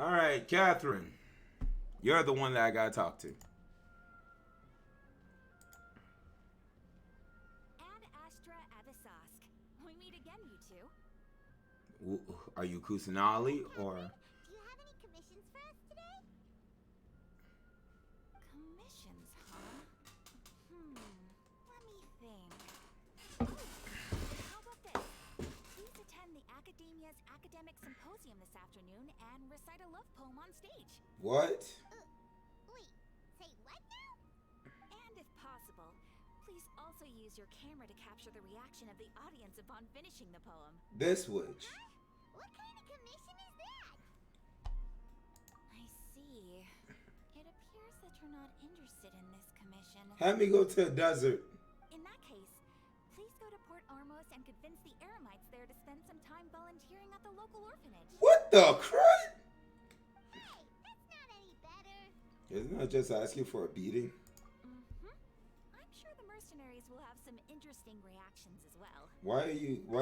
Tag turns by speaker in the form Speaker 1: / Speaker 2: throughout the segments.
Speaker 1: All right, Catherine. You're the one that I gotta talk to.
Speaker 2: Ad Astra Avisask. We meet again, you two.
Speaker 1: Are you Kusanali or?
Speaker 3: Do you have any commissions for us today?
Speaker 2: Commissions, huh? Let me think. How about this? Please attend the Academia's Academic Symposium this afternoon and recite a love poem on stage.
Speaker 1: What?
Speaker 3: Wait, say what now?
Speaker 2: And if possible, please also use your camera to capture the reaction of the audience upon finishing the poem.
Speaker 1: This witch.
Speaker 3: What kind of commission is that?
Speaker 2: I see. It appears that you're not interested in this commission.
Speaker 1: Have me go to a desert.
Speaker 2: In that case, please go to Port Armos and convince the Eremites there to spend some time volunteering at the local orphanage.
Speaker 1: What the crap?
Speaker 3: Hey, that's not any better.
Speaker 1: Isn't that just asking for a beating?
Speaker 2: I'm sure the mercenaries will have some interesting reactions as well.
Speaker 1: Why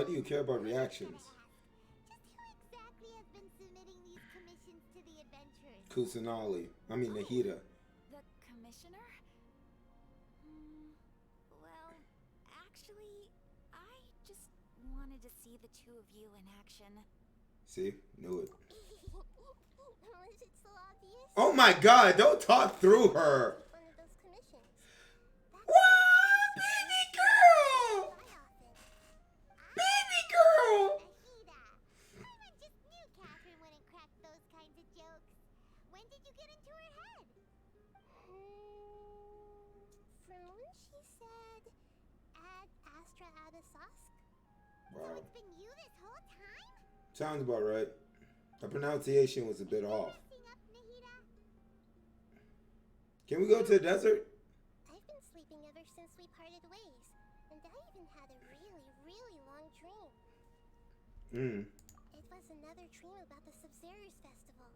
Speaker 1: do you care about reactions?
Speaker 3: Just who exactly has been submitting these commissions to the adventurers?
Speaker 1: Kusanali. I mean Nahida.
Speaker 2: The commissioner? Well, actually, I just wanted to see the two of you in action.
Speaker 1: See? Knew it.
Speaker 3: Was it so obvious?
Speaker 1: Oh my god, don't talk through her.
Speaker 3: One of those commissions.
Speaker 1: What? Baby girl! Baby girl!
Speaker 3: Nahida, I just knew Catherine wouldn't crack those kinds of jokes. When did you get into her head? From when she said, Ad Astra Avisask? So
Speaker 1: Wow.
Speaker 3: it's been you this whole time?
Speaker 1: Sounds about right. The pronunciation was a bit off.
Speaker 3: Messing up, Nahida?
Speaker 1: Can we go to the desert?
Speaker 3: I've been sleeping ever since we parted ways, and I even had a really, really long dream. It was another dream about the Sub-Zerus festival,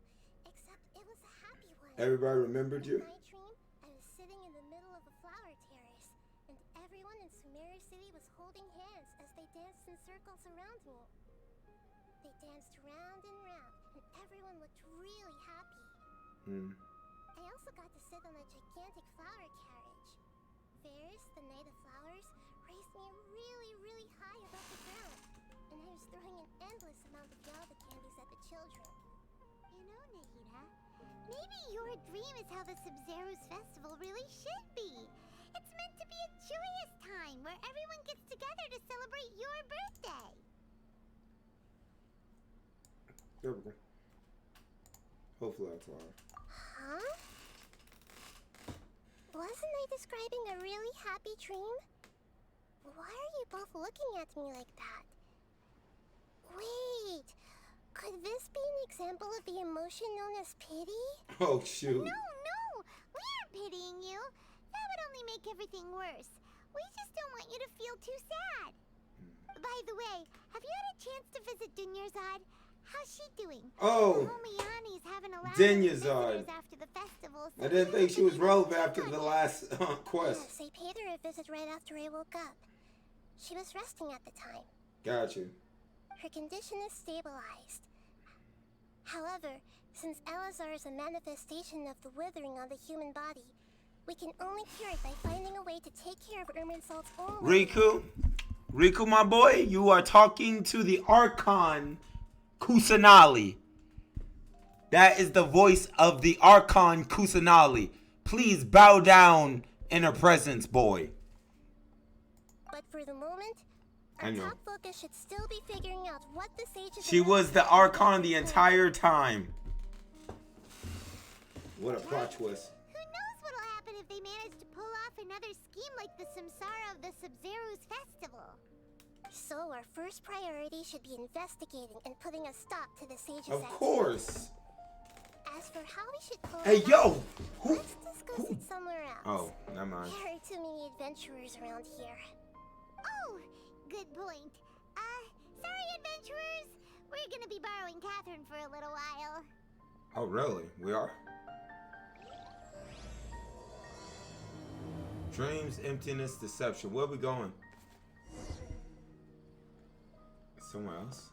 Speaker 3: except it was a happy one.
Speaker 1: Everybody remembered you?
Speaker 3: In my dream, I was sitting in the middle of a flower terrace, and everyone in Sumeru City was holding hands as they danced in circles around me. They danced round and round, and everyone looked really happy. I also got to sit on a gigantic flower carriage. Ferris, the Knight of Flowers, raised me really, really high above the ground, and I was throwing an endless amount of Yalda candies at the children. You know, Nahida, maybe your dream is how the Sub-Zerus festival really should be. It's meant to be a joyous time where everyone gets together to celebrate your birthday.
Speaker 1: There we go. Hopefully that's all right.
Speaker 3: Huh? Wasn't I describing a really happy dream? Why are you both looking at me like that? Wait, could this be an example of the emotion known as pity?
Speaker 1: Oh shoot.
Speaker 3: No, we aren't pitying you. That would only make everything worse. We just don't want you to feel too sad. By the way, have you had a chance to visit Dunyarzad? How's she doing?
Speaker 1: Oh,
Speaker 3: Homiani's having a lot of
Speaker 1: Dunyarzad.
Speaker 3: visitors after the festival. So
Speaker 1: I didn't think she was relevant after the last quest.
Speaker 3: Yes, I paid her a visit right after I woke up. She was resting at the time.
Speaker 1: Got you.
Speaker 3: Her condition is stabilized. However, since Elazar is a manifestation of the withering on the human body, we can only cure it by finding a way to take care of Irminsul's own.
Speaker 1: Riku, my boy, you are talking to the Archon Kusanali. That is the voice of the Archon Kusanali. Please bow down in her presence, boy.
Speaker 3: But for the moment,
Speaker 1: I
Speaker 3: our
Speaker 1: know.
Speaker 3: top focus should still be figuring out what the sages.
Speaker 1: She was the Archon the entire time. What a plot twist.
Speaker 3: Who knows what'll happen if they manage to pull off another scheme like the Samsara of the Sub-Zerus festival. So our first priority should be investigating and putting a stop to the sages'
Speaker 1: Of
Speaker 3: activities.
Speaker 1: course.
Speaker 3: As for how we should pull
Speaker 1: Hey,
Speaker 3: it
Speaker 1: yo!
Speaker 3: off,
Speaker 1: Who?
Speaker 3: let's discuss it somewhere else.
Speaker 1: Oh, never mind.
Speaker 3: There are too many adventurers around here. Oh, good point. Sorry, adventurers. We're gonna be borrowing Catherine for a little while.
Speaker 1: Oh, really? We are? Dreams, emptiness, deception. Where we going? Somewhere else?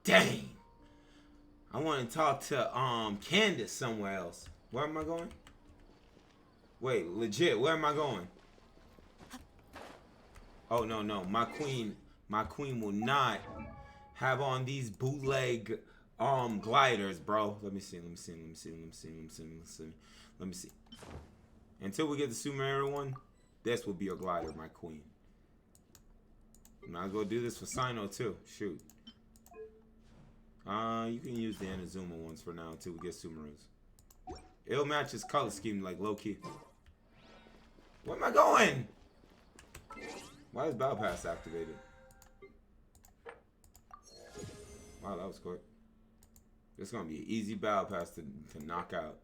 Speaker 1: Dang! I want to talk to Candace somewhere else. Where am I going? Wait, legit, where am I going? Oh no, my queen will not have on these bootleg gliders, bro. Let me see. Until we get the Sumerian one, this will be your glider, my queen. And I'll go do this for Sino too. Shoot. You can use the Inazuma ones for now until we get Sumerus. It'll match his color scheme like low key. Where am I going? Why is Battle Pass activated? Wow, that was quick. It's gonna be an easy Battle Pass to knock out.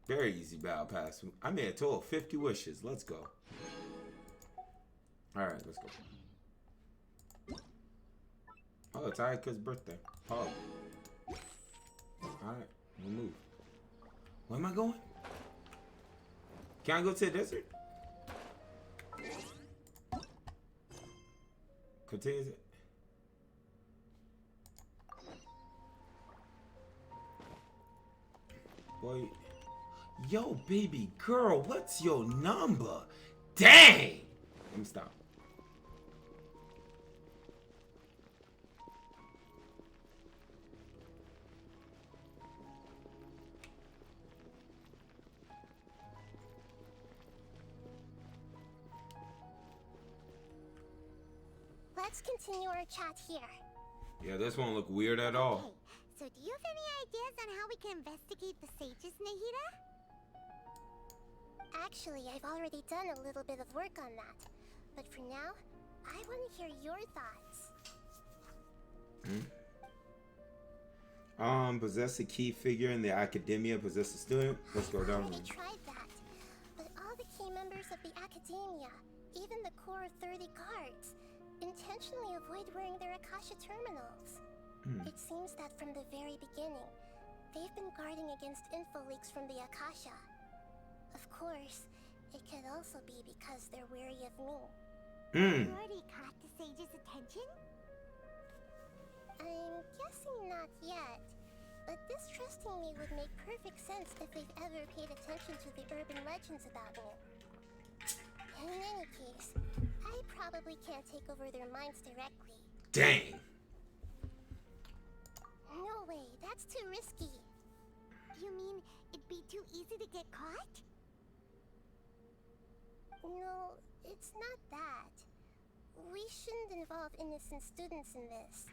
Speaker 1: Very easy Battle Pass. I made a total of 50 wishes. Let's go. Alright, let's go. Oh, it's Ayaka's birthday. Oh. Alright, we'll move. Where am I going? Can I go to the desert? Continue it. Boy. Yo, baby girl, what's your number? Dang! Let me stop.
Speaker 3: Let's continue our chat here.
Speaker 1: Yeah, this won't look weird at all.
Speaker 3: Okay, so do you have any ideas on how we can investigate the sages, Nahida? Actually, I've already done a little bit of work on that. But for now, I want to hear your thoughts.
Speaker 1: Possess a key figure in the academia, possess a student. Let's go down.
Speaker 3: I've already tried that. But all the key members of the academia, even the core 30 guards, intentionally avoid wearing their Akasha terminals. It seems that from the very beginning, they've been guarding against info leaks from the Akasha. Of course, it could also be because they're wary of me.
Speaker 4: You already caught the sage's attention?
Speaker 3: I'm guessing not yet, but distrusting me would make perfect sense if they've ever paid attention to the urban legends about me. In any case, I probably can't take over their minds directly.
Speaker 1: Dang.
Speaker 3: No way, that's too risky.
Speaker 4: You mean it'd be too easy to get caught?
Speaker 3: No, it's not that. We shouldn't involve innocent students in this.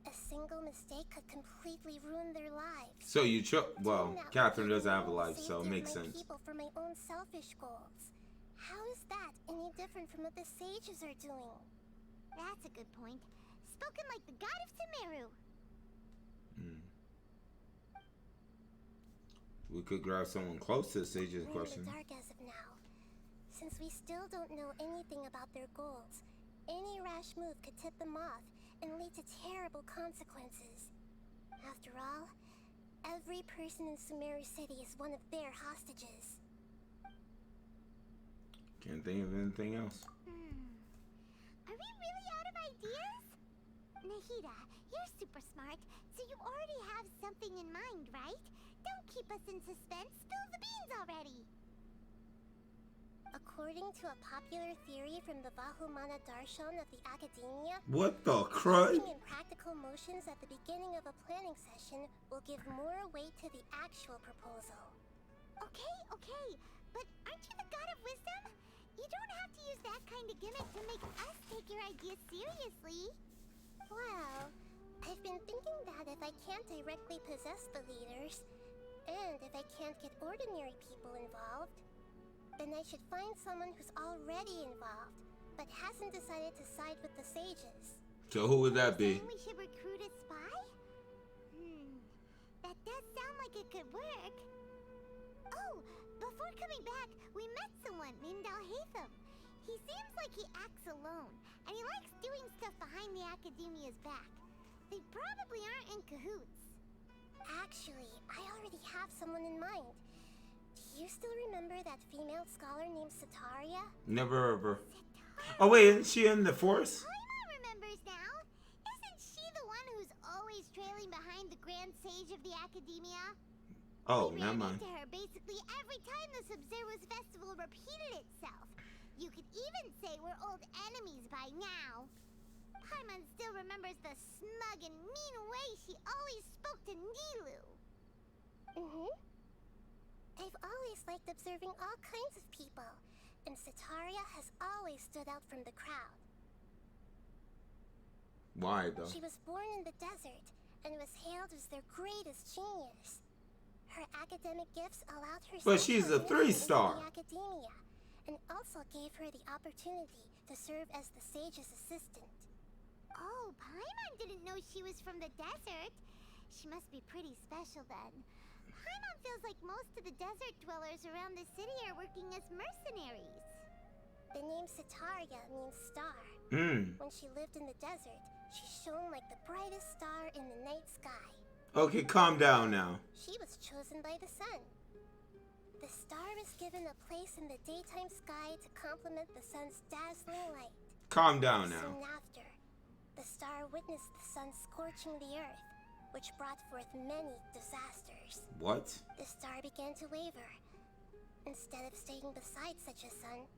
Speaker 3: A single mistake could completely ruin their lives.
Speaker 1: So you well,
Speaker 3: Doing that
Speaker 1: Catherine
Speaker 3: would
Speaker 1: doesn't have a
Speaker 3: ruin the
Speaker 1: life, so it
Speaker 3: safety of
Speaker 1: makes
Speaker 3: my
Speaker 1: sense.
Speaker 3: people for my own selfish goals. How is that any different from what the sages are doing?
Speaker 4: That's a good point. Spoken like the god of Sumeru.
Speaker 1: We could grab someone close to the sage's
Speaker 3: We're
Speaker 1: question.
Speaker 3: in the dark as of now. Since we still don't know anything about their goals, any rash move could tip them off and lead to terrible consequences. After all, every person in Sumeru City is one of their hostages.
Speaker 1: Can't think of anything else.
Speaker 4: Are we really out of ideas? Nahida, you're super smart, so you already have something in mind, right? Don't keep us in suspense. Spill the beans already.
Speaker 3: According to a popular theory from the Vahumana Darshan of the Academia,
Speaker 1: What the crud?
Speaker 3: thinking in practical motions at the beginning of a planning session will give more weight to the actual proposal.
Speaker 4: Okay, but aren't you the god of wisdom? You don't have to use that kind of gimmick to make us take your ideas seriously.
Speaker 3: Well, I've been thinking that if I can't directly possess the leaders, and if I can't get ordinary people involved, then I should find someone who's already involved, but hasn't decided to side with the sages.
Speaker 1: So who would that be?
Speaker 4: Saying we should recruit a spy? That does sound like it could work. Oh, before coming back, we met someone named Alhaitham. He seems like he acts alone, and he likes doing stuff behind the Academia's back. They probably aren't in cahoots.
Speaker 3: Actually, I already have someone in mind. Do you still remember that female scholar named Sataria?
Speaker 1: Never ever. Oh wait, isn't she in the forest?
Speaker 4: Paimon remembers now. Isn't she the one who's trailing behind the Grand Sage of the Academia?
Speaker 1: Oh,
Speaker 4: We
Speaker 1: never
Speaker 4: ran
Speaker 1: mind.
Speaker 4: into her basically every time the Sub-Zero's festival repeated itself. You could even say we're old enemies by now. Paimon still remembers the smug and mean way she always spoke to Nilou.
Speaker 3: I've always liked observing all kinds of people, and Setaria has always stood out from the crowd.
Speaker 1: Why though?
Speaker 3: She was born in the desert and was hailed as their greatest genius. Her academic gifts allowed her
Speaker 1: But she's a
Speaker 3: social admission into
Speaker 1: 3-star.
Speaker 3: the academia, and also gave her the opportunity to serve as the sage's assistant.
Speaker 4: Oh, Paimon didn't know she was from the desert. She must be pretty special then. Paimon feels like most of the desert dwellers around the city are working as mercenaries.
Speaker 3: The name Setaria means star.
Speaker 1: Hmm.
Speaker 3: When she lived in the desert, she shone like the brightest star in the night sky.
Speaker 1: Okay, calm down now.
Speaker 3: She was chosen by the sun. The star was given a place in the daytime sky to complement the sun's dazzling light.
Speaker 1: Calm down now.
Speaker 3: Soon after, the star witnessed the sun scorching the earth, which brought forth many disasters.
Speaker 1: What?
Speaker 3: The star began to waver. Instead of staying beside such a sun,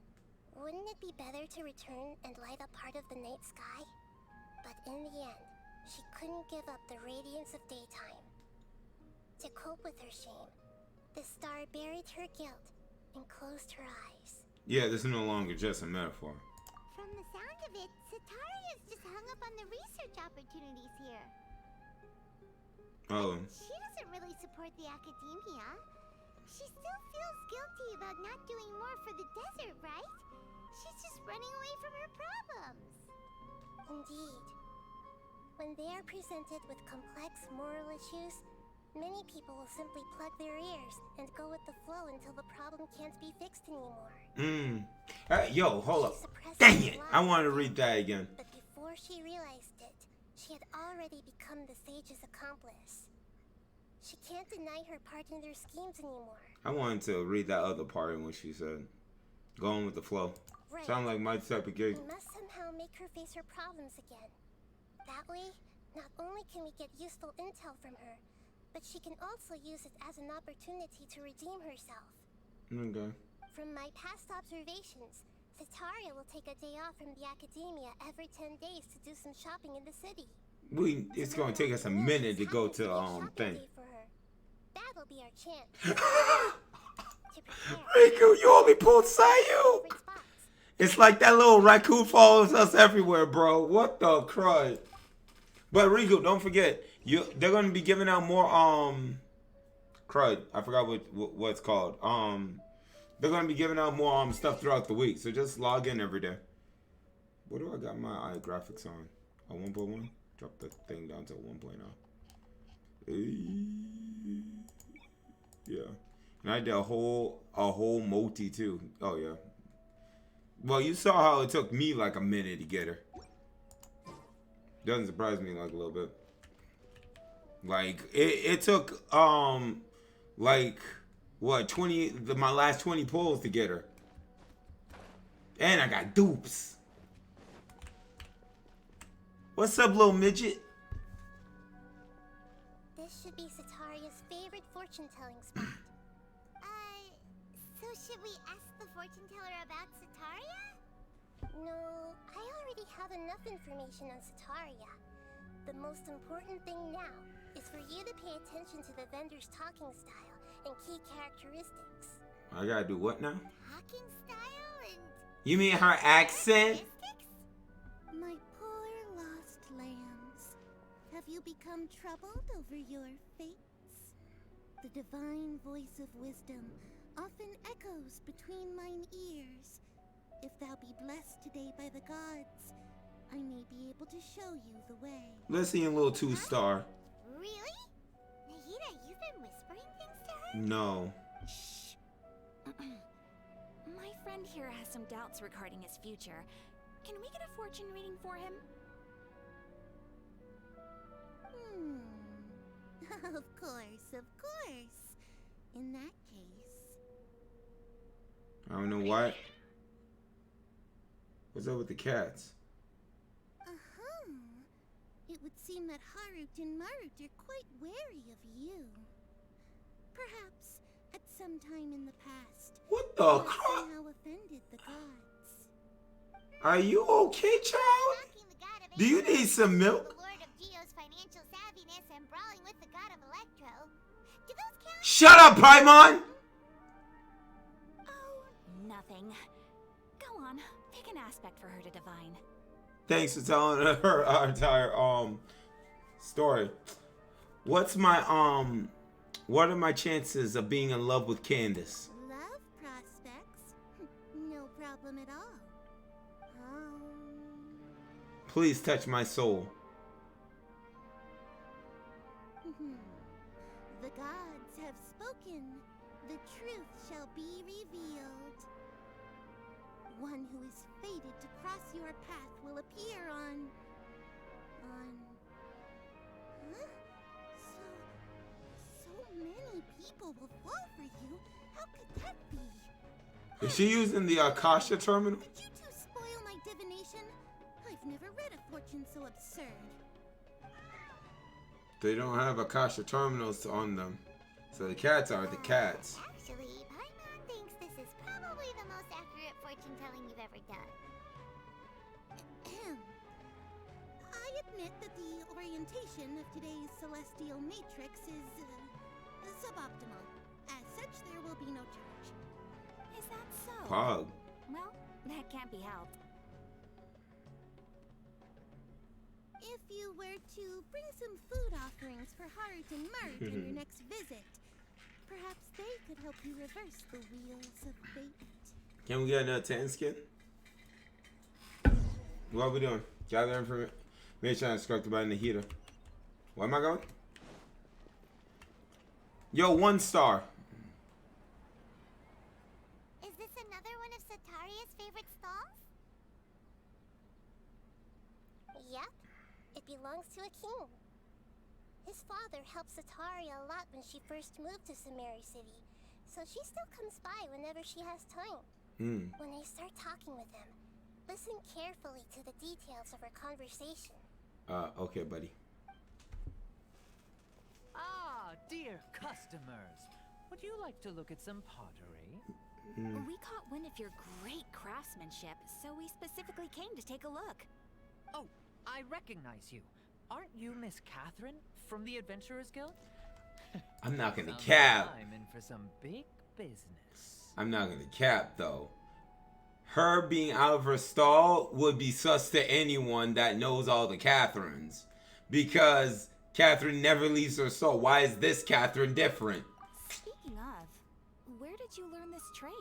Speaker 3: wouldn't it be better to return and light up part of the night sky? But in the end, she couldn't give up the radiance of daytime. To cope with her shame, the star buried her guilt and closed her eyes.
Speaker 1: Yeah, this is no longer just a metaphor.
Speaker 4: From the sound of it, Setaria's just hung up on the research opportunities here.
Speaker 1: Oh.
Speaker 4: She doesn't really support the academia. She still feels guilty about not doing more for the desert, right? She's just running away from her problems.
Speaker 3: Indeed. When they are presented with complex moral issues, many people will simply plug their ears and go with the flow until the problem can't be fixed anymore.
Speaker 1: Yo, hold up.
Speaker 3: She suppressed
Speaker 1: Dang
Speaker 3: her
Speaker 1: it!
Speaker 3: lies,
Speaker 1: I wanted to read that again.
Speaker 3: But before she realized it, she had already become the sage's accomplice. She can't deny her part in their schemes anymore.
Speaker 1: I wanted to read that other part when she said, "Going with the flow."
Speaker 3: Right.
Speaker 1: Sound like my type of gig.
Speaker 3: We must somehow make her face her problems again. That way, not only can we get useful intel from her, but she can also use it as an opportunity to redeem herself.
Speaker 1: Okay.
Speaker 3: From my past observations, Setaria will take a day off from the academia every 10 days to do some shopping in the city.
Speaker 1: It's gonna take us a minute to go to thing.
Speaker 3: Day for her. That'll be our chance. To prepare.
Speaker 1: Riku, you only pulled Sayu.
Speaker 3: Favorite spots.
Speaker 1: It's like that little raccoon follows us everywhere, bro. What the crud? But Riku, don't forget, they're gonna be giving out more crud. I forgot what it's called. They're gonna be giving out more stuff throughout the week. So just log in every day. What do I got my eye graphics on? A 1.1? Drop the thing down to 1.0. Yeah. And I did a whole multi too. Oh yeah. Well, you saw how it took me like a minute to get her. Doesn't surprise me like a little bit. Like it took like what 20 my last 20 pulls to get her. And I got dupes. What's up, little midget?
Speaker 3: This should be Setaria's favorite fortune-telling spot.
Speaker 4: So should we ask the fortune teller about Setaria?
Speaker 3: No, I already have enough information on Setaria. The most important thing now is for you to pay attention to the vendor's talking style and key characteristics.
Speaker 1: I gotta do what now?
Speaker 4: Talking style and...
Speaker 1: You mean her accent?
Speaker 5: My poor lost lambs, have you become troubled over your fates? The divine voice of wisdom often echoes between mine ears. If thou be blessed today by the gods, I may be able to show you the way.
Speaker 1: Listen, you little 2-star.
Speaker 4: Really? Nahida, you've been whispering things to her?
Speaker 1: No.
Speaker 2: Shh. My friend here has some doubts regarding his future. Can we get a fortune reading for him?
Speaker 5: Of course, of course. In that case...
Speaker 1: I don't know what. What's up with the cats?
Speaker 5: Uh-huh. It would seem that Harut and Marut are quite wary of you. Perhaps at some time in the past,
Speaker 1: What the
Speaker 5: you have
Speaker 1: crap?
Speaker 5: somehow offended the gods.
Speaker 1: Are you okay, child?
Speaker 4: Mocking the god of
Speaker 1: Do you
Speaker 4: Asia,
Speaker 1: need some milk?
Speaker 4: the lord of Geo's financial savviness, and brawling with the god of Electro. Do those count?
Speaker 1: Shut up, Paimon!
Speaker 2: Oh, nothing. Go on, pick an aspect for her to divine.
Speaker 1: Thanks for telling her our entire story. What are my chances of being in love with Candace?
Speaker 5: Love prospects? No problem at all.
Speaker 1: Please touch my soul.
Speaker 5: The gods have spoken. The truth shall be revealed. One who is fated to cross your path will appear on... Huh? So many people will fall for you. How could that be?
Speaker 1: Is she using the Akasha terminal?
Speaker 5: Did you two spoil my divination? I've never read a fortune so absurd.
Speaker 1: They don't have Akasha terminals on them. So the cats are the cats.
Speaker 4: Actually, Paimon thinks this is probably the most accurate fortune telling you've ever done.
Speaker 5: I admit that the orientation of today's celestial matrix is suboptimal. As such, there will be no charge.
Speaker 2: Is that so?
Speaker 1: Pog.
Speaker 2: Well, that can't be helped.
Speaker 5: If you were to bring some food offerings for Harut and Marut in your next visit, perhaps they could help you reverse the wheels of fate.
Speaker 1: Can we get another 10 skin? What are we doing? Gather information instructed by Nahida. Where am I going? Yo, 1 star.
Speaker 4: Is this another one of Sataria's favorite stalls?
Speaker 3: Yep. It belongs to a king. His father helped Sataria a lot when she first moved to Samari City, so she still comes by whenever she has time. When I start talking with him, listen carefully to the details of our conversation.
Speaker 1: Okay, buddy.
Speaker 6: Ah, dear customers. Would you like to look at some pottery?
Speaker 2: We caught wind of your great craftsmanship, so we specifically came to take a look.
Speaker 6: Oh, I recognize you. Aren't you Miss Catherine from the Adventurers Guild?
Speaker 1: I'm not gonna
Speaker 6: Sounds
Speaker 1: cap.
Speaker 6: like I'm in for some big business.
Speaker 1: I'm not gonna cap though. Her being out of her stall would be sus to anyone that knows all the Catherines. Because Catherine never leaves her stall. Why is this Catherine different?
Speaker 2: Speaking of, where did you learn this trade?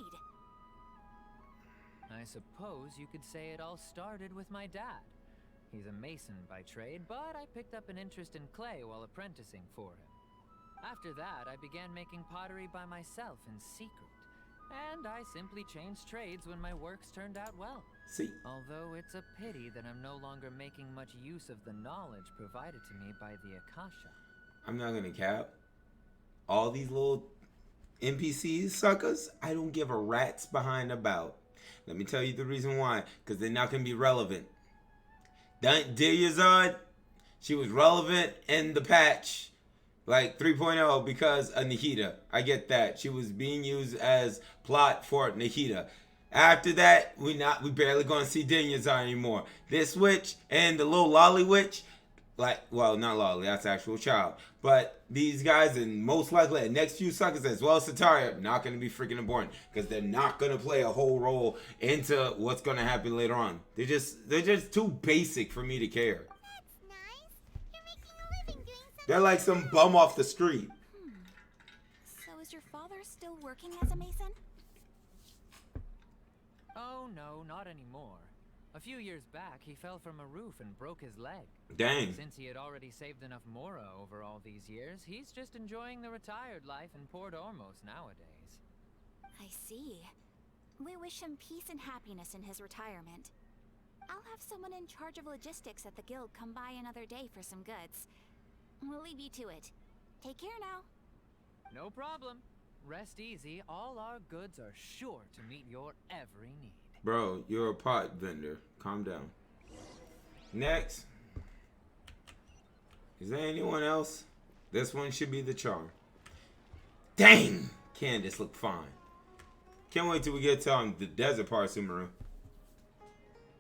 Speaker 6: I suppose you could say it all started with my dad. He's a mason by trade, but I picked up an interest in clay while apprenticing for him. After that, I began making pottery by myself in secret. And I simply changed trades when my works turned out well.
Speaker 1: See,
Speaker 6: Although it's a pity that I'm no longer making much use of the knowledge provided to me by the Akasha.
Speaker 1: I'm not gonna cap. All these little NPCs, suckers, I don't give a rat's behind about. Let me tell you the reason why. Because they're not gonna be relevant. Diryazad, she was relevant in the patch, like 3.0 because of Nahida. I get that. She was being used as plot for Nahida. After that, we barely gonna see Diryazad anymore. This witch and the little lolly witch, well, not lolly, that's actual child. But these guys and most likely the next few suckers as well as Sataria, not gonna be freaking important because they're not gonna play a whole role into what's gonna happen later on. They're just too basic for me to care.
Speaker 4: That's nice. You're making a living doing something.
Speaker 1: They're like some bum off the street.
Speaker 2: So is your father still working as a mason?
Speaker 6: Oh no, not anymore. A few years back, he fell from a roof and broke his leg.
Speaker 1: Dang.
Speaker 6: Since he had already saved enough Mora over all these years, he's just enjoying the retired life in Port Ormos nowadays.
Speaker 2: I see. We wish him peace and happiness in his retirement. I'll have someone in charge of logistics at the guild come by another day for some goods. We'll leave you to it. Take care now.
Speaker 6: No problem. Rest easy, all our goods are sure to meet your every need.
Speaker 1: Bro, you're a pot vendor. Calm down. Next. Is there anyone else? This one should be the charm. Dang! Candace look fine. Can't wait till we get to the desert part, Sumeru.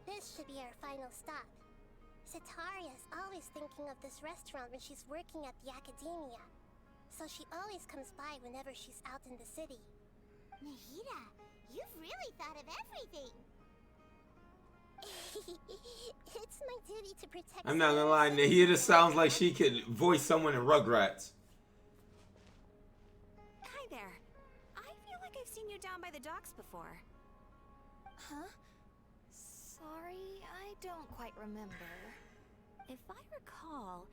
Speaker 3: This should be our final stop. Sataria's always thinking of this restaurant when she's working at the academia. So she always comes by whenever she's out in the city.
Speaker 4: Nahida, you've really thought of everything.
Speaker 3: It's my duty to protect.
Speaker 1: I'm not gonna lie, Nahida sounds like she could voice someone in Rugrats.
Speaker 2: Hi there. I feel like I've seen you down by the docks before. Huh? Sorry, I don't quite remember. If I recall,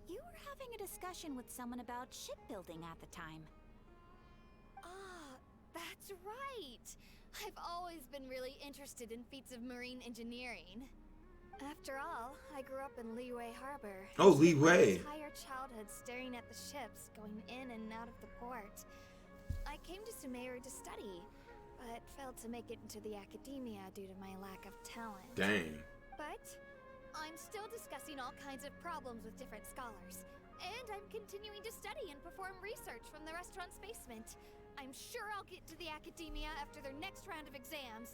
Speaker 2: you were having a discussion with someone about shipbuilding at the time.
Speaker 7: Ah, that's right! I've always been really interested in feats of marine engineering. After all, I grew up in Liyue Harbor.
Speaker 1: Oh,
Speaker 7: Spent my
Speaker 1: Liyue.
Speaker 7: entire childhood staring at the ships going in and out of the port. I came to Sumeru to study, but failed to make it into the academia due to my lack of talent.
Speaker 1: Dang.
Speaker 7: But I'm still discussing all kinds of problems with different scholars. And I'm continuing to study and perform research from the restaurant's basement. I'm sure I'll get to the academia after their next round of exams.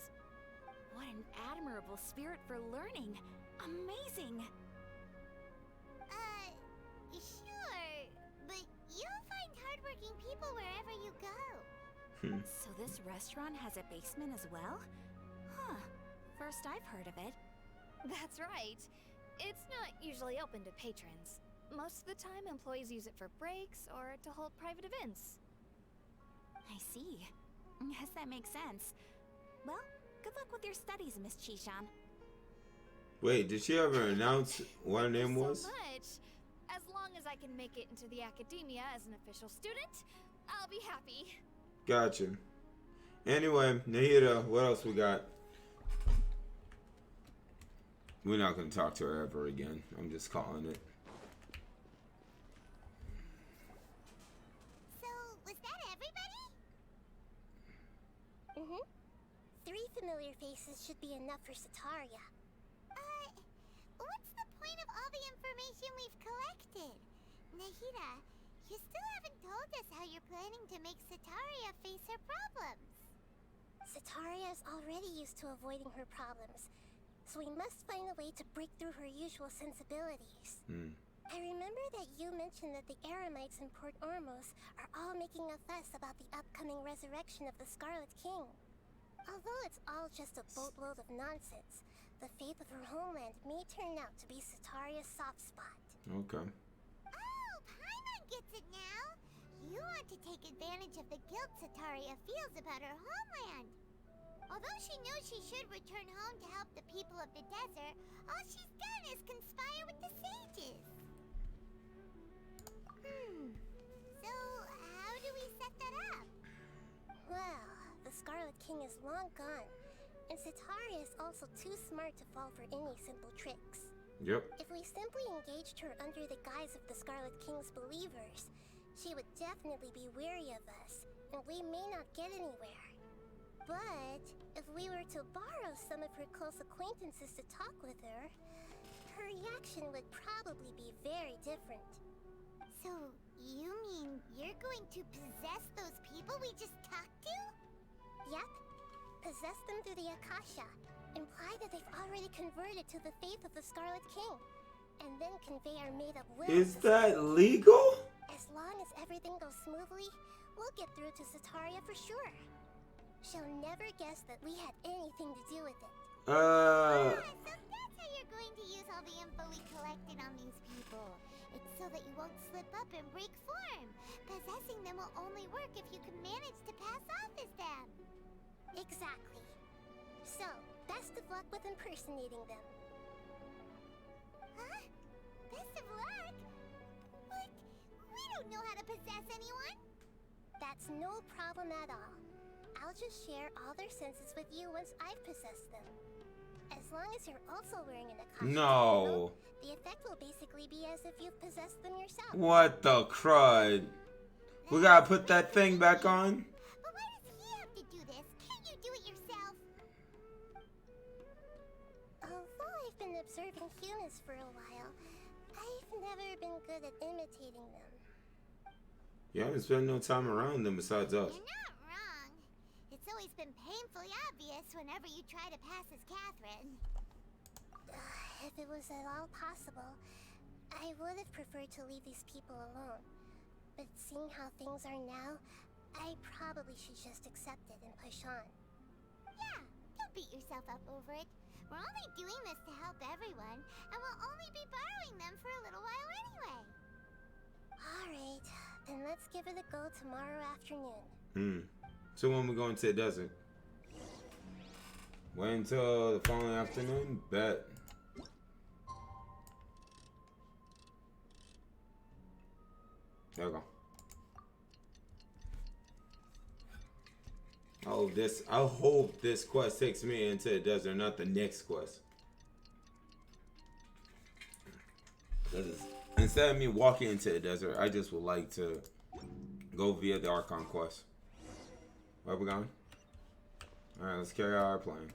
Speaker 2: What an admirable spirit for learning. Amazing.
Speaker 4: Sure. But you'll find hardworking people wherever you go.
Speaker 2: So this restaurant has a basement as well? Huh. First I've heard of it.
Speaker 7: That's right. It's not usually open to patrons. Most of the time, employees use it for breaks or to hold private events.
Speaker 2: I see. Yes, that makes sense. Well, good luck with your studies, Miss Chishan.
Speaker 1: Wait, did she ever announce what her name was?
Speaker 7: So much. As long as I can make it into the academia as an official student, I'll be happy.
Speaker 1: Gotcha. Anyway, Nahida, what else we got? We're not gonna talk to her ever again. I'm just calling it.
Speaker 4: So, was that everybody?
Speaker 3: Mm-hmm. 3 familiar faces should be enough for Sataria.
Speaker 4: What's the point of all the information we've collected? Nahida, you still haven't told us how you're planning to make Sataria face her problems.
Speaker 3: Sataria is already used to avoiding her problems, so we must find a way to break through her usual sensibilities. I remember that you mentioned that the Eremites in Port Ormos are all making a fuss about the upcoming resurrection of the Scarlet King. Although it's all just a boatload of nonsense, the fate of her homeland may turn out to be Sataria's soft spot.
Speaker 1: Okay.
Speaker 4: Oh, Paimon gets it now! You want to take advantage of the guilt Sataria feels about her homeland. Although she knows she should return home to help the people of the desert, all she's done is conspire with the sages. So, how do we set that up?
Speaker 3: Well, the Scarlet King is long gone, and Sataria is also too smart to fall for any simple tricks.
Speaker 1: Yep.
Speaker 3: If we simply engaged her under the guise of the Scarlet King's believers, she would definitely be weary of us, and we may not get anywhere. But if we were to borrow some of her close acquaintances to talk with her, her reaction would probably be very different.
Speaker 4: So, you mean you're going to possess those people we just talked to?
Speaker 3: Yep. Possess them through the Akasha. Imply that they've already converted to the faith of the Scarlet King. And then convey our made-up will.
Speaker 1: Is that legal?
Speaker 3: As long as everything goes smoothly, we'll get through to Sataria for sure. She'll never guess that we had anything to do with it.
Speaker 4: So that's how you're going to use all the info we collected on these people. It's so that you won't slip up and break form. Possessing them will only work if you can manage to pass off as them.
Speaker 3: Exactly. So, best of luck with impersonating them.
Speaker 4: Huh? Best of luck? But we don't know how to possess anyone.
Speaker 3: That's no problem at all. I'll just share all their senses with you once I've possessed them. As long as you're also wearing an Akasha
Speaker 1: No.
Speaker 3: terminal, the effect will basically be as if you've possessed them yourself.
Speaker 1: What the crud? We gotta put that thing back on?
Speaker 4: But why does he have to do this? Can't you do it yourself?
Speaker 3: Although I've been observing humans for a while, I've never been good at imitating them.
Speaker 1: You haven't spent no time around them besides us.
Speaker 4: You're not wrong. It's always been painfully obvious whenever you try to pass as Catherine.
Speaker 3: If it was at all possible, I would have preferred to leave these people alone. But seeing how things are now, I probably should just accept it and push on.
Speaker 4: Yeah, don't beat yourself up over it. We're only doing this to help everyone, and we'll only be borrowing them for a little while anyway.
Speaker 3: Alright, then let's give it a go tomorrow afternoon.
Speaker 1: So when we go into the desert? Wait until the following afternoon? Bet. There we go. I hope this quest takes me into the desert, not the next quest. Instead of me walking into the desert, I just would like to go via the Archon quest. Where we going? Alright, let's carry out our plan.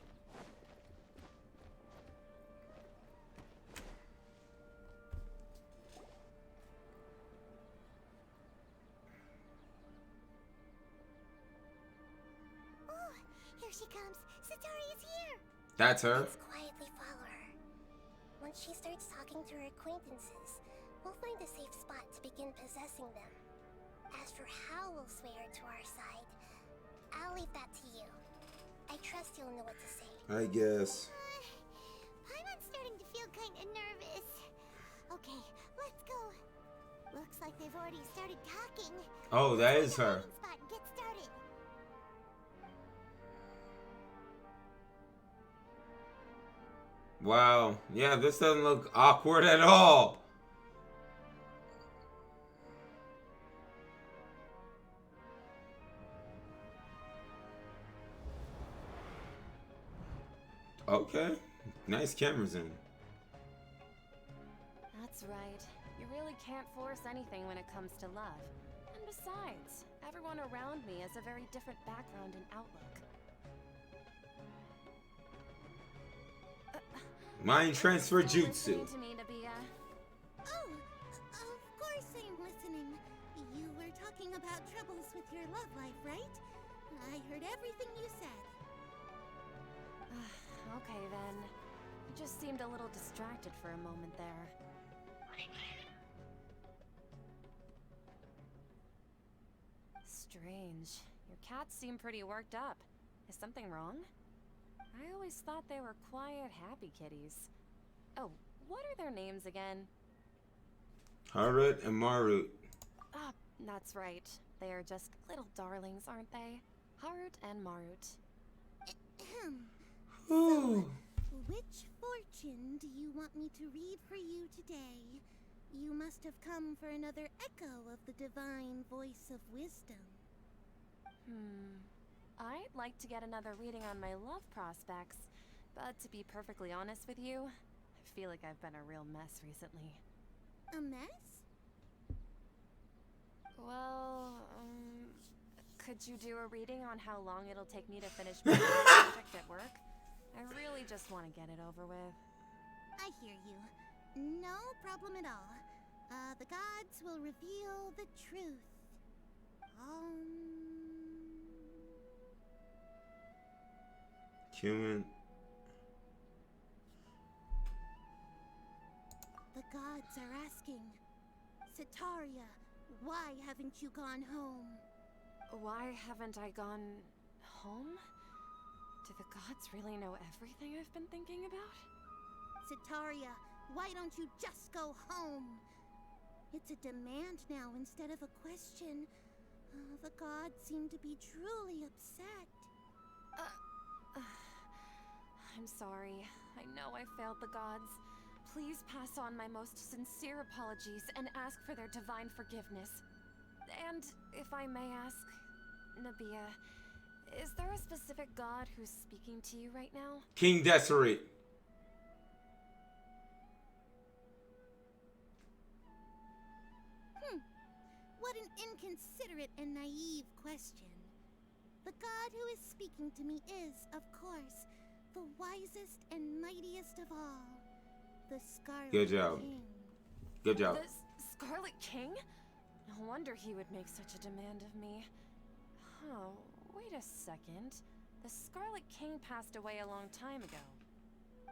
Speaker 4: Here she comes. Satori is here.
Speaker 1: That's her?
Speaker 3: Let's quietly follow her. Once she starts talking to her acquaintances, we'll find a safe spot to begin possessing them. As for how we'll sway her to our side, I'll leave that to you. I trust you'll know what to say.
Speaker 1: I guess.
Speaker 4: Paimon's starting to feel kind of nervous. Okay, let's go. Looks like they've already started talking.
Speaker 1: Oh, that is her.
Speaker 4: Spot and get started.
Speaker 1: Wow. Yeah, this doesn't look awkward at all. Okay. Nice cameras in.
Speaker 8: That's right. You really can't force anything when it comes to love. And besides, everyone around me has a very different background and outlook.
Speaker 1: Mind transfer
Speaker 8: Listening
Speaker 1: jutsu.
Speaker 8: to me, Nabia.
Speaker 5: Oh, of course I'm listening. You were talking about troubles with your love life, right? I heard everything you said.
Speaker 8: Okay then. You just seemed a little distracted for a moment there. Strange. Your cats seem pretty worked up. Is something wrong? I always thought they were quiet, happy kitties. Oh, what are their names again?
Speaker 1: Harut and Marut.
Speaker 8: Ah, that's right. They are just little darlings, aren't they? Harut and Marut.
Speaker 1: Ooh.
Speaker 5: Which fortune do you want me to read for you today? You must have come for another echo of the divine voice of wisdom.
Speaker 8: I'd like to get another reading on my love prospects, but to be perfectly honest with you, I feel like I've been a real mess recently.
Speaker 5: A mess?
Speaker 8: Well, could you do a reading on how long it'll take me to finish my project at work? I really just want to get it over with.
Speaker 5: I hear you. No problem at all. The gods will reveal the truth.
Speaker 1: Human.
Speaker 5: The gods are asking, Sataria, why haven't you gone home?
Speaker 8: Why haven't I gone home? Do the gods really know everything I've been thinking about?
Speaker 5: Sataria, why don't you just go home? It's a demand now instead of a question. The gods seem to be truly upset.
Speaker 8: I'm sorry. I know I failed the gods. Please pass on my most sincere apologies and ask for their divine forgiveness. And if I may ask, Nabia, is there a specific god who's speaking to you right now?
Speaker 1: King Deseret.
Speaker 5: What an inconsiderate and naive question. The god who is speaking to me is, of course, the wisest and mightiest of all, the Scarlet
Speaker 1: Good job.
Speaker 5: King.
Speaker 1: Good job.
Speaker 8: The Scarlet King? No wonder he would make such a demand of me. Oh, wait a second. The Scarlet King passed away a long time ago.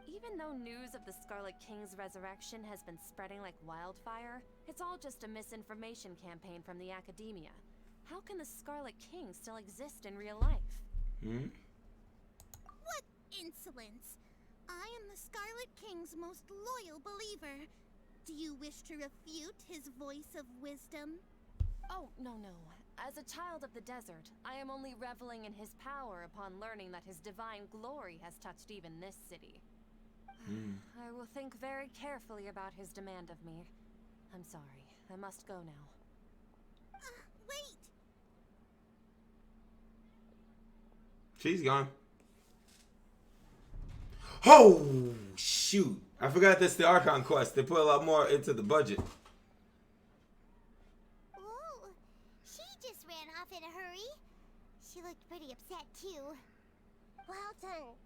Speaker 8: Even though news of the Scarlet King's resurrection has been spreading like wildfire, it's all just a misinformation campaign from the academia. How can the Scarlet King still exist in real life?
Speaker 1: Hmm?
Speaker 5: What insolence! I am the Scarlet King's most loyal believer. Do you wish to refute his voice of wisdom?
Speaker 8: Oh, no. As a child of the desert, I am only reveling in his power upon learning that his divine glory has touched even this city. I will think very carefully about his demand of me. I'm sorry. I must go now.
Speaker 5: Wait!
Speaker 1: She's gone. Oh, shoot. I forgot that's the Archon quest. They put a lot more into the budget.
Speaker 4: Whoa, she just ran off in a hurry. She looked pretty upset too.
Speaker 3: Well done.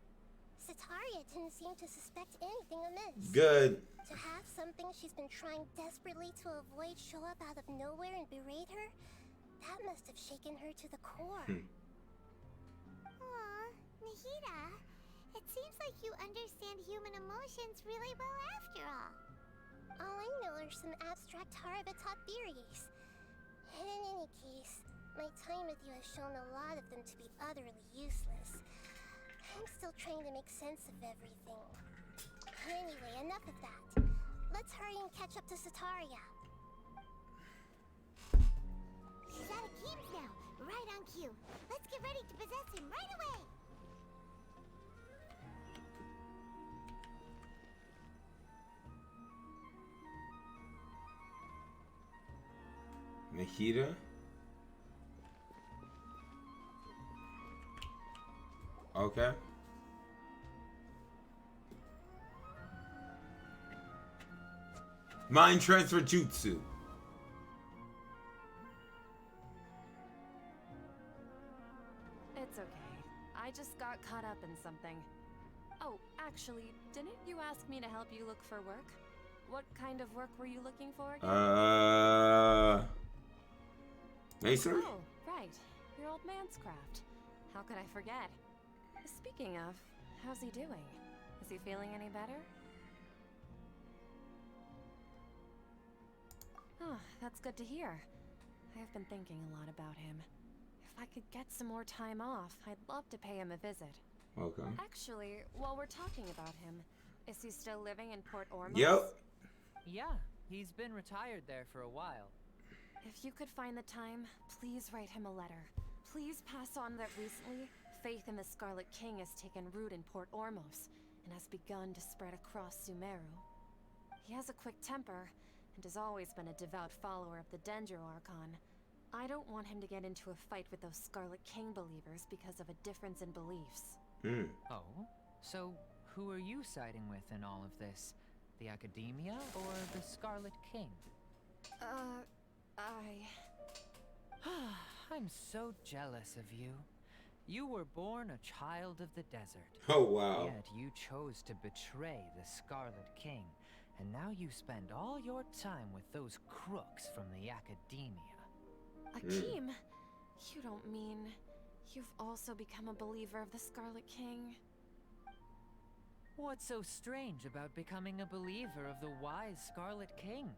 Speaker 3: Sataria didn't seem to suspect anything amiss.
Speaker 1: Good.
Speaker 3: To have something she's been trying desperately to avoid show up out of nowhere and berate her, that must have shaken her to the core.
Speaker 4: Aw, Nahida, it seems like you understand human emotions really well after all.
Speaker 3: All I know are some abstract Harabatot theories. And in any case, my time with you has shown a lot of them to be utterly useless. I'm still trying to make sense of everything. Anyway, enough of that. Let's hurry and catch up to Sataria.
Speaker 4: She's out of Keems now, right on cue. Let's get ready to possess him right away.
Speaker 1: Nahida. Okay. Mind transfer jutsu.
Speaker 8: It's okay. I just got caught up in something. Oh, actually, didn't you ask me to help you look for work? What kind of work were you looking for again?
Speaker 1: Masonry?
Speaker 8: Oh, right. Your old man's craft. How could I forget? Speaking of, how's he doing? Is he feeling any better? Oh, that's good to hear. I've been thinking a lot about him. If I could get some more time off, I'd love to pay him a visit.
Speaker 1: Okay.
Speaker 8: Actually, while we're talking about him, is he still living in Port Ormuz?
Speaker 1: Yep.
Speaker 6: Yeah, he's been retired there for a while.
Speaker 8: If you could find the time, please write him a letter. Please pass on that recently, faith in the Scarlet King has taken root in Port Ormuz and has begun to spread across Sumeru. He has a quick temper and has always been a devout follower of the Dendro Archon. I don't want him to get into a fight with those Scarlet King believers because of a difference in beliefs.
Speaker 6: Oh? So, who are you siding with in all of this? The Academia or the Scarlet King? I'm so jealous of you. You were born a child of the desert.
Speaker 1: Oh, wow.
Speaker 6: Yet you chose to betray the Scarlet King, and now you spend all your time with those crooks from the Academia.
Speaker 8: Akeem, you don't mean you've also become a believer of the Scarlet King?
Speaker 6: What's so strange about becoming a believer of the wise Scarlet King?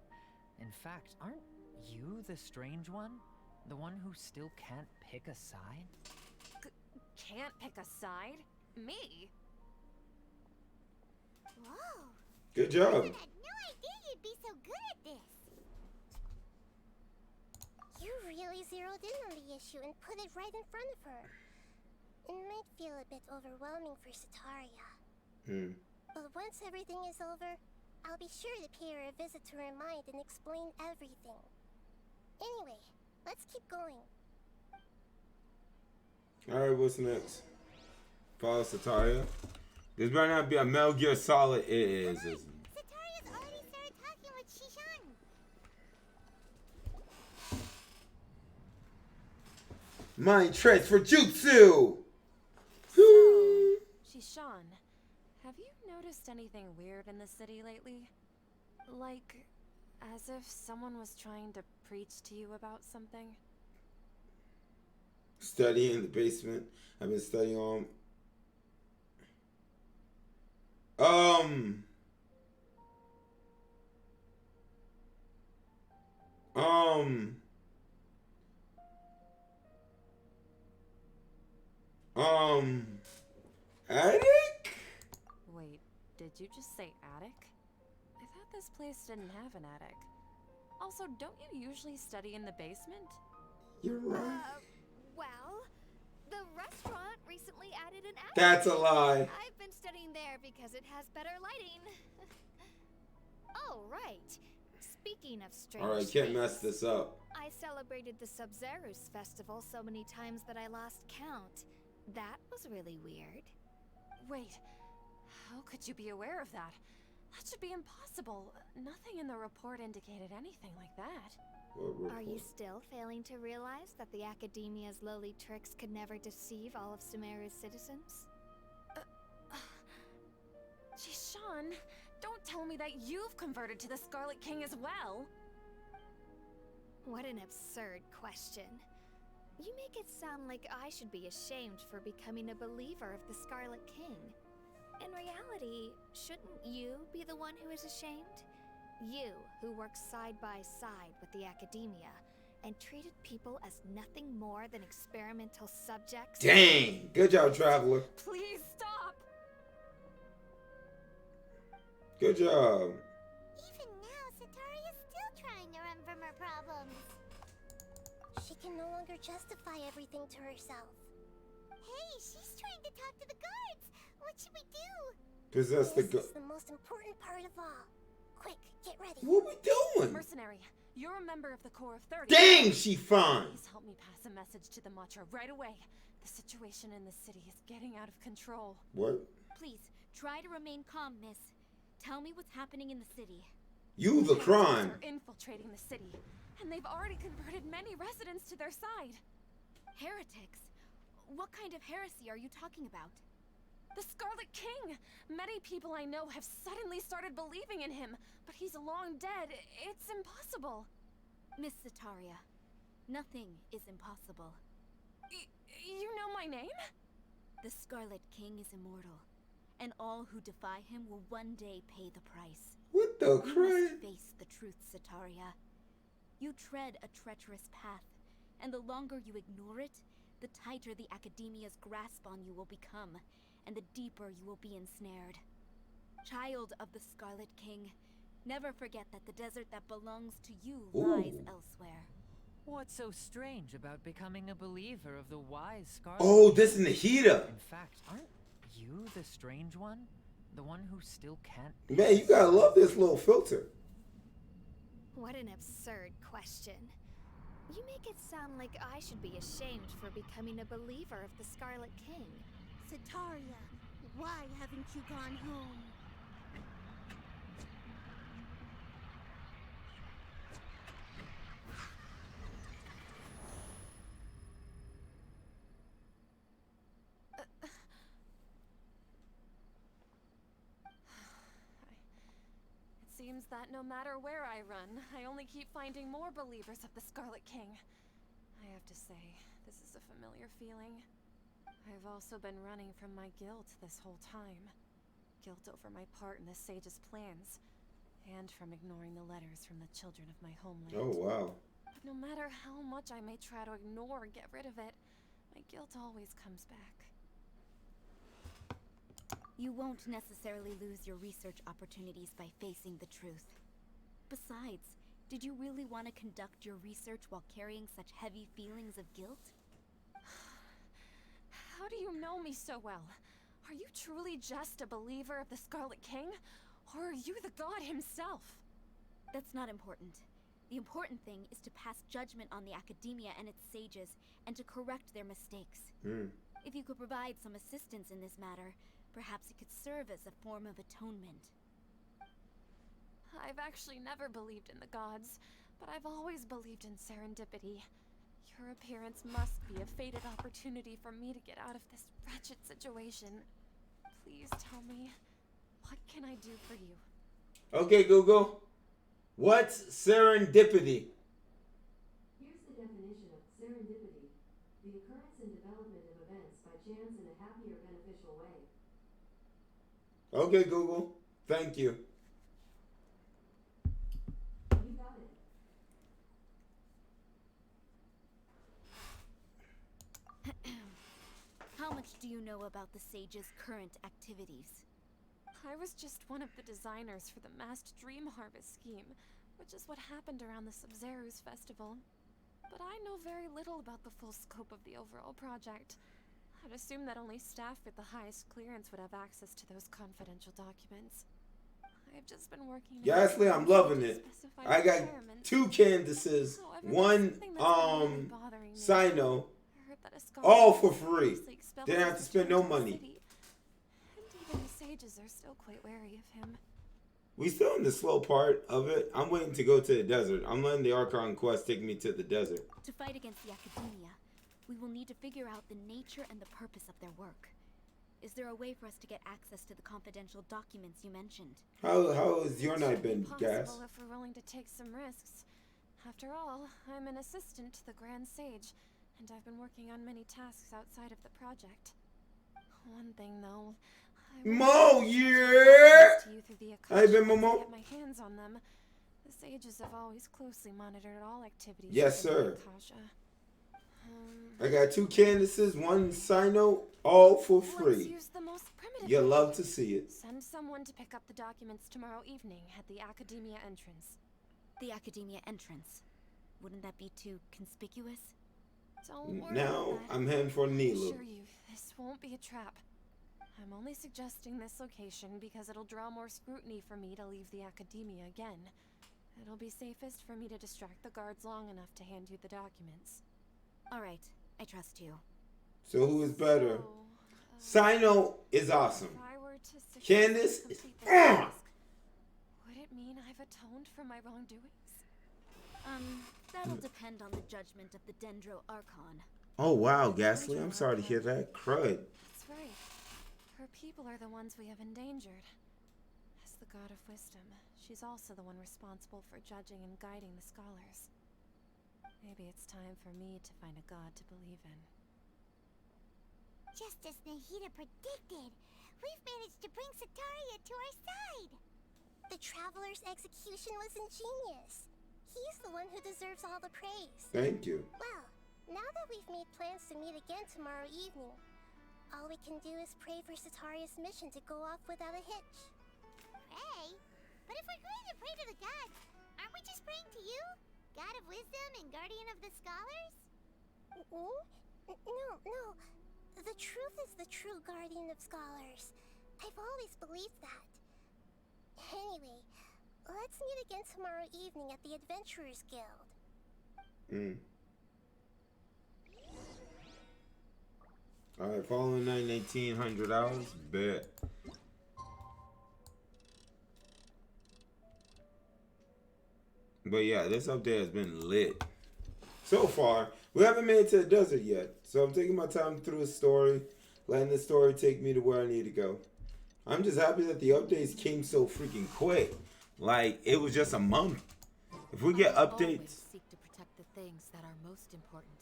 Speaker 6: In fact, aren't you the strange one? The one who still can't pick a side?
Speaker 8: Can't pick a side? Me?
Speaker 4: Whoa.
Speaker 1: Good job.
Speaker 4: I had no idea you'd be so good at this.
Speaker 3: You really zeroed in on the issue and put it right in front of her. It might feel a bit overwhelming for Sataria. But once everything is over, I'll be sure to pay her a visit to her mind and explain everything. Anyway, let's keep going.
Speaker 1: Alright, what's next? Follow Sataria. This might not be a Metal Gear Solid. It is, isn't it?
Speaker 4: Sataria's already started talking with Shishan.
Speaker 1: Mind transfer jutsu!
Speaker 8: Shishan, have you noticed anything weird in the city lately? Like, As if someone was trying to preach to you about something.
Speaker 1: Studying in the basement. I've been studying on. Um. Um. Attic?
Speaker 8: Wait, did you just say attic? I thought this place didn't have an attic. Also, don't you usually study in the basement?
Speaker 1: You're right.
Speaker 7: Well, the restaurant recently added an attic.
Speaker 1: That's a lie.
Speaker 7: I've been studying there because it has better lighting. Oh, right. Speaking of strange
Speaker 1: Alright, can't mess
Speaker 7: things,
Speaker 1: this up.
Speaker 7: I celebrated the Sub-Zerus festival so many times that I lost count. That was really weird.
Speaker 8: Wait, how could you be aware of that? That should be impossible. Nothing in the report indicated anything like that.
Speaker 7: Are you still failing to realize that the Academia's lowly tricks could never deceive all of Sumeru's citizens?
Speaker 8: Jishan, don't tell me that you've converted to the Scarlet King as well.
Speaker 7: What an absurd question. You make it sound like I should be ashamed for becoming a believer of the Scarlet King. In reality, shouldn't you be the one who is ashamed? You, who worked side by side with the Academia and treated people as nothing more than experimental subjects.
Speaker 1: Dang! Good job, Traveler.
Speaker 8: Please stop!
Speaker 1: Good job.
Speaker 4: Even now, Sataria's still trying to run from her problems.
Speaker 3: She can no longer justify everything to herself.
Speaker 4: Hey, she's trying to talk to the guards. What should we do?
Speaker 1: Possess the
Speaker 3: This is the most important part of all. Quick, get ready.
Speaker 1: What we doing?
Speaker 8: Mercenary, you're a member of the Corps of 30.
Speaker 1: Dang, she fine.
Speaker 8: Please help me pass a message to the Matra right away. The situation in the city is getting out of control.
Speaker 1: What?
Speaker 2: Please, try to remain calm, miss. Tell me what's happening in the city.
Speaker 1: You the crime.
Speaker 8: Heretics are infiltrating the city, and they've already converted many residents to their side.
Speaker 2: Heretics? What kind of heresy are you talking about?
Speaker 8: The Scarlet King! Many people I know have suddenly started believing in him, but he's long dead. It's impossible.
Speaker 2: Miss Sataria, nothing is impossible.
Speaker 8: You know my name?
Speaker 2: The Scarlet King is immortal, and all who defy him will one day pay the price.
Speaker 1: What the
Speaker 2: You
Speaker 1: crap?
Speaker 2: must face the truth, Sataria. You tread a treacherous path, and the longer you ignore it, the tighter the Academia's grasp on you will become, and the deeper you will be ensnared. Child of the Scarlet King, never forget that the desert that belongs to you lies elsewhere.
Speaker 6: What's so strange about becoming a believer of the wise Scarlet?
Speaker 1: Oh, this is Nahida.
Speaker 6: In fact, aren't you the strange one? The one who still can't...
Speaker 1: Man, you gotta love this little filter.
Speaker 7: What an absurd question. You make it sound like I should be ashamed for becoming a believer of the Scarlet King.
Speaker 5: Sataria, why haven't you gone home?
Speaker 8: It seems that no matter where I run, I only keep finding more believers of the Scarlet King. I have to say, this is a familiar feeling. I've also been running from my guilt this whole time. Guilt over my part in the Sage's plans, and from ignoring the letters from the children of my homeland.
Speaker 1: Oh, wow.
Speaker 8: But no matter how much I may try to ignore or get rid of it, my guilt always comes back.
Speaker 2: You won't necessarily lose your research opportunities by facing the truth. Besides, did you really want to conduct your research while carrying such heavy feelings of guilt?
Speaker 8: How do you know me so well? Are you truly just a believer of the Scarlet King? Or are you the god himself?
Speaker 2: That's not important. The important thing is to pass judgment on the Academia and its sages, and to correct their mistakes. If you could provide some assistance in this matter, perhaps it could serve as a form of atonement.
Speaker 8: I've actually never believed in the gods, but I've always believed in serendipity. Your appearance must be a fated opportunity for me to get out of this wretched situation. Please tell me, what can I do for you?
Speaker 1: Okay, Google. What's serendipity?
Speaker 9: Here's the definition of serendipity: the occurrence and development of events by chance in a happy or beneficial way.
Speaker 1: Okay, Google. Thank you.
Speaker 9: You got it.
Speaker 2: How much do you know about the Sage's current activities?
Speaker 8: I was just one of the designers for the massed dream harvest scheme, which is what happened around the Sub-Zero's festival. But I know very little about the full scope of the overall project. I'd assume that only staff with the highest clearance would have access to those confidential documents. I've just been working.
Speaker 1: Ghastly, I'm loving it. I got 2 Candaces,
Speaker 8: However,
Speaker 1: 1
Speaker 8: something that's been really bothering me.
Speaker 1: Sino,
Speaker 8: I heard that a scholar
Speaker 1: all for free.
Speaker 8: previously expelled
Speaker 1: Didn't have to spend no
Speaker 8: from the
Speaker 1: money.
Speaker 8: city. And even the sages are still quite wary of him.
Speaker 1: We still in the slow part of it. I'm waiting to go to the desert. I'm letting the Archon quest take me to the desert.
Speaker 2: To fight against the Academia, we will need to figure out the nature and the purpose of their work. Is there a way for us to get access to the confidential documents you mentioned?
Speaker 1: How has your night been, Gas?
Speaker 8: Possible if we're willing to take some risks. After all, I'm an assistant to the Grand Sage, and I've been working on many tasks outside of the project. One thing, though,
Speaker 1: Mo, yeah! Hey, been Momo?
Speaker 8: Get my hands on them. The sages have always closely monitored all activities.
Speaker 1: Yes,
Speaker 8: within
Speaker 1: sir.
Speaker 8: Akasha.
Speaker 1: I got 2 Candaces, 1 Sino, all for
Speaker 8: Let's
Speaker 1: free.
Speaker 8: use the most primitive
Speaker 1: You love
Speaker 8: method.
Speaker 1: to see it.
Speaker 8: Send someone to pick up the documents tomorrow evening at the Academia entrance.
Speaker 2: The Academia entrance. Wouldn't that be too conspicuous?
Speaker 8: Don't worry
Speaker 1: Now
Speaker 8: about that.
Speaker 1: I'm heading for
Speaker 8: I
Speaker 1: Nilu.
Speaker 8: assure you, this won't be a trap. I'm only suggesting this location because it'll draw more scrutiny for me to leave the Academia again. It'll be safest for me to distract the guards long enough to hand you the documents.
Speaker 2: All right, I trust you.
Speaker 1: So who is better?
Speaker 8: So,
Speaker 1: Sino is awesome.
Speaker 8: if I were to successfully
Speaker 1: Candace is
Speaker 8: complete the task, would it mean I've atoned for my wrongdoings?
Speaker 2: That'll depend on the judgment of the Dendro Archon.
Speaker 1: Oh wow, Ghastly, I'm sorry to hear that. Crud.
Speaker 8: That's right. Her people are the ones we have endangered. As the god of wisdom, she's also the one responsible for judging and guiding the scholars. Maybe it's time for me to find a god to believe in.
Speaker 4: Just as Nahida predicted, we've managed to bring Sataria to our side.
Speaker 3: The Traveler's execution was ingenious. He's the one who deserves all the praise.
Speaker 1: Thank you.
Speaker 3: Well, now that we've made plans to meet again tomorrow evening, all we can do is pray for Sataria's mission to go off without a hitch.
Speaker 4: Pray? But if we're going to pray to the gods, aren't we just praying to you? God of wisdom and guardian of the scholars?
Speaker 3: No. The truth is the true guardian of scholars. I've always believed that. Anyway, let's meet again tomorrow evening at the Adventurers Guild.
Speaker 1: Alright, following night, 1800 hours. Bet. But yeah, this update has been lit. So far, we haven't made it to the desert yet. So I'm taking my time through the story, letting the story take me to where I need to go. I'm just happy that the updates came so freaking quick. Like, it was just a month. If we get
Speaker 2: I will always
Speaker 1: updates.
Speaker 2: seek to protect the things that are most important,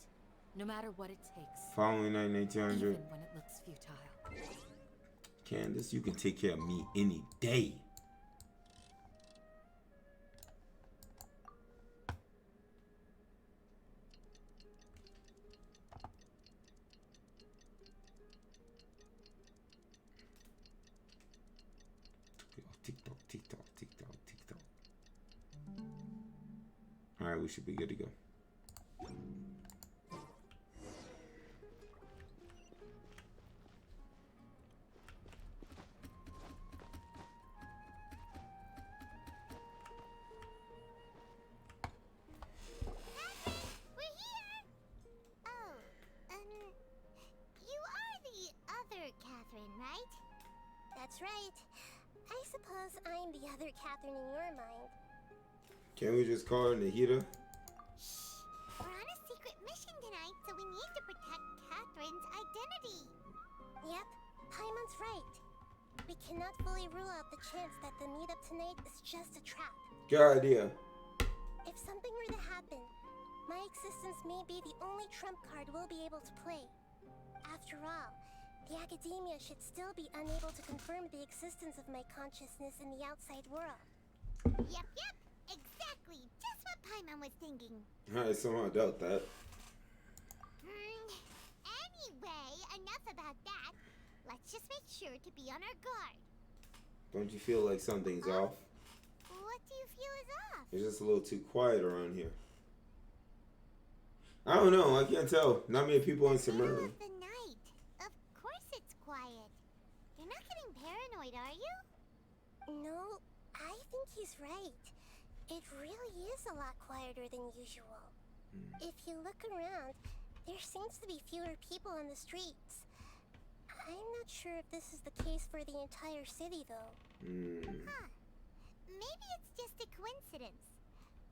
Speaker 2: no matter what it takes,
Speaker 1: Following night, 1800.
Speaker 2: even when it looks futile.
Speaker 1: Candace, you can take care of me any day. TikTok, TikTok, TikTok, TikTok. Alright, we should be good to go.
Speaker 4: We're here! Oh, you are the other Catherine, right?
Speaker 3: That's right. I suppose I'm the other Catherine in your mind.
Speaker 1: Can we just call her Nahida?
Speaker 4: Shh! We're on a secret mission tonight, so we need to protect Catherine's identity.
Speaker 3: Yep, Paimon's right. We cannot fully rule out the chance that the meetup tonight is just a trap.
Speaker 1: Good idea.
Speaker 3: If something were to happen, my existence may be the only trump card we'll be able to play. After all, the academia should still be unable to confirm the existence of my consciousness in the outside world.
Speaker 4: Yep, exactly. Just what Paimon was thinking.
Speaker 1: I somehow doubt that.
Speaker 4: Anyway, enough about that. Let's just make sure to be on our guard.
Speaker 1: Don't you feel like something's off?
Speaker 4: What do you feel is off?
Speaker 1: It's just a little too quiet around here. I don't know. I can't tell. Not many people in Sumeru.
Speaker 4: Of the night. Of course it's quiet. You're not getting paranoid, are you?
Speaker 3: No, I think he's right. It really is a lot quieter than usual. If you look around, there seems to be fewer people on the streets. I'm not sure if this is the case for the entire city, though.
Speaker 4: Huh. Maybe it's just a coincidence.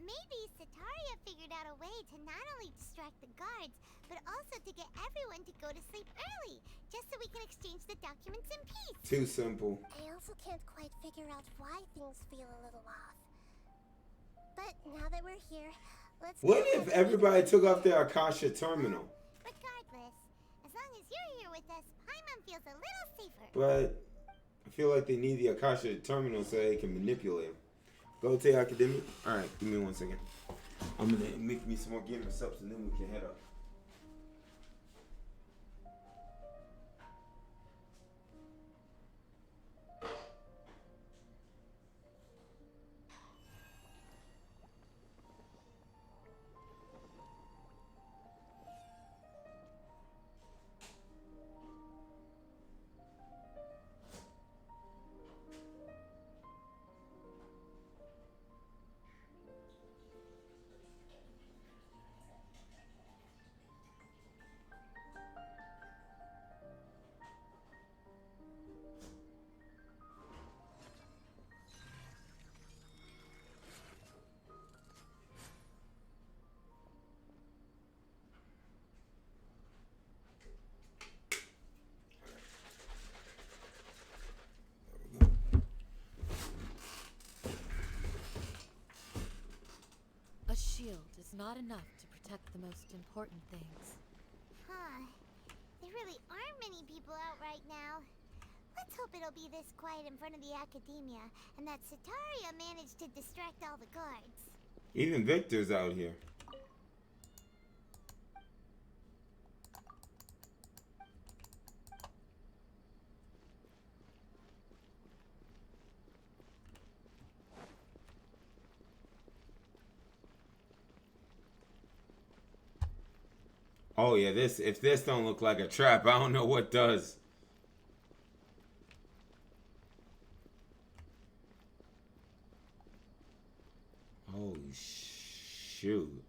Speaker 4: Maybe Sataria figured out a way to not only distract the guards, but also to get everyone to go to sleep early, just so we can exchange the documents in peace.
Speaker 1: Too simple.
Speaker 3: I also can't quite figure out why things feel a little off. But now that we're here, let's...
Speaker 1: What if everybody took off their Akasha terminal?
Speaker 4: Regardless, as long as you're here with us, Paimon feels a little safer.
Speaker 1: But I feel like they need the Akasha terminal so they can manipulate them. Go to academia. Alright, give me 1 second. I'm gonna make me some more gamer subs and then we can head up.
Speaker 8: A shield is not enough to protect the most important things.
Speaker 4: Huh. There really aren't many people out right now. Let's hope it'll be this quiet in front of the academia, and that Sataria managed to distract all the guards.
Speaker 1: Even Victor's out here. Oh yeah, if this don't look like a trap, I don't know what does. Oh shoot.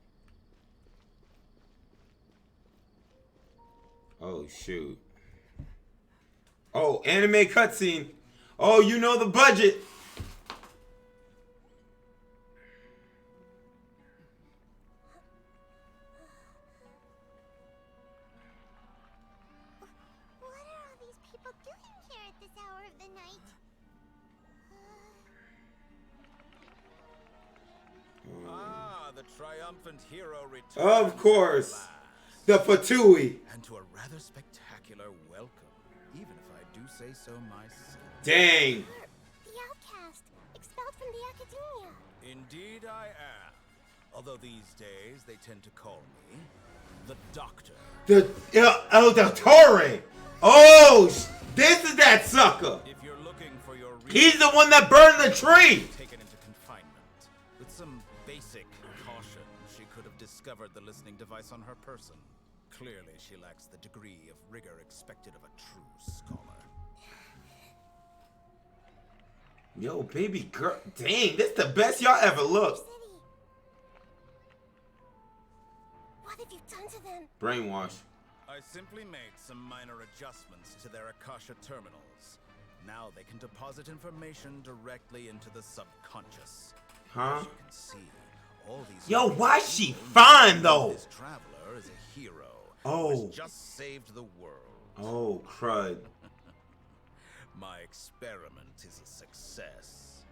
Speaker 1: Oh shoot. Oh, anime cutscene. Oh, you know the budget.
Speaker 4: What are all these people doing here at this hour of the night?
Speaker 10: Ah, the triumphant hero returns.
Speaker 1: Of course. The Fatui.
Speaker 10: And to a rather spectacular welcome, even if I do say so myself.
Speaker 1: Dang.
Speaker 3: The outcast, expelled from the academia.
Speaker 10: Indeed I am. Although these days they tend to call me the Doctor.
Speaker 1: The El Dottore. Oh, this is that sucker.
Speaker 10: If you're looking for your
Speaker 1: He's the one that burned the tree.
Speaker 10: taken into confinement. With some basic caution, she could have discovered the listening device on her person. Clearly, she lacks the degree of rigor expected of a true scholar.
Speaker 1: Yo, baby girl. Dang, this the best y'all ever looked.
Speaker 3: City. What have you done to them?
Speaker 1: Brainwash.
Speaker 10: I simply made some minor adjustments to their Akasha terminals. Now they can deposit information directly into the subconscious.
Speaker 1: Huh?
Speaker 10: As you can see, all these
Speaker 1: Yo, why is she fine though?
Speaker 10: This traveler is a hero.
Speaker 1: Oh.
Speaker 10: Who has just saved the world.
Speaker 1: Oh, crud.
Speaker 10: My experiment is a success.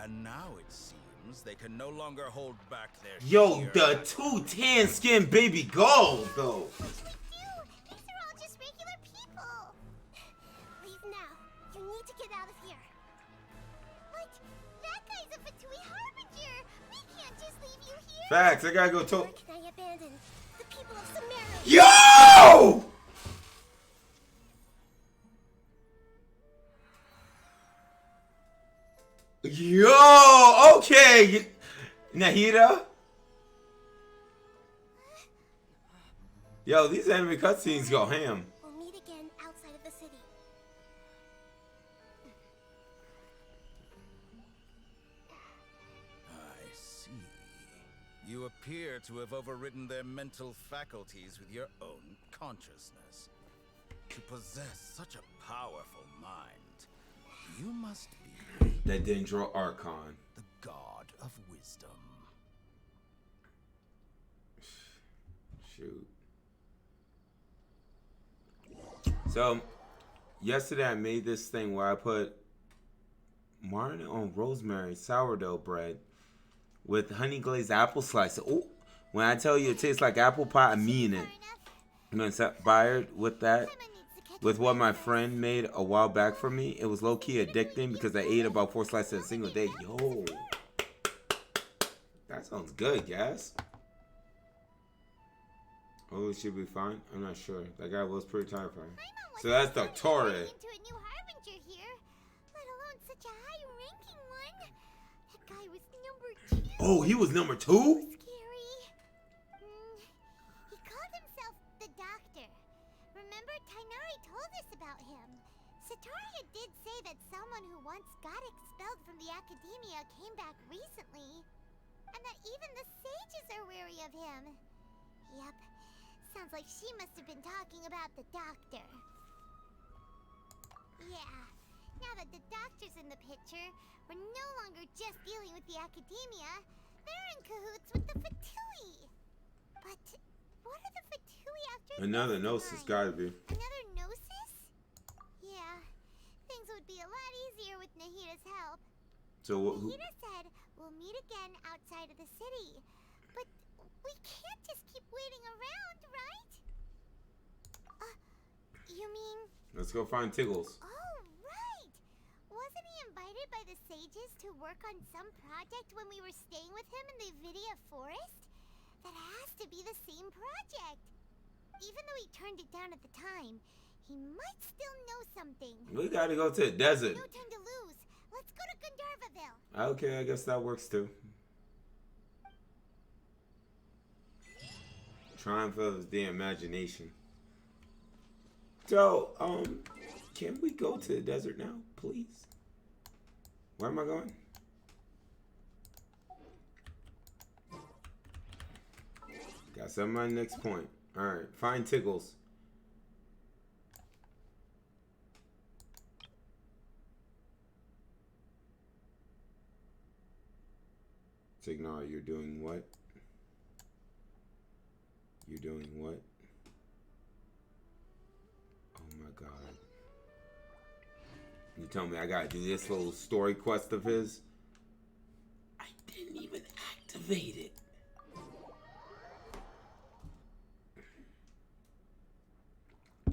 Speaker 10: And now it seems they can no longer hold back their
Speaker 1: Yo,
Speaker 10: sheer
Speaker 1: the two tan skin baby girls though.
Speaker 3: What should we do? These are all just regular people. Leave now. You need to get out of here.
Speaker 4: What? That guy's a Fatui Harbinger! We can't just leave you here!
Speaker 1: Facts, I gotta go
Speaker 3: Where
Speaker 1: to.
Speaker 3: can I abandon the people of Sumeru?
Speaker 1: Yo! Yo, okay. Nahida? Yo, these anime cutscenes go ham.
Speaker 3: We'll meet again outside of the city.
Speaker 10: I see. You appear to have overridden their mental faculties with your own consciousness. To possess such a powerful mind, you must be
Speaker 1: The Dendro Archon.
Speaker 10: the god of wisdom.
Speaker 1: Shoot. So, yesterday I made this thing where I put marinade on rosemary sourdough bread with honey glazed apple slice. Oh, when I tell you it tastes like apple pie, I mean it. I'm inspired with that, with what my friend made a while back for me. It was low key addicting because I ate about 4 slices in a single day. Yo, that sounds good, guys. Oh, it should be fine. I'm not sure. That guy was pretty terrifying. So that's the Torre.
Speaker 4: Into a new Harbinger here, let alone such a high-ranking one. That guy was number 2.
Speaker 1: Oh, he was number 2?
Speaker 4: Scary. He called himself the Doctor. Remember, Tainari told us about him. Sataria did say that someone who once got expelled from the Academia came back recently. And that even the sages are wary of him. Yep. Sounds like she must have been talking about the Doctor. Yeah. Now that the Doctor's in the picture, we're no longer just dealing with the Academia. They're in cahoots with the Fatui. But what are the Fatui after
Speaker 1: Another
Speaker 4: this
Speaker 1: Gnosis
Speaker 4: time?
Speaker 1: gotta be.
Speaker 4: Another Gnosis? Yeah. Things would be a lot easier with Nahida's help.
Speaker 1: So who?
Speaker 4: Nahida said we'll meet again outside of the city. But we can't just keep waiting around, right? You mean...
Speaker 1: Let's go find Tiggles.
Speaker 4: Oh, right! Wasn't he invited by the sages to work on some project when we were staying with him in the Vidia Forest? That has to be the same project. Even though he turned it down at the time, he might still know something.
Speaker 1: We gotta go to the desert.
Speaker 4: No time to lose. Let's go to Gandharvaville.
Speaker 1: Okay, I guess that works too. Triumph of the imagination. So, can we go to the desert now, please? Where am I going? Got some of my next point. Alright, find Tiggles. Signal, you're doing what? You're doing what? Oh my god. You tell me I gotta do this little story quest of his? I didn't even activate it.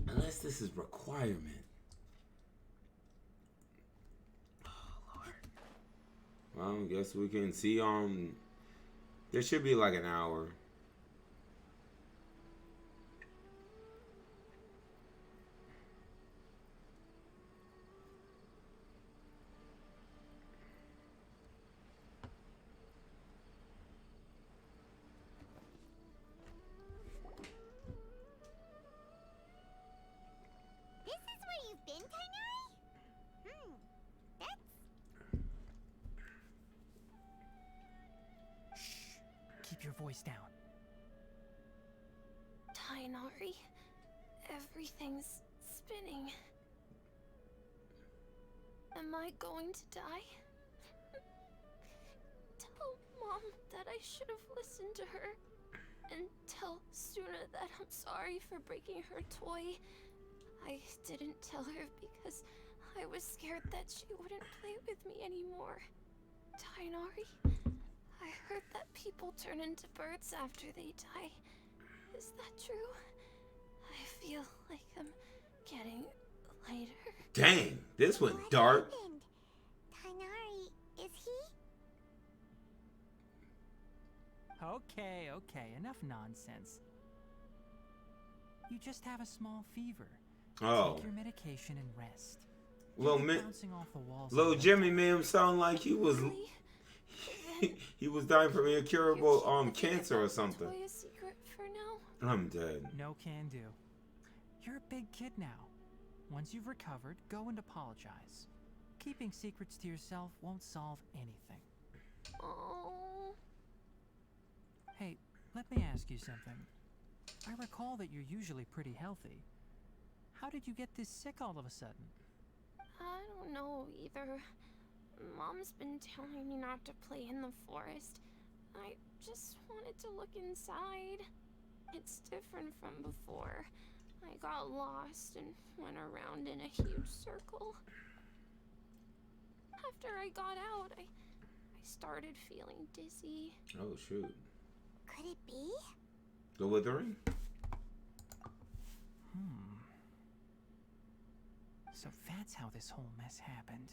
Speaker 1: Unless this is requirement. Oh Lord. Well, I guess we can see there should be like an hour.
Speaker 4: Been, Tainari? That's...
Speaker 11: Shh. Keep your voice down.
Speaker 8: Tainari, everything's spinning. Am I going to die? Tell Mom that I should have listened to her. And tell Suna that I'm sorry for breaking her toy. I didn't tell her because I was scared that she wouldn't play with me anymore. Tainari, I heard that people turn into birds after they die. Is that true? I feel like I'm getting lighter.
Speaker 1: Dang, this went
Speaker 4: What
Speaker 1: dark.
Speaker 4: happened? Tainari, is he?
Speaker 11: Okay, enough nonsense. You just have a small fever.
Speaker 1: Oh.
Speaker 11: Take your medication and rest.
Speaker 1: Little
Speaker 11: You're bouncing off the walls
Speaker 1: Little
Speaker 11: and
Speaker 1: Jimmy made him sound like he was he was dying from incurable cancer or something.
Speaker 8: Toy a secret for now?
Speaker 1: I'm dead.
Speaker 11: no can do. You're a big kid now. Once you've recovered, go and apologize. Keeping secrets to yourself won't solve anything.
Speaker 8: Oh.
Speaker 11: Hey, let me ask you something. I recall that you're usually pretty healthy. How did you get this sick all of a sudden?
Speaker 8: I don't know either. Mom's been telling me not to play in the forest. I just wanted to look inside. It's different from before. I got lost and went around in a huge circle. After I got out, I started feeling dizzy.
Speaker 1: Oh shoot.
Speaker 4: Could it be?
Speaker 1: The withering?
Speaker 11: So that's how this whole mess happened.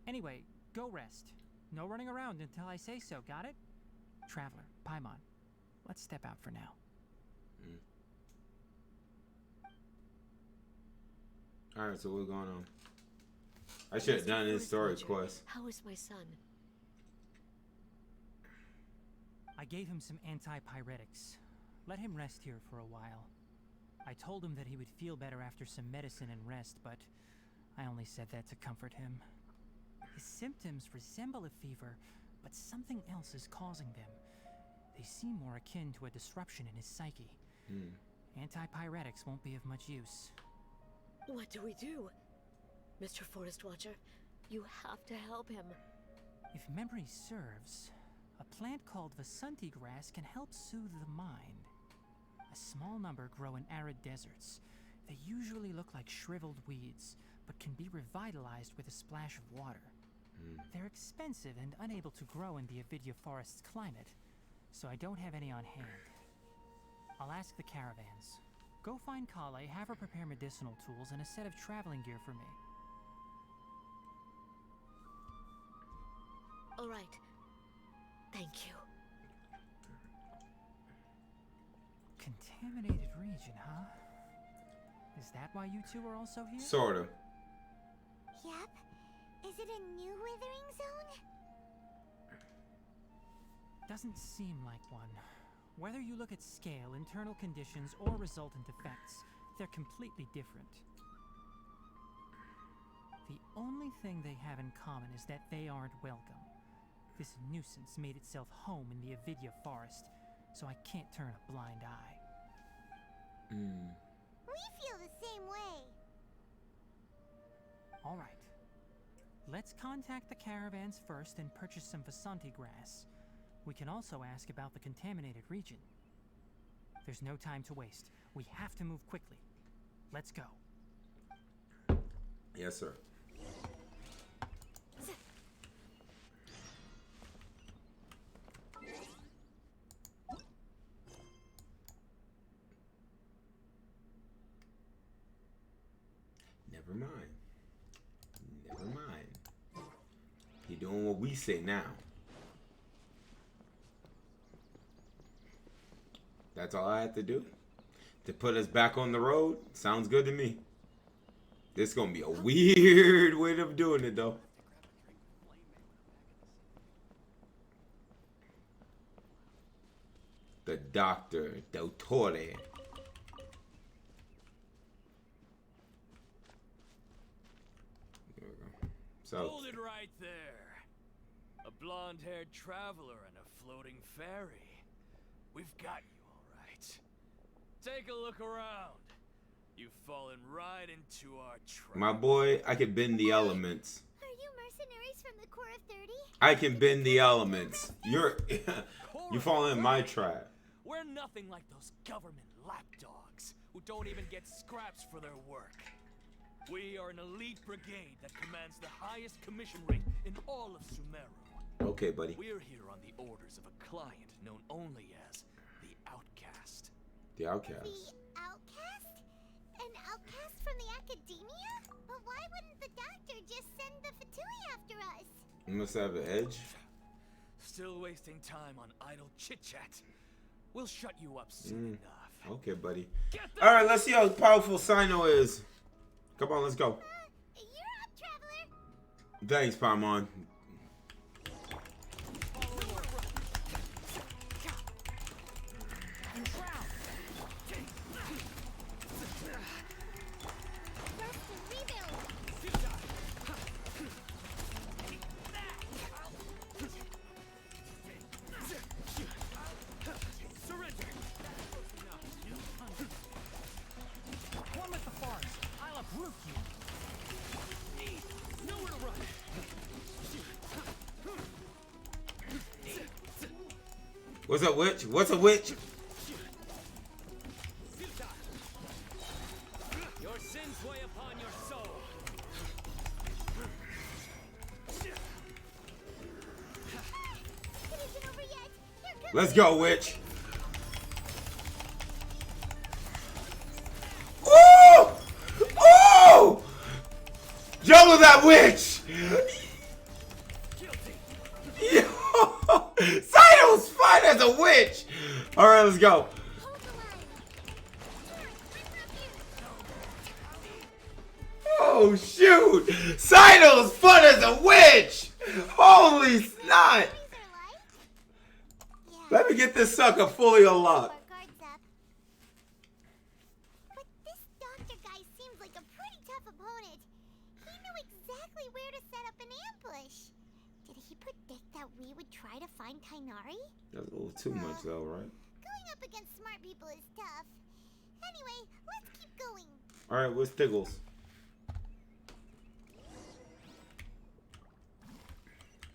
Speaker 11: Anyway, go rest. No running around until I say so, got it? Traveler, Paimon, let's step out for now.
Speaker 1: Alright, so what's going on? I should have done this story quest.
Speaker 12: How is my son?
Speaker 11: I gave him some antipyretics. Let him rest here for a while. I told him that he would feel better after some medicine and rest, but I only said that to comfort him. His symptoms resemble a fever, but something else is causing them. They seem more akin to a disruption in his psyche. Antipyretics won't be of much use.
Speaker 12: What do we do? Mr. Forest Watcher, you have to help him.
Speaker 11: If memory serves, a plant called Vasanti grass can help soothe the mind. A small number grow in arid deserts. They usually look like shriveled weeds, but can be revitalized with a splash of water. They're expensive and unable to grow in the Avidya forest's climate, so I don't have any on hand. I'll ask the caravans. Go find Kale, have her prepare medicinal tools and a set of traveling gear for me.
Speaker 12: All right. Thank you.
Speaker 11: Contaminated region, huh? Is that why you two are also here?
Speaker 1: Sorta.
Speaker 4: Yep. Is it a new withering zone?
Speaker 11: Doesn't seem like one. Whether you look at scale, internal conditions, or resultant effects, they're completely different. The only thing they have in common is that they aren't welcome. This nuisance made itself home in the Avidya forest, so I can't turn a blind eye.
Speaker 4: We feel the same way.
Speaker 11: All right. Let's contact the caravans first and purchase some Vasanti grass. We can also ask about the contaminated region. There's no time to waste. We have to move quickly. Let's go.
Speaker 1: Yes, sir. Never mind. Never mind. You're doing what we say now. That's all I have to do to put us back on the road. Sounds good to me. This is gonna be a weird way of doing it, though. The doctor, Dottore. There we go. So,
Speaker 13: Hold it right there. A blonde-haired traveler and a floating fairy. We've got you, all right. Take a look around. You've fallen right into our trap.
Speaker 1: my boy, I can bend the elements.
Speaker 4: Are you mercenaries from the Core of 30?
Speaker 1: I can bend the elements. You fall in my trap.
Speaker 13: We're nothing like those government lapdogs who don't even get scraps for their work. We are an elite brigade that commands the highest commission rate in all of Sumeru.
Speaker 1: Okay, buddy.
Speaker 13: We're here on the orders of a client known only as the Outcast.
Speaker 1: The Outcast.
Speaker 4: The Outcast? An outcast from the academia? But why wouldn't the doctor just send the Fatui after us?
Speaker 1: You must have an edge.
Speaker 13: Still wasting time on idle chit-chat. We'll shut you up soon enough.
Speaker 1: Okay, buddy. Alright, let's see how powerful Sino is. Come on, let's go.
Speaker 4: You're up, Traveler.
Speaker 1: Thanks, Paimon. What's up, witch? What's a witch?
Speaker 13: Your sins weigh upon your soul.
Speaker 1: Let's go, witch. Ooh! Ooh! Juggle that witch! Sino's fine as a witch! Alright, let's go. Oh, shoot! Sino's fun as a witch! Holy snot! Let me get this sucker fully unlocked.
Speaker 4: But this doctor guy seems like a pretty tough opponent. He knew exactly where to set up an ambush. Did he predict that we would try to find Kainari?
Speaker 1: That's a little too much though, right?
Speaker 4: Going up against smart people is tough. Anyway, let's keep going.
Speaker 1: Alright, where's Tiggles?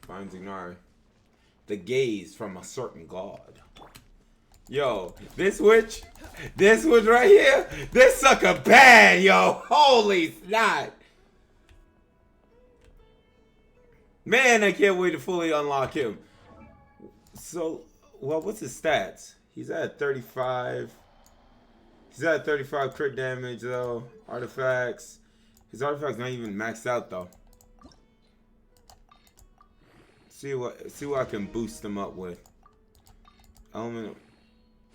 Speaker 1: Finds Ignari. The gaze from a certain god. Yo, this witch right here, this sucker bad, yo. Holy snot. Man, I can't wait to fully unlock him. So, well, what's his stats? He's at 35. He's at 35 crit damage, though. Artifacts. His artifact's not even maxed out, though. See what I can boost him up with. Element.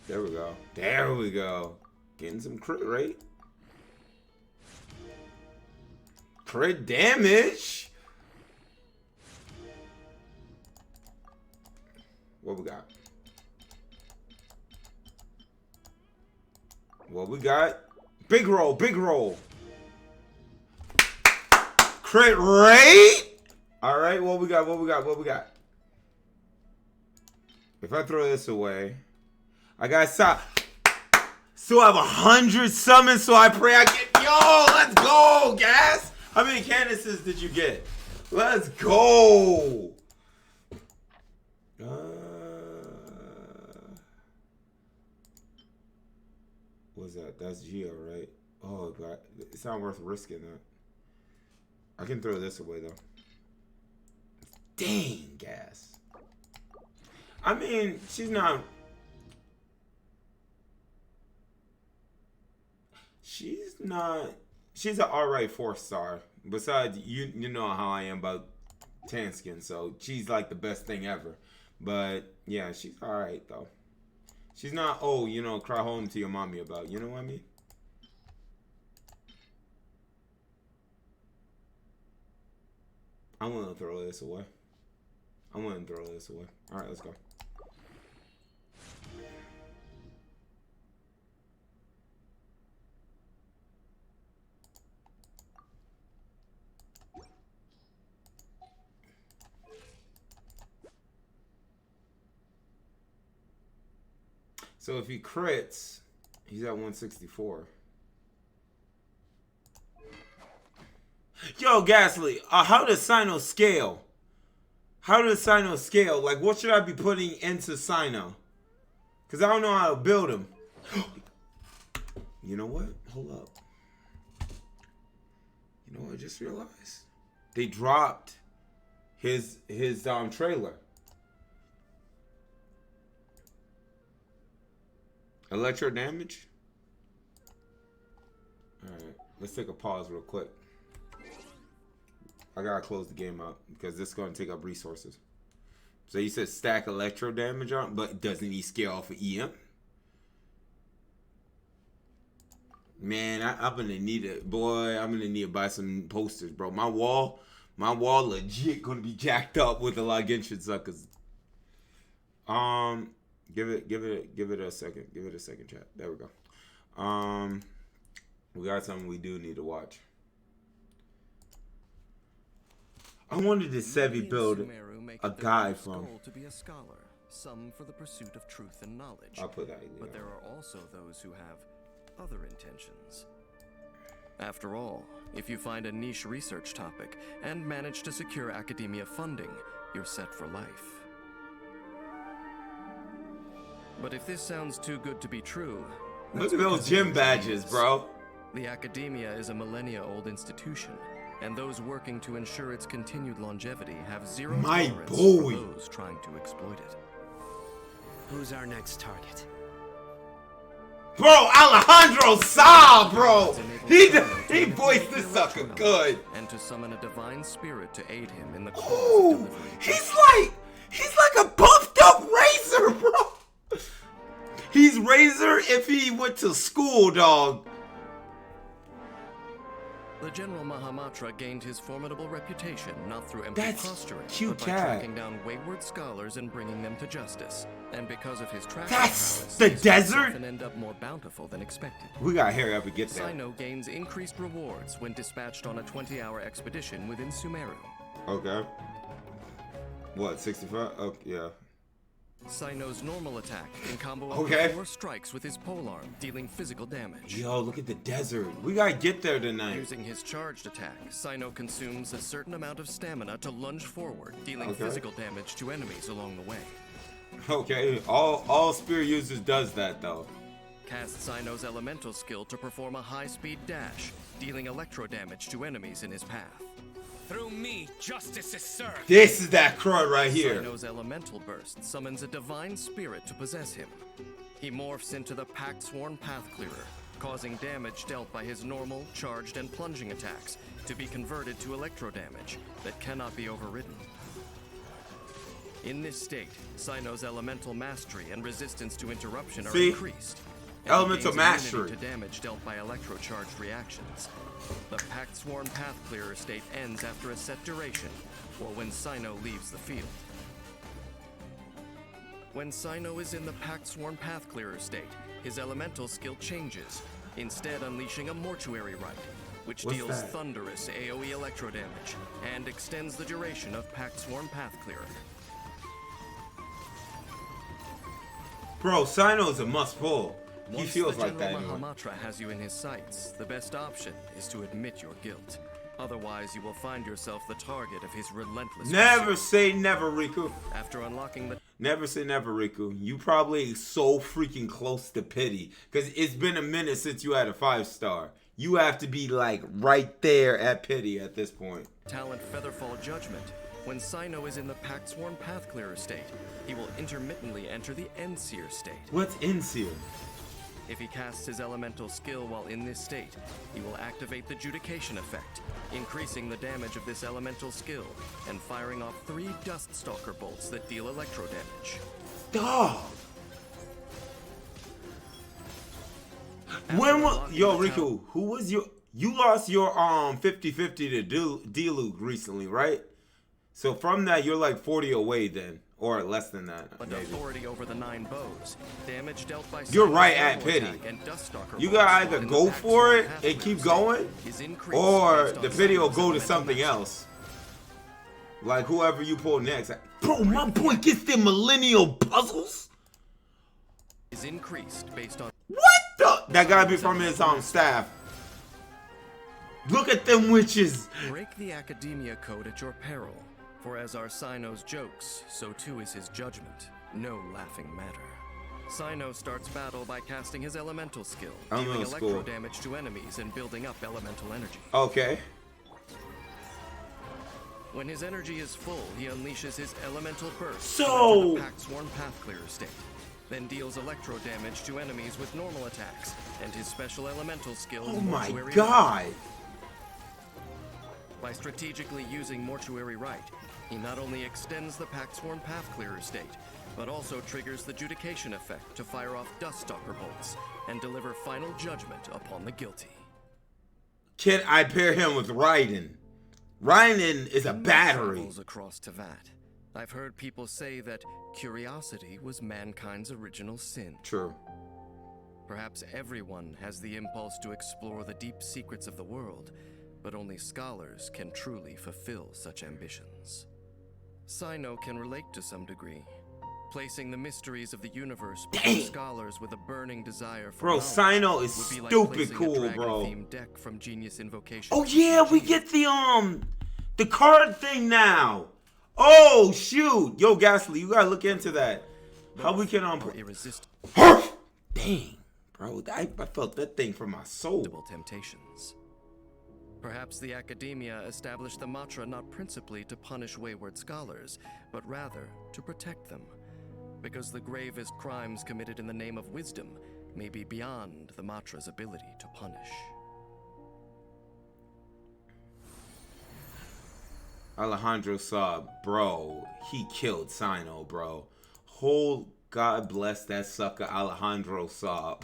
Speaker 1: There we go. There we go. Getting some crit rate. Crit damage. What we got? What we got? Big roll, big roll. Crit rate? Alright, what we got? What we got? What we got? If I throw this away, I got still have 100 summons, so I pray I get. Yo, let's go, Gas. How many canvases did you get? Let's go. What's that? That's Geo, right? Oh, God. It's not worth risking that. I can throw this away, though. Dang, Gas. I mean, she's not... She's an alright 4-star. Besides, you know how I am about Tanskin, so she's like the best thing ever. But, yeah, she's alright, though. She's not, oh, you know, cry home to your mommy about. You know what I mean? I'm gonna throw this away. Alright, let's go. So if he crits, he's at 164. Yo, Ghastly, how does Sino scale? How does Sino scale? Like, what should I be putting into Sino? Because I don't know how to build him. You know what? Hold up. You know what I just realized? They dropped his trailer. Electro damage? Alright, let's take a pause real quick. I gotta close the game out because this is gonna take up resources. So you said stack electro damage on, but doesn't he scale off of EM? Man, I'm gonna need it, boy. I'm gonna need to buy some posters, bro. My wall legit gonna be jacked up with a lot of Genshin suckers. Give it a second. Give it a second, chat. There we go. We got something we do need to watch. I wanted to Sevi build a guy from.
Speaker 14: To be a scholar, some for the pursuit of truth and knowledge.
Speaker 1: I'll put that in.
Speaker 14: But there are also those who have other intentions. After all, if you find a niche research topic and manage to secure academia funding, you're set for life. But if this sounds too good to be true,
Speaker 1: look at those gym badges, bro.
Speaker 14: The academia is a millennia-old institution, and those working to ensure its continued longevity have zero tolerance for those trying to exploit it.
Speaker 15: Who's our next target?
Speaker 1: Bro, Alejandro Sal, bro. He voiced this sucker good.
Speaker 14: And to summon a divine spirit to aid him in the cause
Speaker 1: Ooh,
Speaker 14: of delivering.
Speaker 1: He's like a buffed up Razor, bro. He's Razor if he went to school, dog.
Speaker 14: The General Mahamatra gained his formidable reputation not through empty posturing,
Speaker 1: cute
Speaker 14: but by tracking down wayward scholars and bringing them to justice. And because of his track
Speaker 1: That's the desert.
Speaker 14: Often end up more bountiful than expected.
Speaker 1: We gotta hurry up and get there.
Speaker 14: Sino gains increased rewards when dispatched on a 20-hour expedition within Sumeru.
Speaker 1: Okay. What, 65? Oh, yeah.
Speaker 14: Sino's normal attack can combo up
Speaker 1: Okay.
Speaker 14: 4 strikes with his polearm, dealing physical damage.
Speaker 1: Yo, look at the desert. We gotta get there tonight.
Speaker 14: Using his charged attack, Sino consumes a certain amount of stamina to lunge forward, dealing physical damage to enemies along the way.
Speaker 1: Okay, all spear users does that though.
Speaker 14: Cast Sino's elemental skill to perform a high-speed dash, dealing electro damage to enemies in his path.
Speaker 15: Through me, justice is served.
Speaker 1: This is that crow right here.
Speaker 14: Sino's elemental burst summons a divine spirit to possess him. He morphs into the Pact-Sworn Path Clearer, causing damage dealt by his normal, charged, and plunging attacks to be converted to electro damage that cannot be overridden. In this state, Sino's elemental mastery and resistance to interruption are increased.
Speaker 1: Elemental mastery
Speaker 14: to damage dealt by electro-charged reactions. The Pact-Sworn Path Clearer state ends after a set duration, or when Sino leaves the field. When Sino is in the Pact-Sworn Path Clearer state, his elemental skill changes, instead unleashing a Mortuary Rite, which deals thunderous AoE electro damage and extends the duration of Pact-Sworn Path Clearer.
Speaker 1: Bro, Sino's a must pull. He
Speaker 14: Once
Speaker 1: feels
Speaker 14: the
Speaker 1: like that
Speaker 14: General
Speaker 1: anyway.
Speaker 14: Mahamatra has you in his sights, the best option is to admit your guilt. Otherwise, you will find yourself the target of his relentless
Speaker 1: Never
Speaker 14: pursuit.
Speaker 1: say never, Riku.
Speaker 14: After unlocking the
Speaker 1: Never say never, Riku. You probably so freaking close to pity. Because it's been a minute since you had a 5-star. You have to be like right there at pity at this point.
Speaker 14: talent Featherfall Judgment, when Sino is in the Pact-Sworn Path Clearer state, he will intermittently enter the Endseer state.
Speaker 1: What's Endseer?
Speaker 14: If he casts his elemental skill while in this state, he will activate the Judication effect, increasing the damage of this elemental skill and firing off 3 Duststalker bolts that deal electro damage.
Speaker 1: Dog! When was yo Riku? Who was your? You lost your 50-50 to Diluc recently, right? So from that, you're like 40 away then, or less than that.
Speaker 14: But
Speaker 1: Maybe.
Speaker 14: authority over the 9 bows, damage dealt by
Speaker 1: You're
Speaker 14: Sino's
Speaker 1: right at
Speaker 14: normal
Speaker 1: pity.
Speaker 14: attack and Duststalker
Speaker 1: You
Speaker 14: bolts
Speaker 1: gotta either
Speaker 14: in the
Speaker 1: go for
Speaker 14: Pact-Sworn
Speaker 1: it
Speaker 14: Path
Speaker 1: and
Speaker 14: Clearer
Speaker 1: keep
Speaker 14: state
Speaker 1: going,
Speaker 14: is increased
Speaker 1: or
Speaker 14: based on
Speaker 1: the pity will
Speaker 14: Sino's
Speaker 1: go to
Speaker 14: elemental
Speaker 1: something
Speaker 14: mastery.
Speaker 1: else. Like whoever you pull next. Bro, my boy gets the millennial puzzles.
Speaker 14: Is increased based on
Speaker 1: What the? That gotta be from his staff. Look at them witches.
Speaker 14: break the academia code at your peril. For as are Sino's jokes, so too is his judgment. No laughing matter. Sino starts battle by casting his elemental skill, dealing
Speaker 1: Elemental
Speaker 14: electro
Speaker 1: skill.
Speaker 14: damage to enemies and building up elemental energy.
Speaker 1: Okay.
Speaker 14: When his energy is full, he unleashes his elemental burst
Speaker 1: So-
Speaker 14: into the Pack-Sworn Pathclearer state, then deals electro damage to enemies with normal attacks, and his special elemental skill.
Speaker 1: Oh my
Speaker 14: Mortuary
Speaker 1: god!
Speaker 14: Rite. By strategically using Mortuary Rite, he not only extends the Pack-Sworn Pathclearer state, but also triggers the Judication effect to fire off Duststalker bolts and deliver final judgment upon the guilty.
Speaker 1: Can I pair him with Raiden? Raiden is a battery.
Speaker 14: Travels across Teyvat, I've heard people say that curiosity was mankind's original sin.
Speaker 1: True.
Speaker 14: Perhaps everyone has the impulse to explore the deep secrets of the world, but only scholars can truly fulfill such ambitions. Sino can relate to some degree, placing the mysteries of the universe before scholars with a burning desire for
Speaker 1: Bro,
Speaker 14: knowledge
Speaker 1: Sino is
Speaker 14: would be like
Speaker 1: stupid
Speaker 14: placing a
Speaker 1: cool, bro.
Speaker 14: dragon-themed deck from Genius Invocation.
Speaker 1: Oh yeah, we get the card thing now. Oh shoot, yo Ghastly, you gotta look into that. How we can
Speaker 14: irresistible.
Speaker 1: Dang, bro, I felt that thing from my soul.
Speaker 14: Temptations. Perhaps the academia established the mantra not principally to punish wayward scholars, but rather to protect them, because the gravest crimes committed in the name of wisdom may be beyond the mantra's ability to punish.
Speaker 1: Alejandro Saab, bro, he killed Sino, bro. Whole God bless that sucker Alejandro Saab.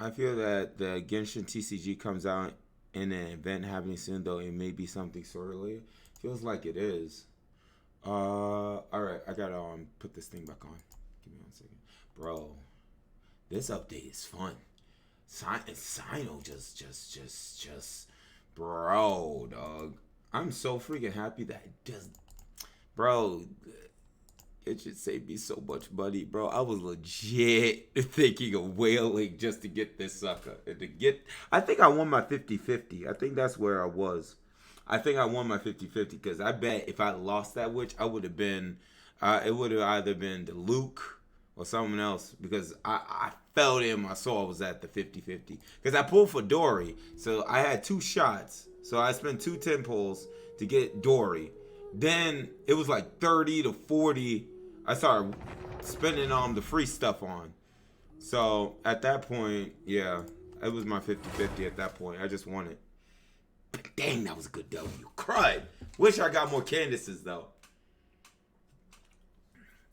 Speaker 1: I feel that the Genshin TCG comes out in an event happening soon, though it may be something sort of related. Feels like it is. Alright, I gotta put this thing back on. Give me 1 second. Bro, this update is fun. Sino just bro, dog. I'm so freaking happy that bro, it should save me so much money, bro. I was legit thinking of whaling just to get this sucker. And I think I won my 50-50. I think that's where I was. I think I won my 50-50 because I bet if I lost that witch, I would have been, it would have either been the Luke or someone else because I felt in my soul I was at the 50-50. Because I pulled for Dory, so I had 2 shots. So I spent 2 10 pulls to get Dory. Then it was like 30 to 40. I started spending the free stuff on. So at that point, yeah, it was my 50-50 at that point. I just won it. But dang, that was a good W. Crud. Wish I got more Candaces though.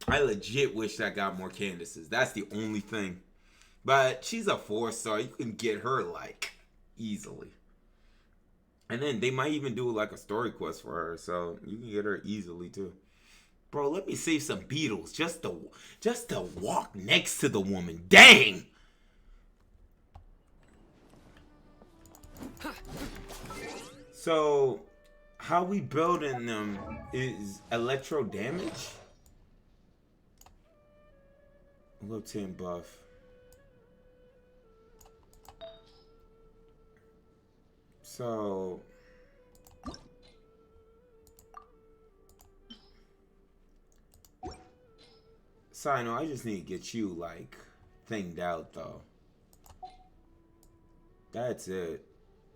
Speaker 1: I legit wish I got more Candaces. That's the only thing. But she's a 4-star. You can get her like easily. And then they might even do like a story quest for her, so you can get her easily too. Bro, let me save some beetles just to walk next to the woman. Dang. So, how we building them is electro damage. Low 10 buff. So Sino, I just need to get you like thinged out though. That's it.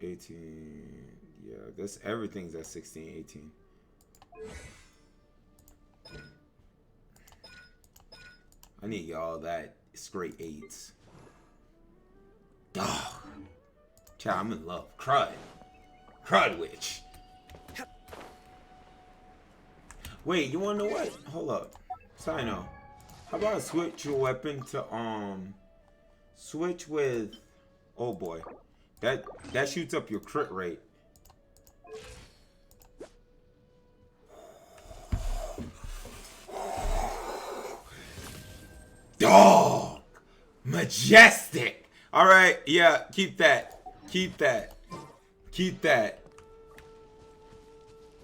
Speaker 1: 18. Yeah, that's everything's at 16, 18. I need y'all that straight 8s. Dog. Child, I'm in love. Crud. Crud witch. Wait, you wanna know what? Hold up. Sino. How about I switch your weapon to switch with, oh boy. That shoots up your crit rate. Dog. Majestic. Alright, yeah, keep that. Keep that. Keep that.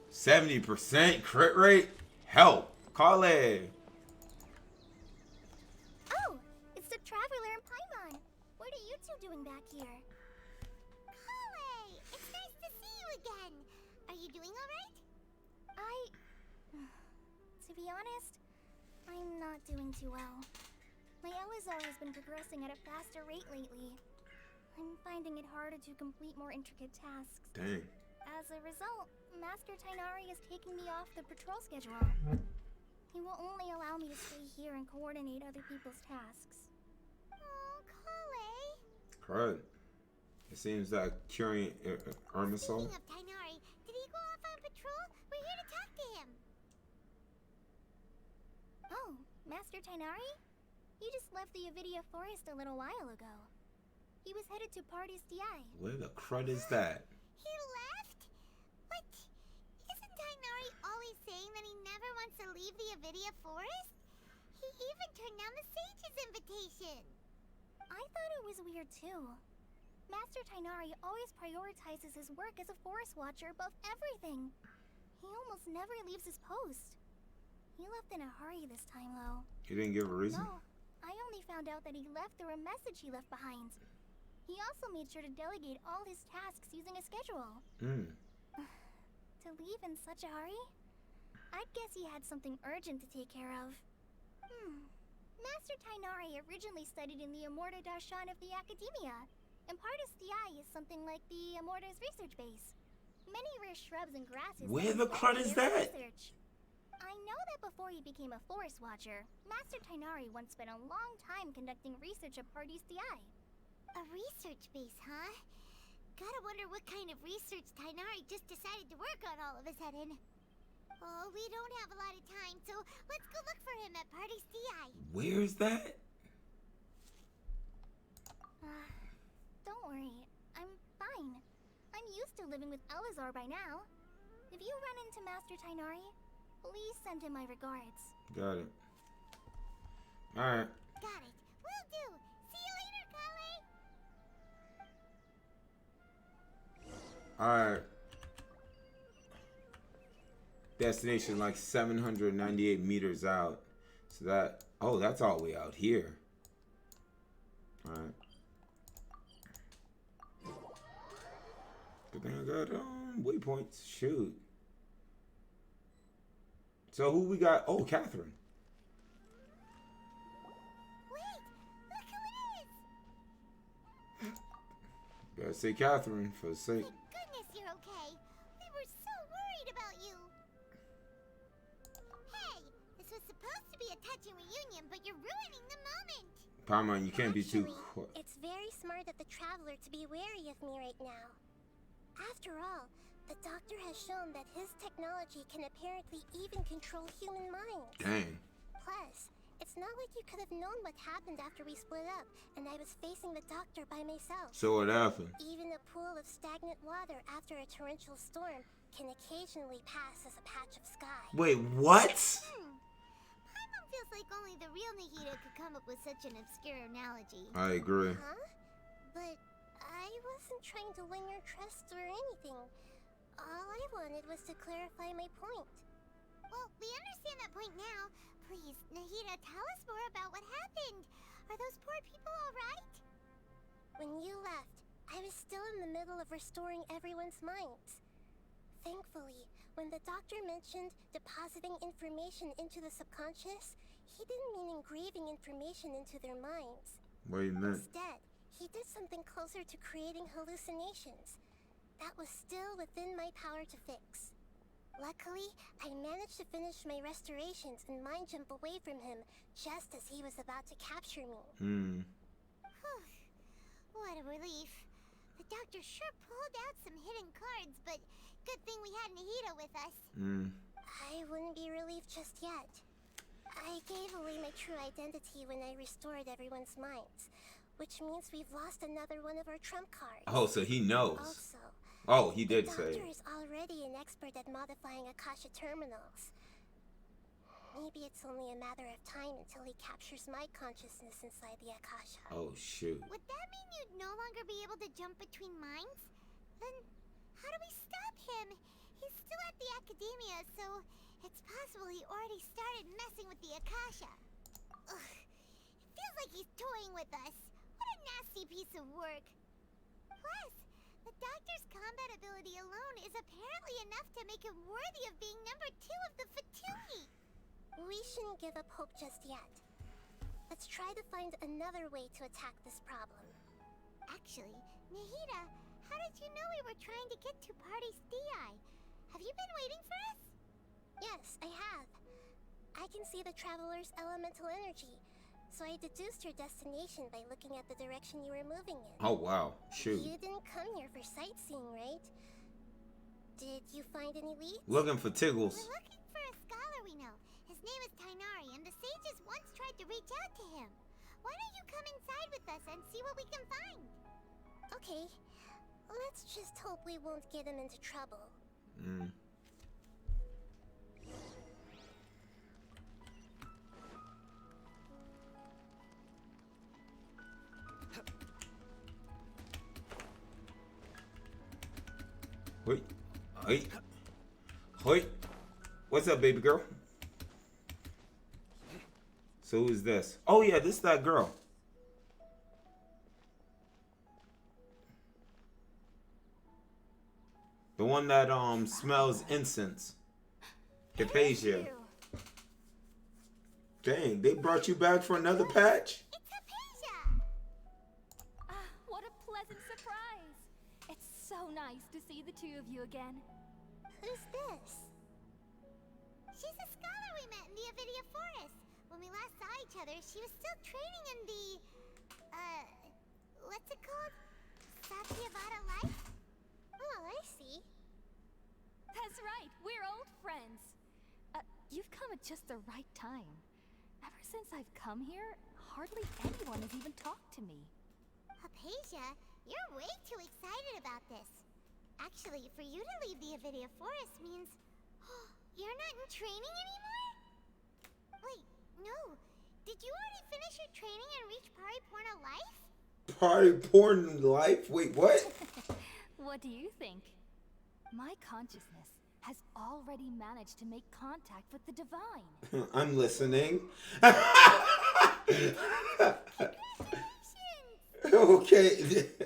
Speaker 1: 70% crit rate? Help. Kale.
Speaker 3: Oh, it's the Traveler and Paimon. What are you two doing back here?
Speaker 4: Kale! It's nice to see you again. Are you doing alright?
Speaker 3: To be honest, I'm not doing too well. My Elazar has been progressing at a faster rate lately. I'm finding it harder to complete more intricate tasks.
Speaker 1: Dang.
Speaker 3: As a result, Master Tainari is taking me off the patrol schedule. He will only allow me to stay here and coordinate other people's tasks.
Speaker 4: Oh, Kale.
Speaker 1: Crud. It seems that curing Armisol.
Speaker 4: Speaking of Tainari, did he go off on patrol? We're here to talk to him.
Speaker 3: Oh, Master Tainari? He just left the Avidia Forest a little while ago. He was headed to Party's DI.
Speaker 1: Where the crud is that?
Speaker 4: He left? What? Isn't Tainari always saying that he never wants to leave the Avidia Forest? He even turned down the Sage's invitation.
Speaker 3: I thought it was weird too. Master Tainari always prioritizes his work as a forest watcher above everything. He almost never leaves his post. He left in a hurry this time, though.
Speaker 1: You didn't give a reason?
Speaker 3: No, I only found out that he left through a message he left behind. He also made sure to delegate all his tasks using a schedule. To leave in such a hurry? I'd guess he had something urgent to take care of. Master Tainari originally studied in the Amorta Darshan of the Academia, and Partis DI is something like the Amorta's research base. Many rare shrubs and grasses.
Speaker 1: Where the crud is that?
Speaker 3: Research. I know that before he became a forest watcher, Master Tainari once spent a long time conducting research at Partis DI.
Speaker 4: A research base, huh? Gotta wonder what kind of research Tainari just decided to work on all of a sudden. Oh, we don't have a lot of time, so let's go look for him at Party's DI.
Speaker 1: Where is that?
Speaker 3: Don't worry, I'm fine. I'm used to living with Elazar by now. If you run into Master Tainari, please send him my regards.
Speaker 1: Got it. Alright.
Speaker 4: Got it. Will do. See you later, Kale.
Speaker 1: Alright. Destination like 798 meters out. So that, oh, that's all the way out here. Alright. Good thing I got waypoints. Shoot. So who we got? Oh, Catherine.
Speaker 4: Wait, look who it is.
Speaker 1: Gotta say Catherine for the sake.
Speaker 4: Thank goodness you're okay. We were so worried about you. Hey, this was supposed to be a touching reunion, but you're ruining the moment.
Speaker 1: Paimon, you can't be too.
Speaker 3: It's very smart of the Traveler to be wary of me right now. After all, the Doctor has shown that his technology can apparently even control human minds.
Speaker 1: Dang.
Speaker 3: Plus, it's not like you could have known what happened after we split up, and I was facing the Doctor by myself.
Speaker 1: So what happened?
Speaker 3: Even a pool of stagnant water after a torrential storm can occasionally pass as a patch of sky.
Speaker 1: Wait, what?
Speaker 4: Paimon feels like only the real Nahida could come up with such an obscure analogy.
Speaker 1: I agree.
Speaker 3: Huh? But I wasn't trying to win your trust or anything. All I wanted was to clarify my point.
Speaker 4: Well, we understand that point now. Please, Nahida, tell us more about what happened. Are those poor people alright?
Speaker 3: When you left, I was still in the middle of restoring everyone's minds. Thankfully, when the Doctor mentioned depositing information into the subconscious, he didn't mean engraving information into their minds.
Speaker 1: What do you mean?
Speaker 3: Instead, he did something closer to creating hallucinations. That was still within my power to fix. Luckily, I managed to finish my restorations and mind jump away from him just as he was about to capture me.
Speaker 4: What a relief. The Doctor sure pulled out some hidden cards, but good thing we had Nahida with us.
Speaker 3: I wouldn't be relieved just yet. I gave away my true identity when I restored everyone's minds, which means we've lost another one of our trump cards.
Speaker 1: Oh, so he knows.
Speaker 3: Also,
Speaker 1: oh, he did
Speaker 3: the
Speaker 1: say.
Speaker 3: Doctor is already an expert at modifying Akasha terminals. Maybe it's only a matter of time until he captures my consciousness inside the Akasha.
Speaker 1: Oh, shoot.
Speaker 4: Would that mean you'd no longer be able to jump between minds? Then How do we stop him? He's still at the academia, so it's possible he already started messing with the Akasha. Ugh. It feels like he's toying with us. What a nasty piece of work. Plus, the doctor's combat ability alone is apparently enough to make him worthy of being number 2 of the Fatui.
Speaker 3: We shouldn't give up hope just yet. Let's try to find another way to attack this problem.
Speaker 4: Actually, Nahida, how did you know we were trying to get to Party's DI? Have you been waiting for us?
Speaker 3: Yes, I have. I can see the traveler's elemental energy, so I deduced your destination by looking at the direction you were moving in.
Speaker 1: Oh, wow. Shoot.
Speaker 3: You didn't come here for sightseeing, right? Did you find any leads?
Speaker 1: Looking for Tiggles.
Speaker 4: We're looking for a scholar we know. His name is Tainari, and the sages once tried to reach out to him. Why don't you come inside with us and see what we can find?
Speaker 3: Okay. Let's just hope we won't get him into trouble.
Speaker 1: Wait. Wait. Wait. What's up, baby girl? So who's this? Oh yeah, this is that girl. The one that smells incense. Hypatia. Dang, they brought you back for another patch?
Speaker 4: It's Hypatia!
Speaker 2: What a pleasant surprise. It's so nice to see the two of you again.
Speaker 3: Who's this?
Speaker 4: She's a scholar we met in the Avidia Forest. When we last saw each other, she was still training in the, what's it called? Satyavada life?
Speaker 3: Oh, I see.
Speaker 2: That's right, we're old friends. You've come at just the right time. Ever since I've come here, hardly anyone has even talked to me.
Speaker 4: Hypatia, you're way too excited about this. Actually, for you to leave the Avidia Forest means you're not in training anymore? Wait, no. Did you already finish your training and reach Pariporna life?
Speaker 1: Pariporn life? Wait, what?
Speaker 2: What do you think? My consciousness has already managed to make contact with the divine.
Speaker 1: I'm listening. Okay,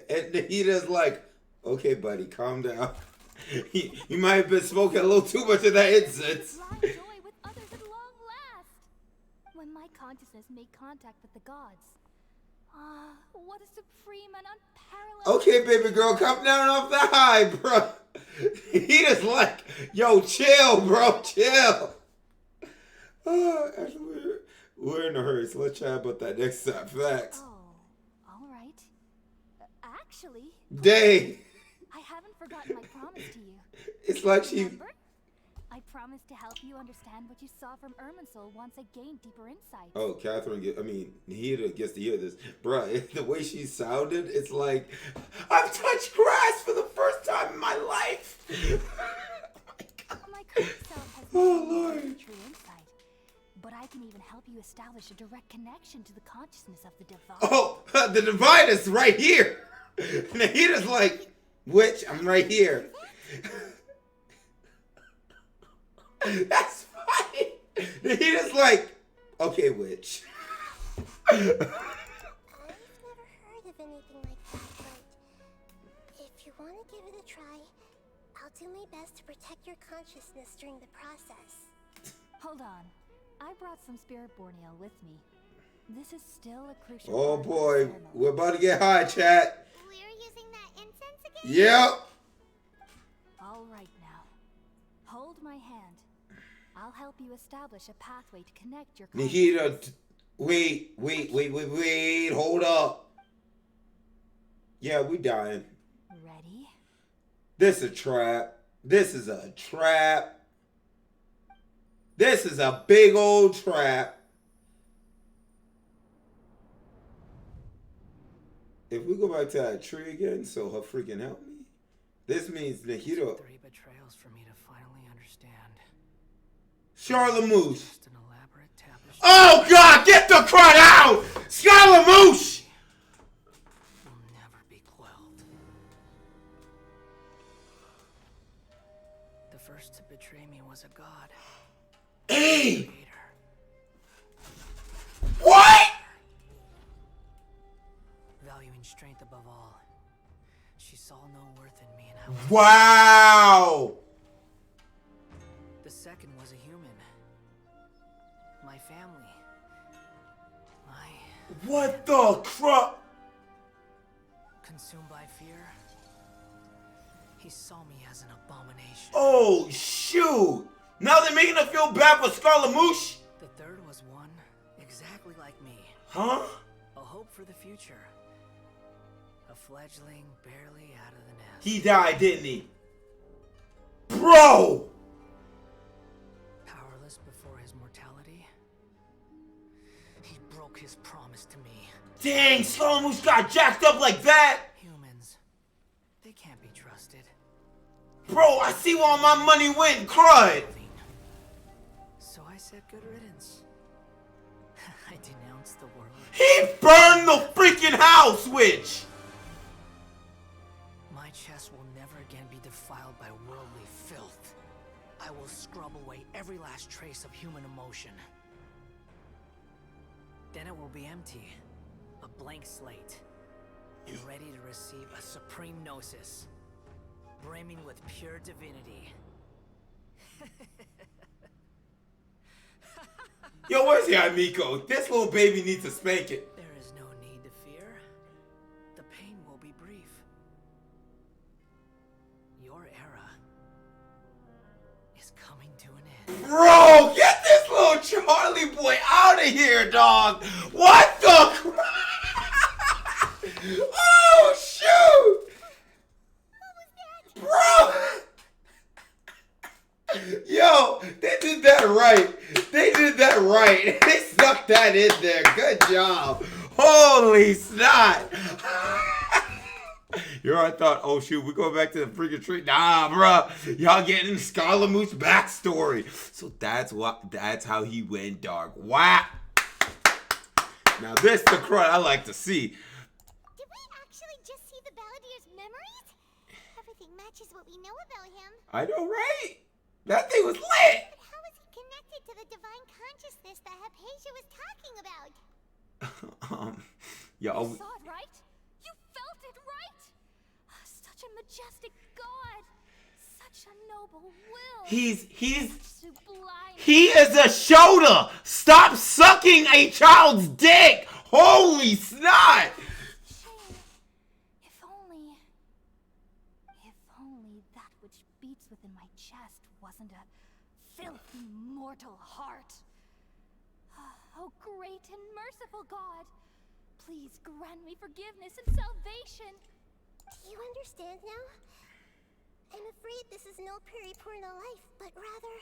Speaker 1: and Nahida's like, okay, buddy, calm down. You might have been smoking a little too much of that incense.
Speaker 2: Blind joy with others at long last. When my consciousness made contact with the gods. What a supreme and unparalleled...
Speaker 1: Okay, baby girl, come down off the high, bro. He just like, yo, chill, bro, chill. Actually, we're in a hurry, so let's chat about that next time. Facts.
Speaker 2: Oh, all right. Actually...
Speaker 1: Dang.
Speaker 2: I haven't forgotten my promise to you.
Speaker 1: It's like she...
Speaker 2: Remember? I promised to help you understand what you saw from Irminsul once I gained deeper insight.
Speaker 1: Oh, Catherine, Nahida gets to hear this. Bruh, the way she sounded, it's like, I've touched grass for the first time in my life.
Speaker 2: My current self has true insight, but I can even help you establish a direct connection to the consciousness of the divine.
Speaker 1: Oh, the divine is right here. Nahida's like, witch, I'm right here. That's funny. Nahida's like, okay, witch.
Speaker 3: I've never heard of anything like that, but if you want to give it a try, I'll do my best to protect your consciousness during the process.
Speaker 2: Hold on. I brought some spirit borneo with me. This is still a crucial
Speaker 1: Oh
Speaker 2: part of the
Speaker 1: boy,
Speaker 2: ceremony.
Speaker 1: we're about to get high, chat.
Speaker 4: We're using that incense again?
Speaker 1: Yep.
Speaker 2: All right now. Hold my hand. I'll help you establish a pathway to connect your
Speaker 1: Nahida, wait, hold up. Yeah, we dying.
Speaker 2: Ready?
Speaker 1: This is a trap. This is a trap. This is a big old trap. If we go back to that tree again, so her freaking help me. This means Nahida.
Speaker 11: 3 betrayals for me to finally understand.
Speaker 1: Charlamouche.
Speaker 11: Just an elaborate tapestry.
Speaker 1: Oh God, get the crud out! Charlamouche!
Speaker 11: Will never be quelled.
Speaker 1: me! What?
Speaker 11: Valuing strength above all. She saw no worth in me and I was...
Speaker 1: Wow!
Speaker 11: The second was a human. My family.
Speaker 1: What the crap?
Speaker 11: Consumed by fear. He saw me as an abomination.
Speaker 1: Oh, shoot! Now they're making her feel bad for Scaramouche?
Speaker 11: The third was one exactly like me.
Speaker 1: Huh?
Speaker 11: A hope for the future. A fledgling barely out of the nest.
Speaker 1: He died, didn't he? Bro!
Speaker 11: Powerless before his mortality. He broke his promise to me.
Speaker 1: Dang, Scaramouche got jacked up like that!
Speaker 11: Humans, they can't be trusted.
Speaker 1: Bro, I see where all my money went, crud!
Speaker 11: So I said good riddance. I denounced the world.
Speaker 1: He burned the freaking house, witch!
Speaker 11: My chest will never again be defiled by worldly filth. I will scrub away every last trace of human emotion. Then it will be empty. A blank slate. And ready to receive a supreme gnosis. Brimming with pure divinity.
Speaker 1: Yo, where's Yamiko? This little baby needs a spanking.
Speaker 11: There is no need to fear. The pain will be brief. Your era is coming to an end.
Speaker 1: Bro, get this little Charlie boy out of here, dog! What the? Oh, shoot! Bro! Yo, they did that right. They did that right. They stuck that in there. Good job. Holy snot. You know, I thought, oh shoot, we going back to the freaking tree. Nah, bruh. Y'all getting Scaramouche backstory. So that's how he went dark. Wow. Now this the crud I like to see.
Speaker 4: Did we actually just see the Balladeer's memories? Everything matches what we know about him.
Speaker 1: I know, right? That thing was lit.
Speaker 4: But how is he connected to the divine consciousness that Hypatia was talking about?
Speaker 1: Yo.
Speaker 7: You saw it, right? You felt it, right? Such a majestic god. Such a noble will.
Speaker 1: He
Speaker 7: Sublime.
Speaker 1: is a shoulder. Stop sucking a child's dick. Holy snot.
Speaker 2: If only that which beats within my chest wasn't a filthy mortal heart.
Speaker 7: Oh, great and merciful God, please grant me forgiveness and salvation.
Speaker 3: Do you understand now? I'm afraid this is no periporno life, but rather...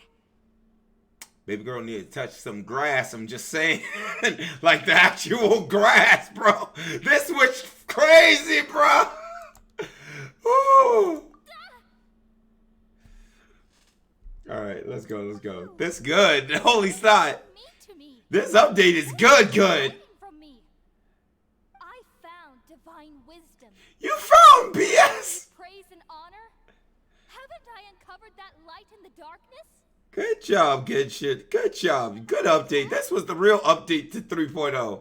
Speaker 1: Baby girl need to touch some grass, I'm just saying. Like the actual grass, bro. This witch crazy, bro. Ooh. Alright, let's go, let's go. This good. Holy snot. This update is good.
Speaker 7: I found divine wisdom.
Speaker 1: You found BS?
Speaker 7: Praise and honor? Haven't I uncovered that light in the darkness?
Speaker 1: Good job, Genshin. Good job. Good update. This was the real update to 3.0.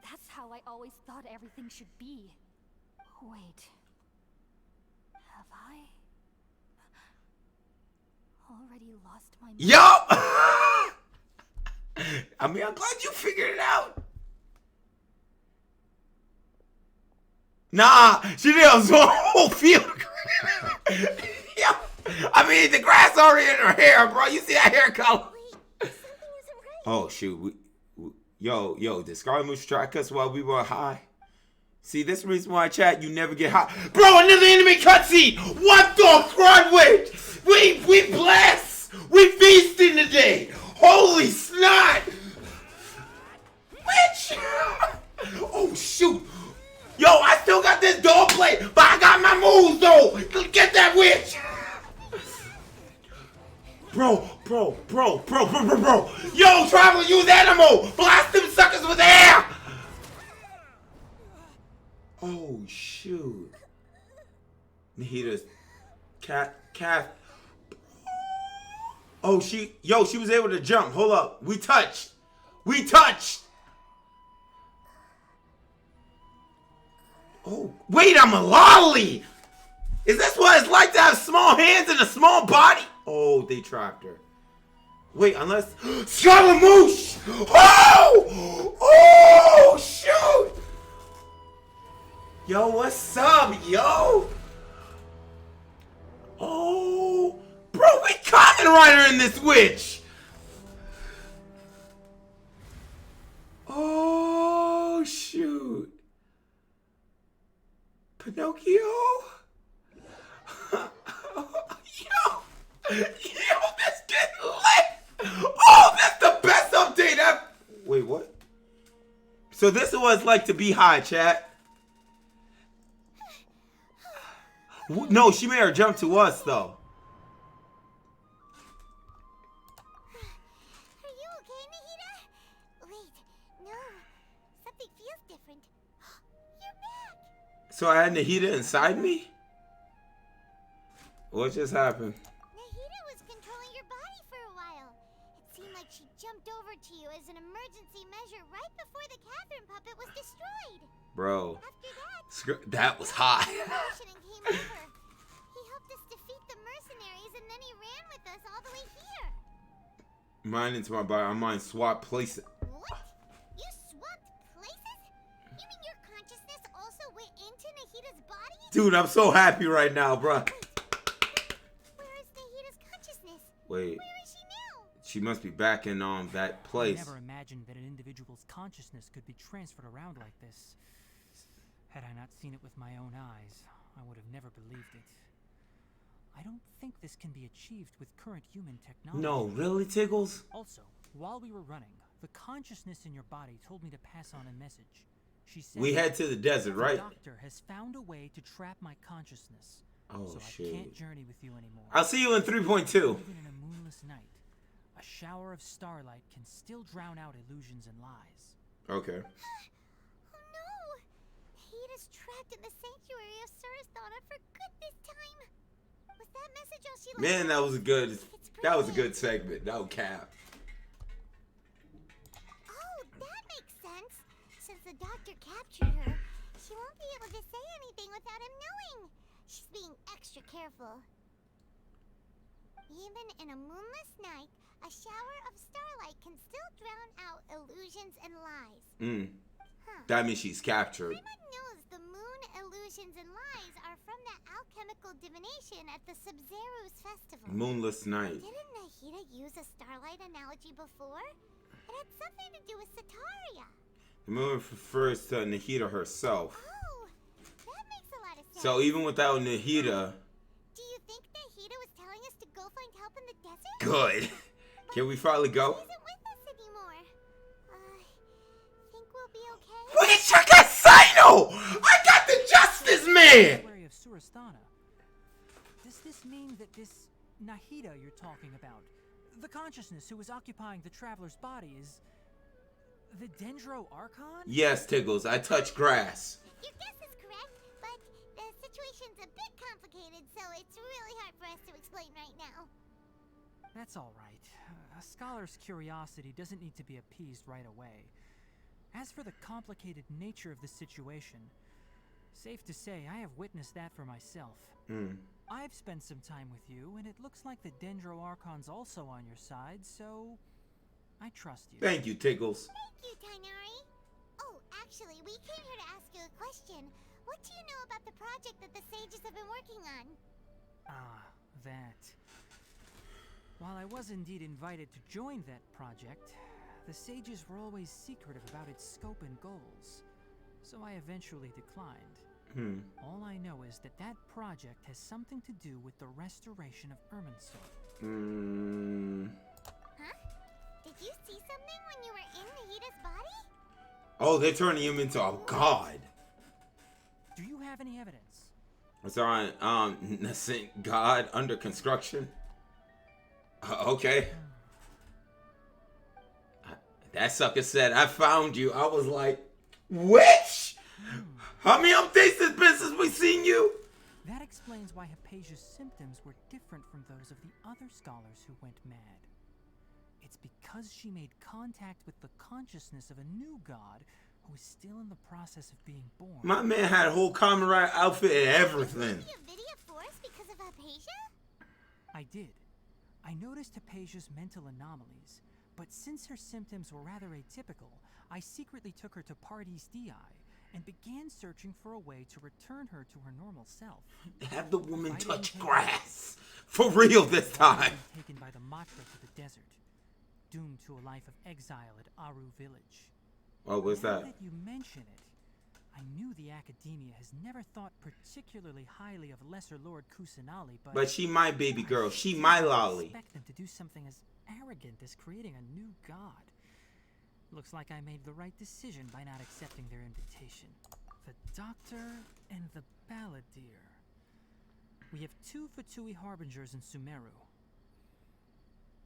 Speaker 7: That's how I always thought everything should be. Wait. Have I already lost my mind?
Speaker 1: Yup! I mean, I'm glad you figured it out. Nah, she did a whole field. Yeah. I mean, the grass already in her hair, bro. You see that hair color? Oh, shoot. Yo, did Scaramouche track us while we were high? See, this is the reason why, chat, you never get high. Bro, another enemy cutscene! What the crud, witch? We blessed! We feasting today! Holy snot! Witch! Oh, shoot! Yo, I still got this dog play, but I got my moves, though! Get that witch! Bro. Yo, Traveler, use animal! Blast them suckers with air! Oh, shoot. Nahita's cat. Oh, she was able to jump. Hold up. We touched. We touched. Oh, wait, I'm a lolly. Is this what it's like to have small hands and a small body? Oh, they trapped her. Wait, unless... Scaramouche! Oh! Oh, shoot! Yo, what's up, yo? Oh, bro, we Kamen Rider in this witch! Oh, shoot. Pinocchio? Yo, that's getting lit! Oh, that's the best update ever! Wait, what? So this is what it's like to be high, chat. No, she made her jump to us, though.
Speaker 4: Are you okay, Nahida? Wait, no. Something feels different. You're back!
Speaker 1: So I had Nahida inside me? What just happened?
Speaker 4: Nahida was controlling your body for a while. It seemed like she jumped over to you as an emergency measure right before the Catherine puppet was destroyed.
Speaker 1: Bro.
Speaker 4: After that,
Speaker 1: That was hot.
Speaker 4: he came over. He helped us defeat the mercenaries and then he ran with us all the way here.
Speaker 1: Mine into my body. I might swap places.
Speaker 4: What? You swapped places? You mean your consciousness also went into Nahida's body?
Speaker 1: Dude, I'm so happy right now, bro.
Speaker 4: Where is Nahida's consciousness?
Speaker 1: Wait.
Speaker 4: Where is she now?
Speaker 1: She must be back in that place.
Speaker 11: I never imagined that an individual's consciousness could be transferred around like this. Had I not seen it with my own eyes, I would have never believed it. I don't think this can be achieved with current human technology.
Speaker 1: No, really, Tiggles?
Speaker 11: Also, while we were running, the consciousness in your body told me to pass on a message. She said,
Speaker 1: We head to the desert, right?
Speaker 11: The doctor has found a way to trap my consciousness.
Speaker 1: Oh,
Speaker 11: so
Speaker 1: shit.
Speaker 11: I can't journey with you anymore.
Speaker 1: I'll see you in 3.2.
Speaker 11: Even in a moonless night, a shower of starlight can still drown out illusions and lies.
Speaker 1: Okay.
Speaker 4: Oh no! Nahida's trapped in the sanctuary of Surasthana for good this time. Was that message all she left?
Speaker 1: Man, that was a good segment. No cap.
Speaker 4: Oh, that makes sense. Since the doctor captured her, she won't be able to say anything without him knowing. She's being extra careful. Even in a moonless night, a shower of starlight can still drown out illusions and lies.
Speaker 1: That means she's captured.
Speaker 4: Everyone knows the moon illusions and lies are from the alchemical divination at the Sub-Zero's festival.
Speaker 1: Moonless night.
Speaker 4: Didn't Nahida use a starlight analogy before? It had something to do with Sataria.
Speaker 1: The moon refers to Nahida herself.
Speaker 4: Oh, that makes a lot of sense.
Speaker 1: So even without Nahida...
Speaker 4: Do you think Nahida was telling us to go find help in the desert?
Speaker 1: Good. Can we finally go?
Speaker 4: She isn't with us anymore. Think we'll be okay?
Speaker 1: Wait, check out Sino! I got the Justice Man!
Speaker 11: Of Surasthana. Does this mean that this Nahida you're talking about, the consciousness who is occupying the traveler's body, is the Dendro Archon?
Speaker 1: Yes, Tiggles. I touch grass.
Speaker 4: Your guess is correct, but the situation's a bit complicated, so it's really hard for us to explain right now.
Speaker 11: That's all right. A scholar's curiosity doesn't need to be appeased right away. As for the complicated nature of the situation, safe to say I have witnessed that for myself. I've spent some time with you, and it looks like the Dendro Archon's also on your side, so I trust you.
Speaker 1: Thank you, Tiggles.
Speaker 4: Thank you, Tainari. Oh, actually, we came here to ask you a question. What do you know about the project that the sages have been working on?
Speaker 11: Ah, that. While I was indeed invited to join that project, the sages were always secretive about its scope and goals, so I eventually declined. All I know is that that project has something to do with the restoration of Irminsul.
Speaker 4: Huh? Did you see something when you were in Nahida's body?
Speaker 1: Oh, they're turning him into a god.
Speaker 11: Do you have any evidence?
Speaker 1: Sorry, nascent god under construction. Okay. That sucker said, I found you. I was like, witch? How many updates has been since we seen you?
Speaker 11: That explains why Hypatia's symptoms were different from those of the other scholars who went mad. It's because she made contact with the consciousness of a new god who is still in the process of being born.
Speaker 1: My man had a whole comrade outfit and everything.
Speaker 4: Did you video for us because of Hypatia?
Speaker 11: I did. I noticed Hypatia's mental anomalies, but since her symptoms were rather atypical, I secretly took her to Party's DI and began searching for a way to return her to her normal self.
Speaker 1: Have the woman touch grass. For real this time.
Speaker 11: Taken by the Matra to the desert, doomed to a life of exile at Aru village.
Speaker 1: Oh, what's
Speaker 11: Now
Speaker 1: that?
Speaker 11: that you mention it, I knew the Academia has never thought particularly highly of Lesser Lord Kusanali,
Speaker 1: But she my baby girl. She my lolly.
Speaker 11: I expect them to do something as arrogant as creating a new god. Looks like I made the right decision by not accepting their invitation. The Doctor and the Balladeer. We have 2 Fatui Harbingers in Sumeru.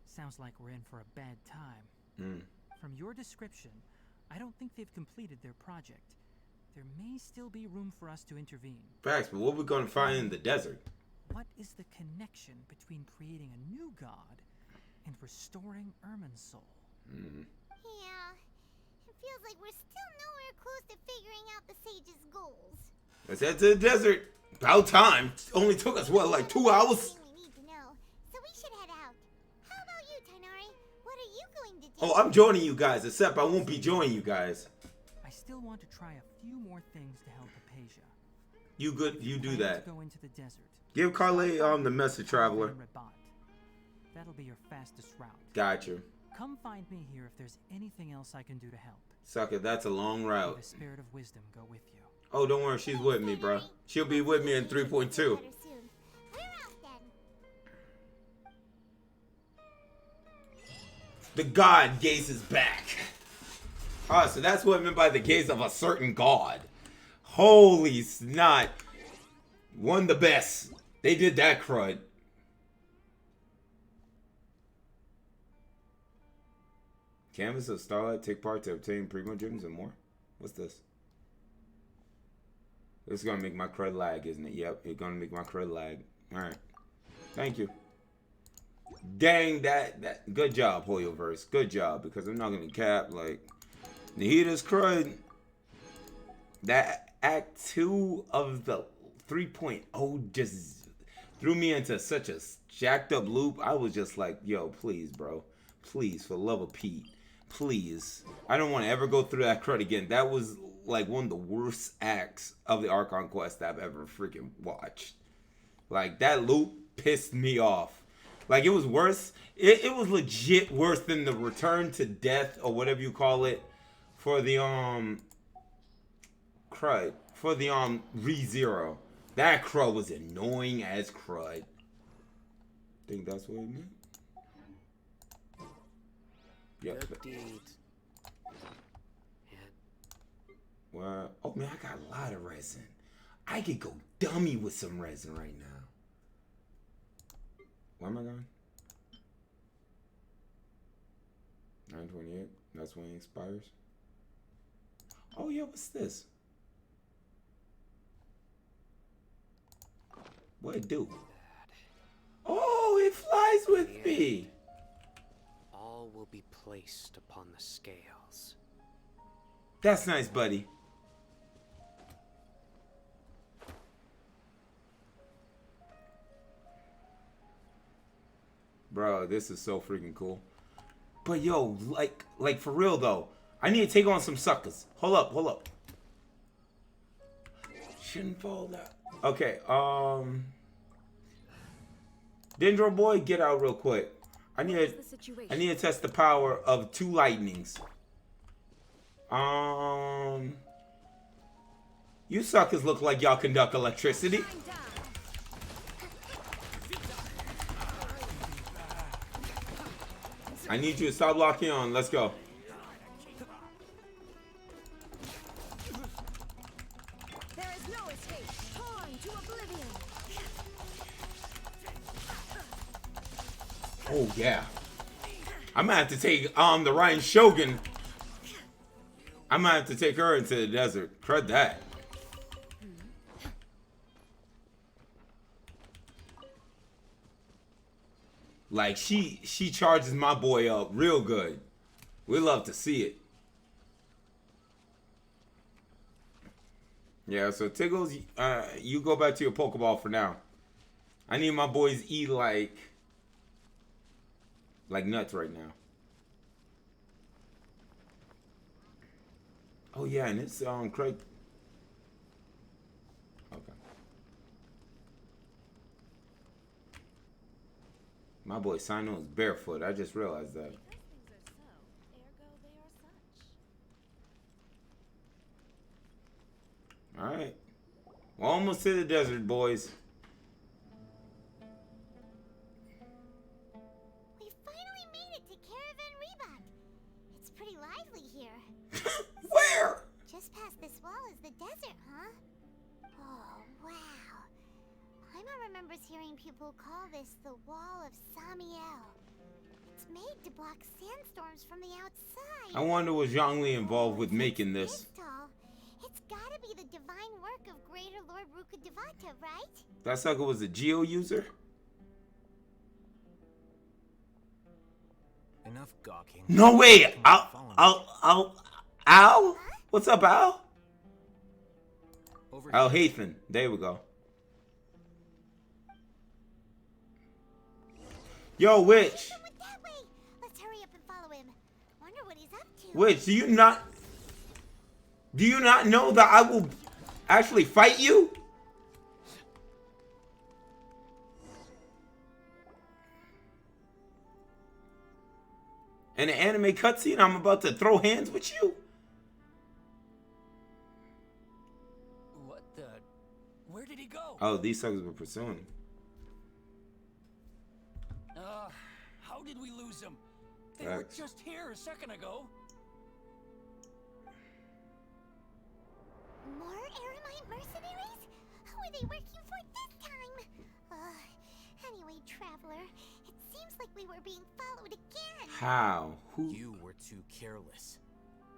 Speaker 11: Sounds like we're in for a bad time. From your description, I don't think they've completed their project. There may still be room for us to intervene.
Speaker 1: Facts, but what we gonna find in the desert?
Speaker 11: What is the connection between creating a new god and restoring Irmin's soul?
Speaker 4: Yeah, it feels like we're still nowhere close to figuring out the sage's goals.
Speaker 1: Let's head to the desert. About time. Only took us, what, like 2 hours?
Speaker 4: We need to know, so we should head out. How about you, Tainari? What are you going to do?
Speaker 1: Oh, I'm joining you guys, except I won't be joining you guys.
Speaker 11: I still want to try a few more things to help Hypatia.
Speaker 1: You good, you do that.
Speaker 11: To go into the desert.
Speaker 1: Give Carly the message, traveler.
Speaker 11: That'll be your fastest route.
Speaker 1: Gotcha.
Speaker 11: Come find me here if there's anything else I can do to help.
Speaker 1: Sucker, that's a long
Speaker 11: May
Speaker 1: route.
Speaker 11: the spirit of wisdom go with you.
Speaker 1: Oh, don't worry, she's with me, bro. She'll be with me in 3.2.
Speaker 4: We're out then.
Speaker 1: The god gaze is back. Ah, so that's what I meant by the gaze of a certain god. Holy snot. One the best. They did that crud. Canvas of Starlight, take part to obtain Primo Gems and more. What's this? This is gonna make my crud lag, isn't it? Yep, it's gonna make my crud lag. Alright. Thank you. Dang, that good job, Hoyoverse. Good job, because I'm not gonna cap, like, Nahita's crud. That Act 2 of the 3.0 just threw me into such a jacked up loop. I was just like, yo, please, bro. Please, for the love of Pete. Please. I don't want to ever go through that crud again. That was like one of the worst acts of the Archon quest I've ever freaking watched. Like, that loop pissed me off. Like, it was worse. It was legit worse than the Return to Death, or whatever you call it, for the, crud. For the, ReZero. That crud was annoying as crud. Think that's what it meant? Yep.
Speaker 15: Good deed.
Speaker 1: Well, oh man, I got a lot of resin. I could go dummy with some resin right now. Where am I going? 928. That's when it expires. Oh yeah, what's this? What it do? Oh, it flies with me.
Speaker 15: All will be placed upon the scales.
Speaker 1: That's nice, buddy. Bro, this is so freaking cool. But yo, like for real though, I need to take on some suckers. Hold up. Shouldn't fall down. Okay, Dendro boy, get out real quick. I need to test the power of 2 lightnings. You suckers look like y'all conduct electricity. I need you to stop locking on. Let's go.
Speaker 2: There is no escape. Torn to oblivion.
Speaker 1: Oh yeah. I'm gonna have to take the Ryan Shogun. I'm gonna have to take her into the desert. Crud that. Like she charges my boy up real good. We love to see it. Yeah, so Tiggles, you go back to your Pokeball for now. I need my boys eat like nuts right now. Oh yeah, and it's Craig. Okay. My boy Sino is barefoot. I just realized that. Alright. We're almost to the desert, boys.
Speaker 4: We finally made it to Caravan Reebok. It's pretty lively here.
Speaker 1: Where?
Speaker 4: Just past this wall is the desert, huh? Oh, wow. Paimon remembers hearing people call this the Wall of Samiel. It's made to block sandstorms from the outside.
Speaker 1: I wonder was Zhongli involved with making this.
Speaker 4: Tall. It's gotta be the divine work of Greater Lord Rukkhadevata, right?
Speaker 1: That sucker was a Geo user?
Speaker 15: Enough gawking.
Speaker 1: No way! Al? What's up, Al? Al Hathan. There we go. Yo, Witch.
Speaker 4: Let's hurry up and follow him. Wonder what he's up to.
Speaker 1: Witch, do you not know that I will actually fight you? In an anime cutscene, I'm about to throw hands with you?
Speaker 13: What the? Where did he go?
Speaker 1: Oh, these suckers were pursuing him.
Speaker 13: How did we lose him? They were just here a second ago.
Speaker 4: More Eremite mercenaries? Who are they working for this time? Anyway, Traveler, it seems like we were being followed again.
Speaker 1: How? Who?
Speaker 15: You were too careless.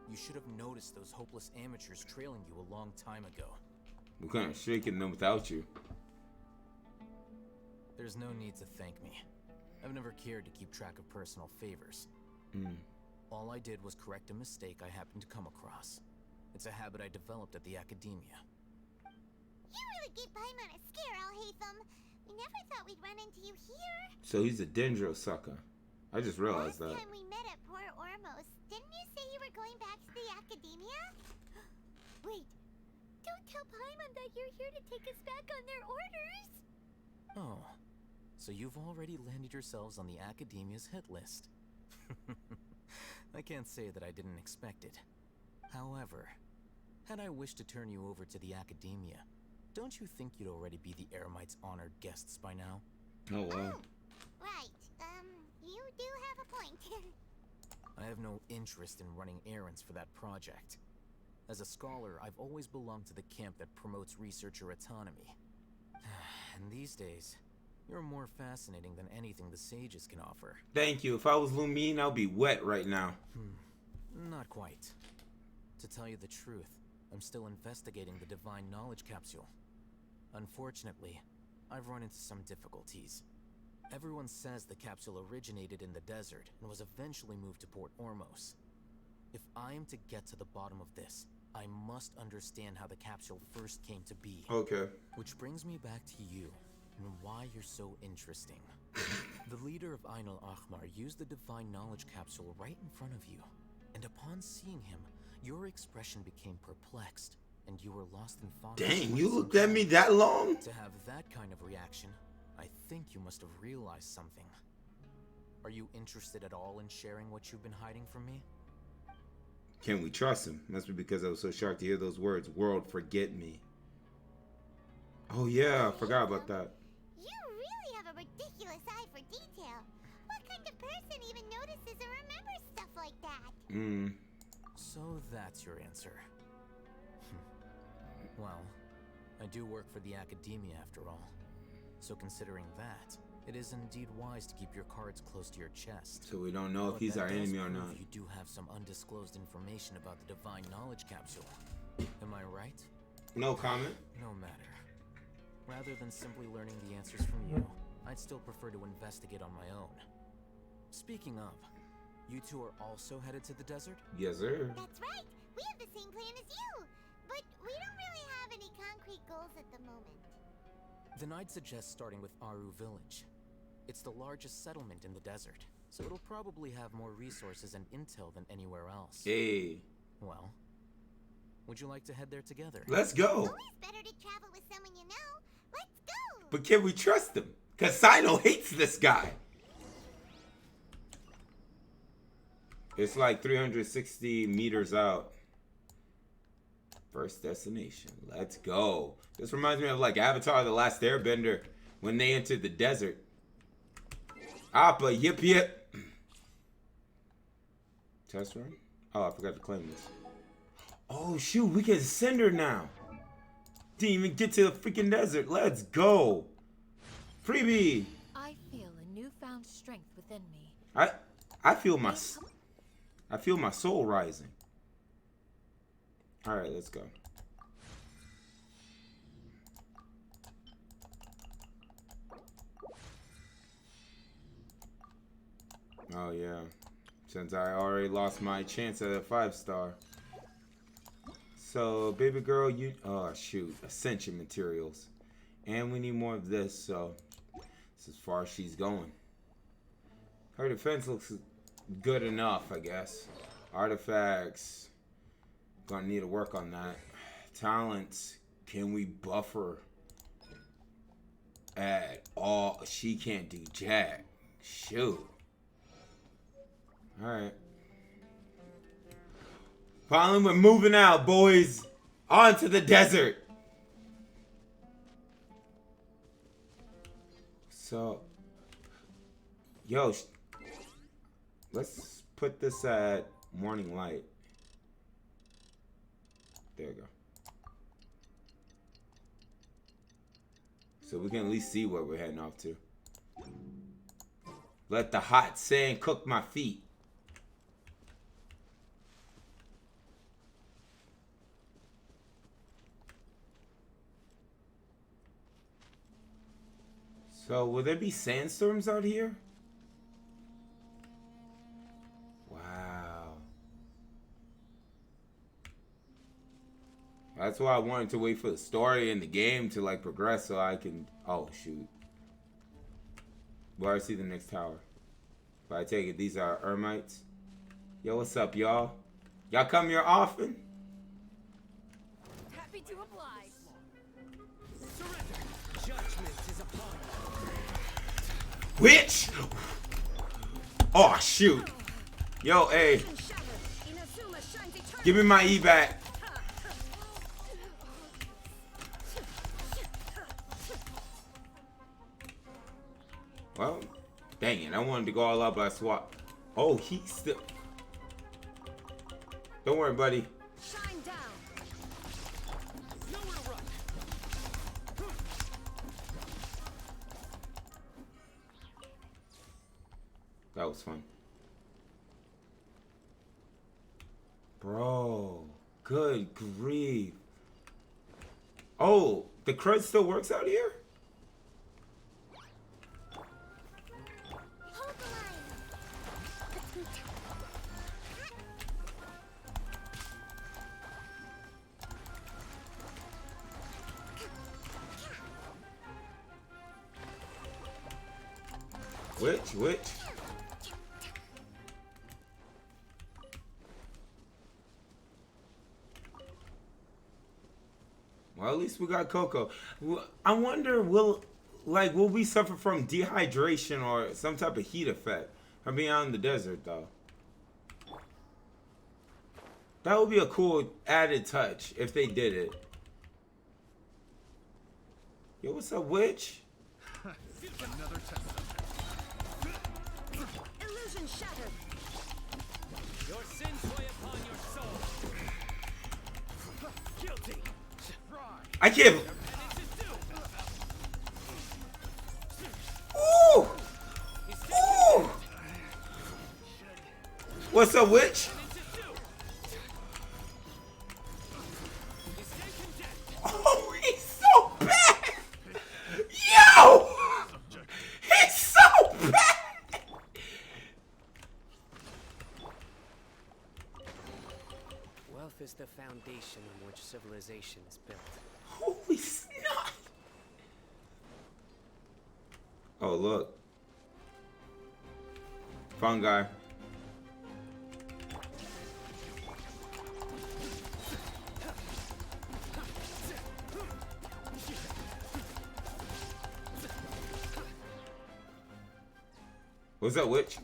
Speaker 15: You should have noticed those hopeless amateurs trailing you a long time ago.
Speaker 1: We couldn't have shaken them without you.
Speaker 15: There's no need to thank me. I've never cared to keep track of personal favors. All I did was correct a mistake I happened to come across. It's a habit I developed at the academia.
Speaker 4: You really gave Paimon a scare, Al-Hatham. We never thought we'd run into you here.
Speaker 1: So he's a Dendro sucker. I just realized that.
Speaker 4: Last time we met at Port Ormos, didn't you say you were going back to the academia? Wait, don't tell Paimon that you're here to take us back on their orders.
Speaker 15: Oh, so you've already landed yourselves on the academia's hit list. I can't say that I didn't expect it. However, had I wished to turn you over to the academia, don't you think you'd already be the Eremites' honored guests by now?
Speaker 1: Oh, wow.
Speaker 4: Right, you do have a point.
Speaker 15: I have no interest in running errands for that project. As a scholar, I've always belonged to the camp that promotes researcher autonomy. And these days, you're more fascinating than anything the sages can offer.
Speaker 1: Thank you. If I was Lumine, I'd be wet right now.
Speaker 15: Not quite. To tell you the truth, I'm still investigating the divine knowledge capsule. Unfortunately, I've run into some difficulties. Everyone says the capsule originated in the desert and was eventually moved to Port Ormos. If I am to get to the bottom of this, I must understand how the capsule first came to be.
Speaker 1: Okay.
Speaker 15: Which brings me back to you and why you're so interesting. The leader of Ainul Ahmar used the divine knowledge capsule right in front of you, and upon seeing him, your expression became perplexed, and you were lost in thought.
Speaker 1: Dang, you looked at me that long?
Speaker 15: To have that kind of reaction, I think you must have realized something. Are you interested at all in sharing what you've been hiding from me?
Speaker 1: Can we trust him? Must be because I was so shocked to hear those words. World, forget me. Oh yeah, I forgot about that.
Speaker 4: You really have a ridiculous eye for detail. What kind of person even notices or remembers stuff like that?
Speaker 15: So that's your answer. Well, I do work for the academia after all. So considering that, it is indeed wise to keep your cards close to your chest.
Speaker 1: So we don't know if he's our enemy or not.
Speaker 15: You do have some undisclosed information about the divine knowledge capsule. Am I right?
Speaker 1: No comment.
Speaker 15: No matter. Rather than simply learning the answers from you, I'd still prefer to investigate on my own. Speaking of, you two are also headed to the desert?
Speaker 1: Yes, sir.
Speaker 4: That's right. We have the same plan as you. But we don't really have any concrete goals at the moment.
Speaker 15: Then I'd suggest starting with Aru Village. It's the largest settlement in the desert, so it'll probably have more resources and intel than anywhere else.
Speaker 1: Hey.
Speaker 15: Well, would you like to head there together?
Speaker 1: Let's go.
Speaker 4: Always better to travel with someone you know. Let's go.
Speaker 1: But can we trust him? Because Sino hates this guy. It's like 360 meters out. First destination. Let's go. This reminds me of like Avatar: The Last Airbender when they entered the desert. Appa, yip yip. Test run? Oh, I forgot to claim this. Oh shoot, we can send her now. Didn't even get to the freaking desert. Let's go. Freebie.
Speaker 7: I feel a newfound strength within me.
Speaker 1: I feel my soul rising. All right, let's go. Oh yeah, since I already lost my chance at a 5-star. So baby girl, you oh shoot, ascension materials, and we need more of this. So this is as far as she's going. Her defense looks good enough, I guess. Artifacts, gonna need to work on that. Talents, can we buff her at all? She can't do jack. Shoot. Alright. Finally, we're moving out, boys. On to the desert. So, yo, let's put this at morning light. There we go. So we can at least see where we're heading off to. Let the hot sand cook my feet. So will there be sandstorms out here? Wow. That's why I wanted to wait for the story and the game to like progress so I can... Oh, shoot. Where I see the next tower. But I take it these are Ermites. Yo, what's up, y'all? Y'all come here often?
Speaker 7: Happy to oblige.
Speaker 16: Judgment is upon you.
Speaker 1: Witch! Oh, shoot. Yo, hey. Give me my E back. Well, dang it. I wanted to go all out, but I swapped. Oh, he still... Don't worry, buddy.
Speaker 7: Shine down.
Speaker 16: Nowhere to run.
Speaker 1: That was fun. Bro, good grief. Oh, the crud still works out here? Which? Well, at least we got Coco. I wonder, will we suffer from dehydration or some type of heat effect from being out in the desert, though? That would be a cool added touch if they did it. Yo, what's up, witch?
Speaker 16: Another test.
Speaker 7: Illusion shattered.
Speaker 16: Your sins weigh upon your soul. Guilty.
Speaker 1: I can't. Ooh! Ooh! What's up, witch? Oh, he's so bad! Yo!
Speaker 17: Wealth is the foundation on which civilization is built.
Speaker 1: Holy snot! Oh, look. Fungi. What's up, witch?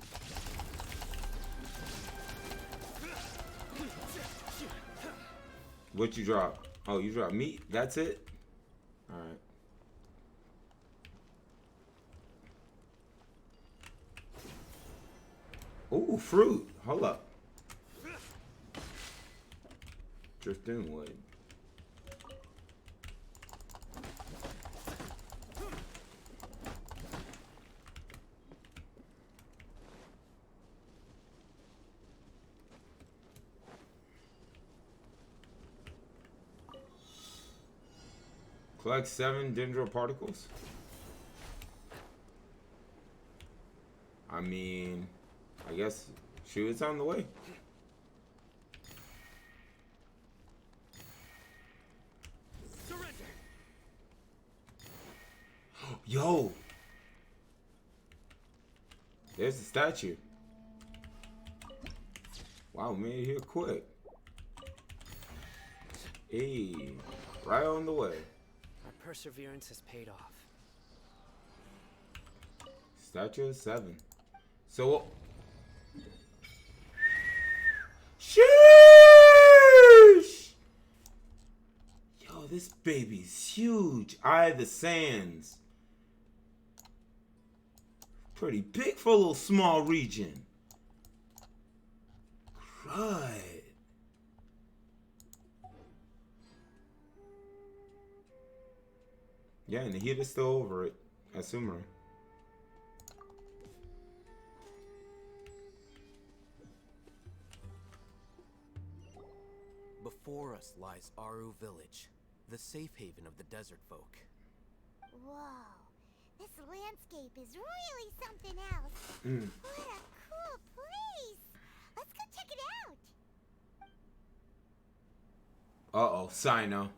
Speaker 1: What you drop? Oh, you drop meat? That's it? Alright. Ooh, fruit. Hold up. Drifting wood. Collect 7 dendro particles. I mean, I guess shoot, it's on the way.
Speaker 16: Surrender.
Speaker 1: Yo, there's the statue. Wow, we made it here quick. Hey, right on the way.
Speaker 17: Our perseverance has paid off.
Speaker 1: Statue of 7. So, sheesh! Yo, this baby's huge. Eye of the Sands. Pretty big for a little small region. Crud. Yeah, and the heat is still over it at Sumeru.
Speaker 15: Before us lies Aru Village, the safe haven of the desert folk.
Speaker 4: Whoa, this landscape is really something else. What a cool place! Let's go check it out.
Speaker 1: Uh-oh, Sino.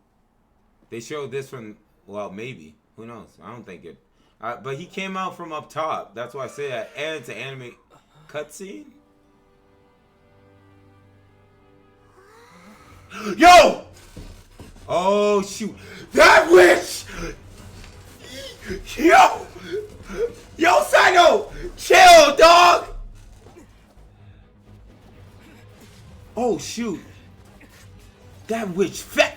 Speaker 1: They showed this from, well, maybe. Who knows? I don't think it. But he came out from up top. That's why I say that. And it's an anime cutscene. Yo! Oh, shoot. That witch! Yo! Yo, Sino! Chill, dog! Oh, shoot. That witch fat.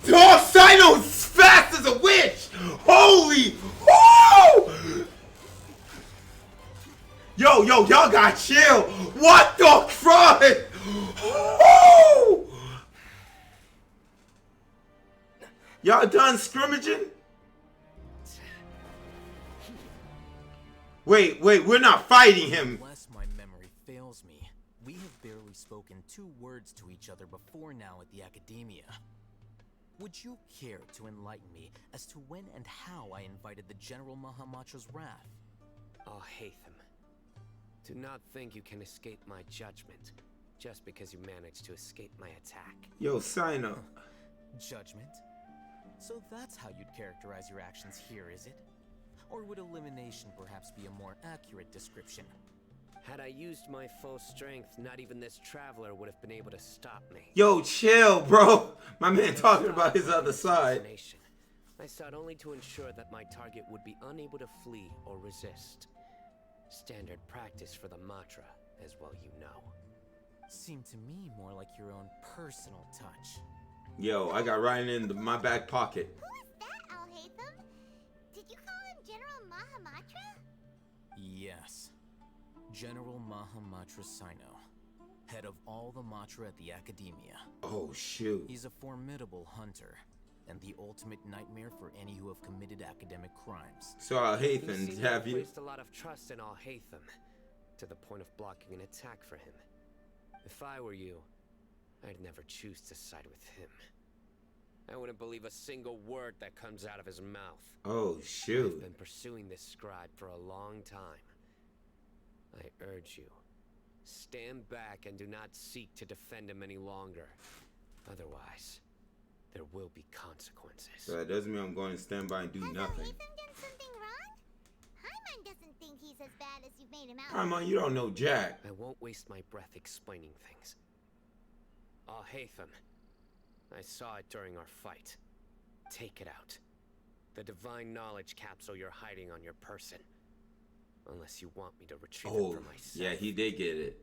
Speaker 1: Dog, Sino's fast as a witch! Holy! Woo! Yo, y'all gotta chill. What the crud? Oh! Y'all done scrimmaging? Wait, we're not fighting him.
Speaker 15: Unless my memory fails me, we have barely spoken 2 words to each other before now at the Academia. Would you care to enlighten me as to when and how I invited the General Mahamatra's wrath?
Speaker 17: Oh, Hatham. Do not think you can escape my judgment just because you managed to escape my attack.
Speaker 1: Yo, Sino.
Speaker 15: Judgment? So that's how you'd characterize your actions here, is it? Or would elimination perhaps be a more accurate description?
Speaker 17: Had I used my full strength, not even this traveler would have been able to stop me.
Speaker 1: Yo, chill, bro. My man talking about his other side.
Speaker 17: I sought only to ensure that my target would be unable to flee or resist. Standard practice for the Matra, as well you know.
Speaker 15: Seemed to me more like your own personal touch.
Speaker 1: Yo, I got right in my back pocket.
Speaker 4: Who is that, Al-Hatham? Did you call him General Mahamatra?
Speaker 15: Yes. General Mahamatra Sino, head of all the Matra at the Academia.
Speaker 1: Oh, shoot.
Speaker 15: He's a formidable hunter, and the ultimate nightmare for any who have committed academic crimes.
Speaker 1: So, Al-Hatham, have you?
Speaker 17: Placed a lot of trust in Al-Hatham, to the point of blocking an attack for him. If I were you, I'd never choose to side with him. I wouldn't believe a single word that comes out of his mouth.
Speaker 1: Oh, shoot.
Speaker 17: I've been pursuing this scribe for a long time. I urge you, stand back and do not seek to defend him any longer. Otherwise, there will be consequences.
Speaker 1: So that doesn't mean I'm going to stand by and do nothing.
Speaker 4: Has Hatham done something wrong? Paimon doesn't think he's as bad as you've made him out.
Speaker 1: Paimon, you don't know Jack.
Speaker 17: I won't waste my breath explaining things. Hatham, I saw it during our fight. Take it out. The divine knowledge capsule you're hiding on your person. Unless you want me to retrieve it for myself.
Speaker 1: Yeah, he did get it.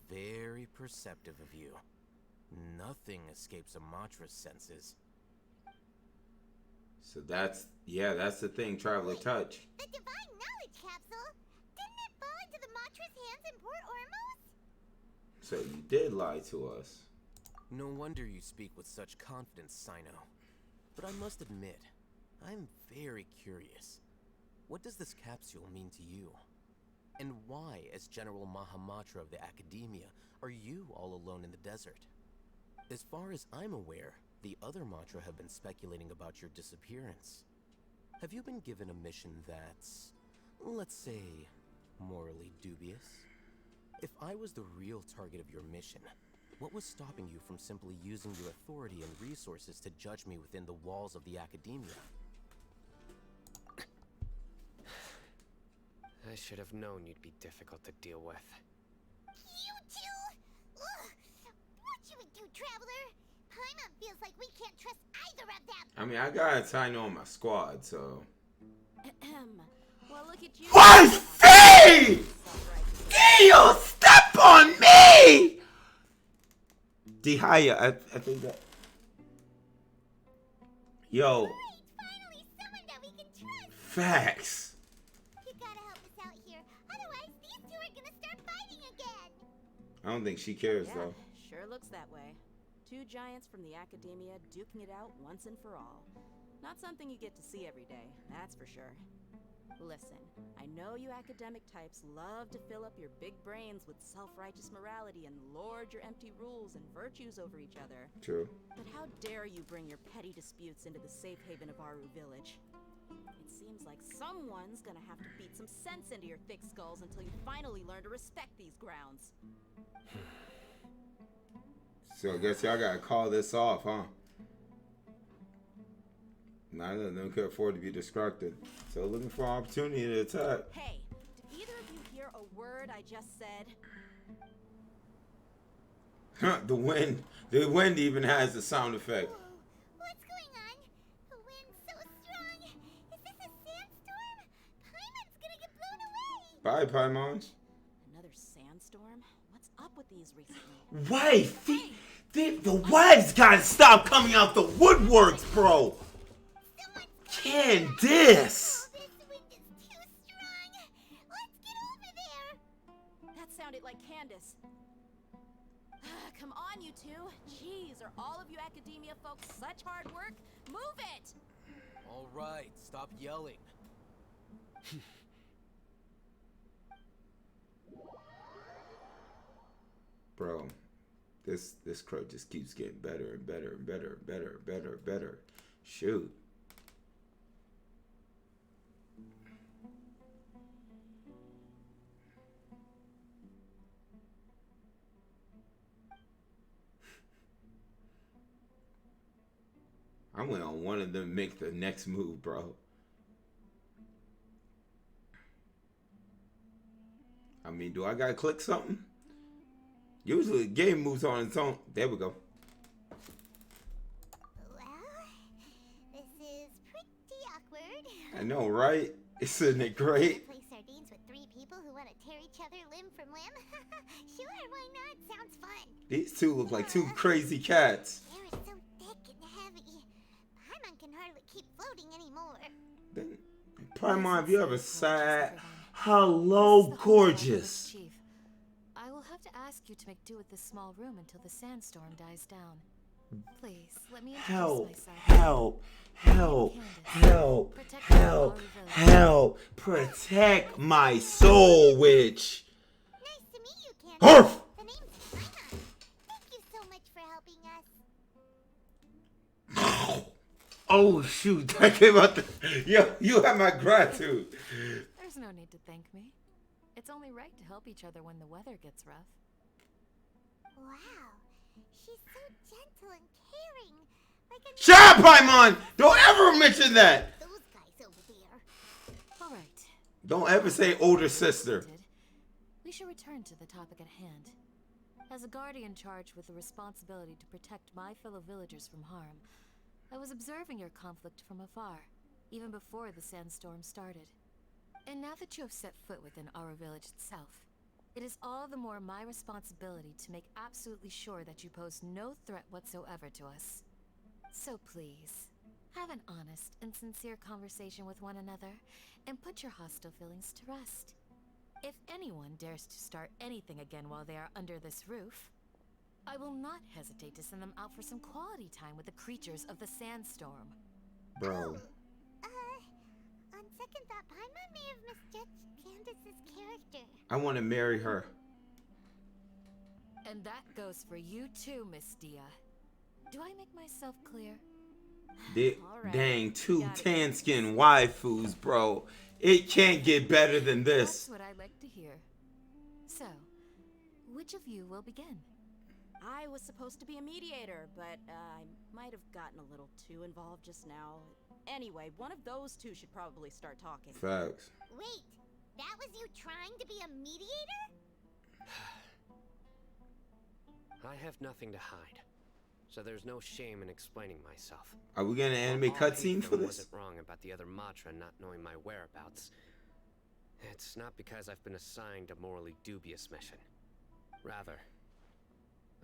Speaker 15: Very perceptive of you. Nothing escapes Amatra's senses.
Speaker 1: So that's the thing, Traveler Touch.
Speaker 4: The divine knowledge capsule? Didn't it fall into the Matra's hands in Port Ormos?
Speaker 1: So you did lie to us.
Speaker 15: No wonder you speak with such confidence, Sino. But I must admit, I'm very curious. What does this capsule mean to you? And why, as General Mahamatra of the Academia, are you all alone in the desert? As far as I'm aware, the other Matra have been speculating about your disappearance. Have you been given a mission that's, let's say, morally dubious? If I was the real target of your mission, what was stopping you from simply using your authority and resources to judge me within the walls of the Academia?
Speaker 17: I should have known you'd be difficult to deal with.
Speaker 4: You two? Ugh. What you would do, Traveler? Paimon feels like we can't trust either of them.
Speaker 1: I mean, I got a Sino on my squad, so.
Speaker 2: Well, look at you.
Speaker 1: Wifey! You step on me! Dehaya, I think that. Yo.
Speaker 4: Right, finally someone that we can trust.
Speaker 1: Facts.
Speaker 4: You gotta help us out here. Otherwise, these two are gonna start fighting again.
Speaker 1: I don't think she cares, though.
Speaker 18: Sure looks that way. Two giants from the Academia duking it out once and for all. Not something you get to see every day, that's for sure. Listen, I know you academic types love to fill up your big brains with self-righteous morality and lord your empty rules and virtues over each other.
Speaker 1: True.
Speaker 18: But how dare you bring your petty disputes into the safe haven of Aru Village? It seems like someone's gonna have to beat some sense into your thick skulls until you finally learn to respect these grounds.
Speaker 1: So I guess y'all gotta call this off, huh? Neither of them could afford to be distracted. So looking for an opportunity to attack.
Speaker 18: Hey, did either of you hear a word I just said?
Speaker 1: The wind even has the sound effect.
Speaker 4: Whoa, what's going on? The wind's so strong. Is this a sandstorm? Paimon's gonna get blown away.
Speaker 1: Bye, Paimon.
Speaker 18: Another sandstorm? What's up with these recently?
Speaker 1: Wife, the wives gotta stop coming out the woodworks, bro. Candice!
Speaker 4: This wind is too strong. Let's get over there.
Speaker 18: That sounded like Candace. Come on, you two. Jeez, are all of you Academia folks such hard work? Move it!
Speaker 15: All right, stop yelling.
Speaker 1: Bro, this crow just keeps getting better and better and better and better and better and better. Shoot. I went on one of them make the next move, bro. I mean, do I gotta click something? Usually the game moves on its own. There we go.
Speaker 4: Well, this is pretty awkward.
Speaker 1: I know, right? Isn't it great?
Speaker 4: Play sardines with three people who want to tear each other limb from limb? Sure, why not? Sounds fun.
Speaker 1: These two look like two crazy cats.
Speaker 4: Air is so thick and heavy. Paimon can hardly keep floating anymore.
Speaker 1: Then, Paimon, have you ever said, hello, gorgeous?
Speaker 2: Chief, I will have to ask you to make do with this small room until the sandstorm dies down. Please, let me introduce myself.
Speaker 1: Help. Protect my soul, witch.
Speaker 4: Nice to meet you, Candace.
Speaker 1: Horf!
Speaker 4: The name's Paimon. Thank you so much for helping us.
Speaker 1: Oh, shoot. That came out the... Yo, you have my gratitude.
Speaker 2: There's no need to thank me. It's only right to help each other when the weather gets rough.
Speaker 4: Wow. She's so gentle and caring. Like a
Speaker 1: Shut up, Paimon! Don't ever mention that!
Speaker 4: those guys over there.
Speaker 18: All right.
Speaker 1: Don't ever say older sister.
Speaker 8: We should return to the topic at hand. As a guardian charged with the responsibility to protect my fellow villagers from harm, I was observing your conflict from afar, even before the sandstorm started. And now that you have set foot within our village itself, it is all the more my responsibility to make absolutely sure that you pose no threat whatsoever to us. So please, have an honest and sincere conversation with one another, and put your hostile feelings to rest. If anyone dares to start anything again while they are under this roof, I will not hesitate to send them out for some quality time with the creatures of the sandstorm.
Speaker 1: Bro.
Speaker 4: On second thought, Paimon may have misjudged Candace's character.
Speaker 1: I want to marry her.
Speaker 8: And that goes for you too, Miss Dia. Do I make myself clear?
Speaker 1: Dang, two tan-skin waifus, bro. It can't get better than this.
Speaker 8: That's what I like to hear. So, which of you will begin?
Speaker 18: I was supposed to be a mediator, but I might have gotten a little too involved just now. Anyway, one of those two should probably start talking.
Speaker 1: Facts.
Speaker 4: Wait, that was you trying to be a mediator?
Speaker 17: I have nothing to hide, so there's no shame in explaining myself.
Speaker 1: Are we getting an anime cutscene for this?
Speaker 17: Wasn't wrong about the other Matra not knowing my whereabouts. It's not because I've been assigned a morally dubious mission. Rather,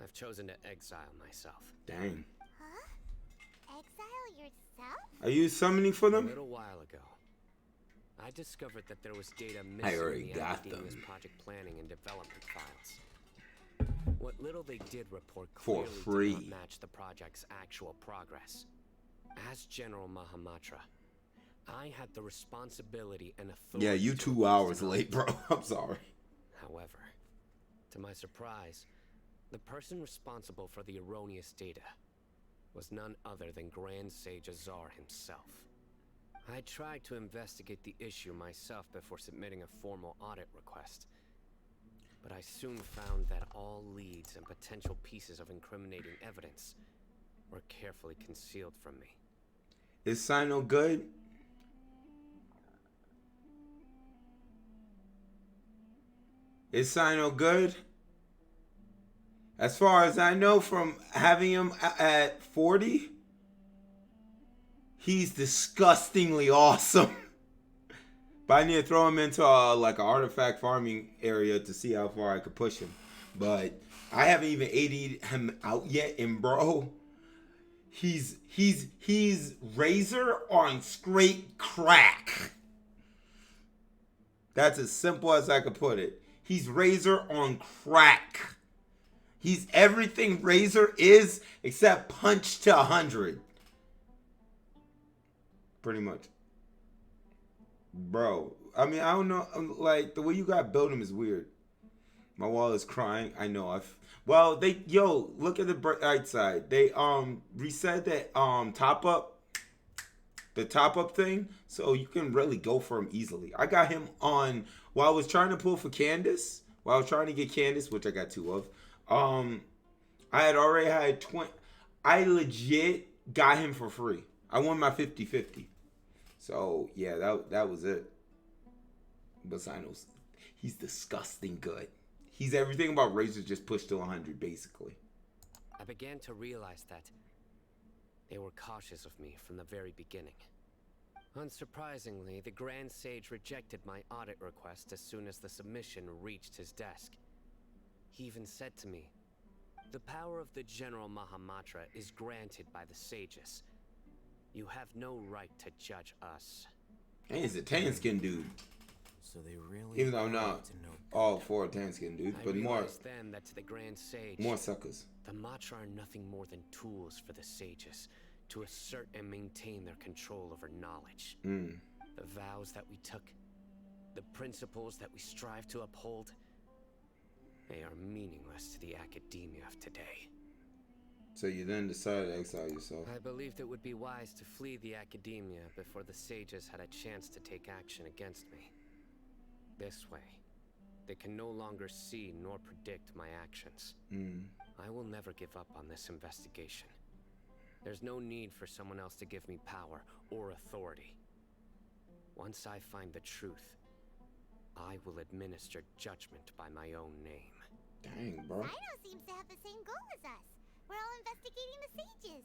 Speaker 17: I've chosen to exile myself.
Speaker 1: Dang.
Speaker 4: Huh? Exile yourself?
Speaker 1: Are you summoning for them?
Speaker 17: A little while ago, I discovered that there was data missing in the Academia's project planning and development files. What little they did report clearly did not match the project's actual progress. As General Mahamatra, I had the responsibility and authority.
Speaker 1: Yeah, you 2 hours late, bro. I'm sorry.
Speaker 17: However, to my surprise, the person responsible for the erroneous data was none other than Grand Sage Azar himself. I tried to investigate the issue myself before submitting a formal audit request, but I soon found that all leads and potential pieces of incriminating evidence were carefully concealed from me.
Speaker 1: Is Sino good? Is Sino good? As far as I know from having him at 40, he's disgustingly awesome. But I need to throw him into like an artifact farming area to see how far I could push him. But I haven't even AD'd him out yet, and bro, he's Razor on straight crack. That's as simple as I could put it. He's Razor on crack. He's everything Razor is except punch to 100. Pretty much. Bro, I mean, I don't know. Like, the way you got build him is weird. My wall is crying. I know. Look at the bright side. They reset that top up thing, so you can really go for him easily. I got him on while I was trying to pull for Candace. While I was trying to get Candace, which I got 2 of. I had already had 20. I legit got him for free. I won my 50-50. So yeah, that was it. But Sino's, he's disgusting good. He's everything about Razor just pushed to 100 basically.
Speaker 17: I began to realize that they were cautious of me from the very beginning. Unsurprisingly, the Grand Sage rejected my audit request as soon as the submission reached his desk. He even said to me, "The power of the General Mahamatra is granted by the sages. You have no right to judge us."
Speaker 1: And he's a tan skin dude.
Speaker 15: So they really
Speaker 1: even though I'm not all for tan skin dudes, but more
Speaker 17: then that to the Grand Sage,
Speaker 1: more suckers.
Speaker 17: The Matra are nothing more than tools for the sages to assert and maintain their control over knowledge. The vows that we took, the principles that we strive to uphold, they are meaningless to the academia of today.
Speaker 1: So you then decided to exile yourself.
Speaker 17: I believed it would be wise to flee the academia before the sages had a chance to take action against me. This way, they can no longer see nor predict my actions. I will never give up on this investigation. There's no need for someone else to give me power or authority. Once I find the truth, I will administer judgment by my own name.
Speaker 1: Dang, bro.
Speaker 4: Rhino seems to have the same goal as us. We're all investigating the sages.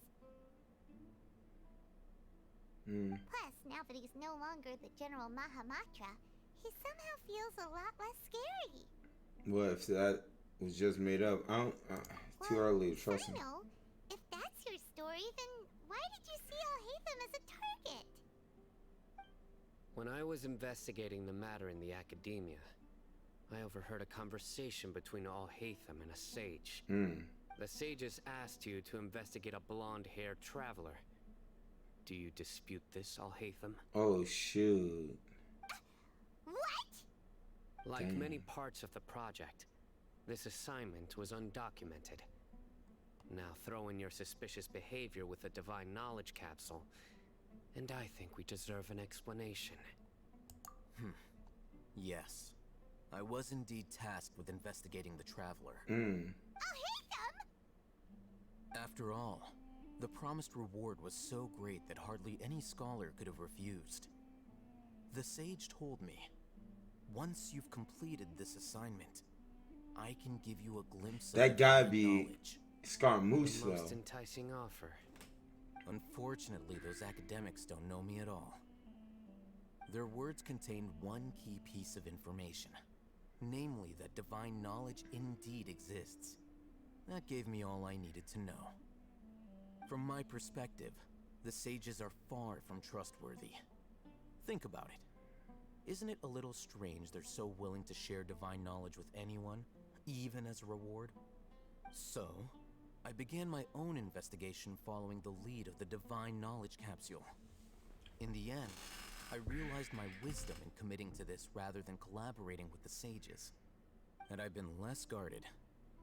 Speaker 4: Plus, now that he's no longer the General Mahamatra, he somehow feels a lot less scary.
Speaker 1: What if that was just made up? I don't. It's too early to trust him.
Speaker 4: Rhino, if that's your story, then why did you see Alhaitham as a target?
Speaker 17: When I was investigating the matter in the academia, I overheard a conversation between Alhaitham and a sage. The sages asked you to investigate a blonde-haired traveler. Do you dispute this, Alhaitham?
Speaker 1: Oh, shoot.
Speaker 4: What?
Speaker 17: Like many parts of the project, this assignment was undocumented. Now throw in your suspicious behavior with the Divine Knowledge Capsule, and I think we deserve an explanation.
Speaker 15: Yes. I was indeed tasked with investigating the Traveler. After all, the promised reward was so great that hardly any scholar could have refused. The sage told me, once you've completed this assignment, I can give you a glimpse of
Speaker 1: that gotta be
Speaker 15: knowledge.
Speaker 1: Scarmoose,
Speaker 17: The most
Speaker 1: though.
Speaker 17: enticing offer.
Speaker 15: Unfortunately, those academics don't know me at all. Their words contained one key piece of information, namely that divine knowledge indeed exists. That gave me all I needed to know. From my perspective, the sages are far from trustworthy. Think about it. Isn't it a little strange they're so willing to share divine knowledge with anyone, even as a reward? So, I began my own investigation following the lead of the Divine Knowledge Capsule. In the end, I realized my wisdom in committing to this rather than collaborating with the sages. Had I been less guarded,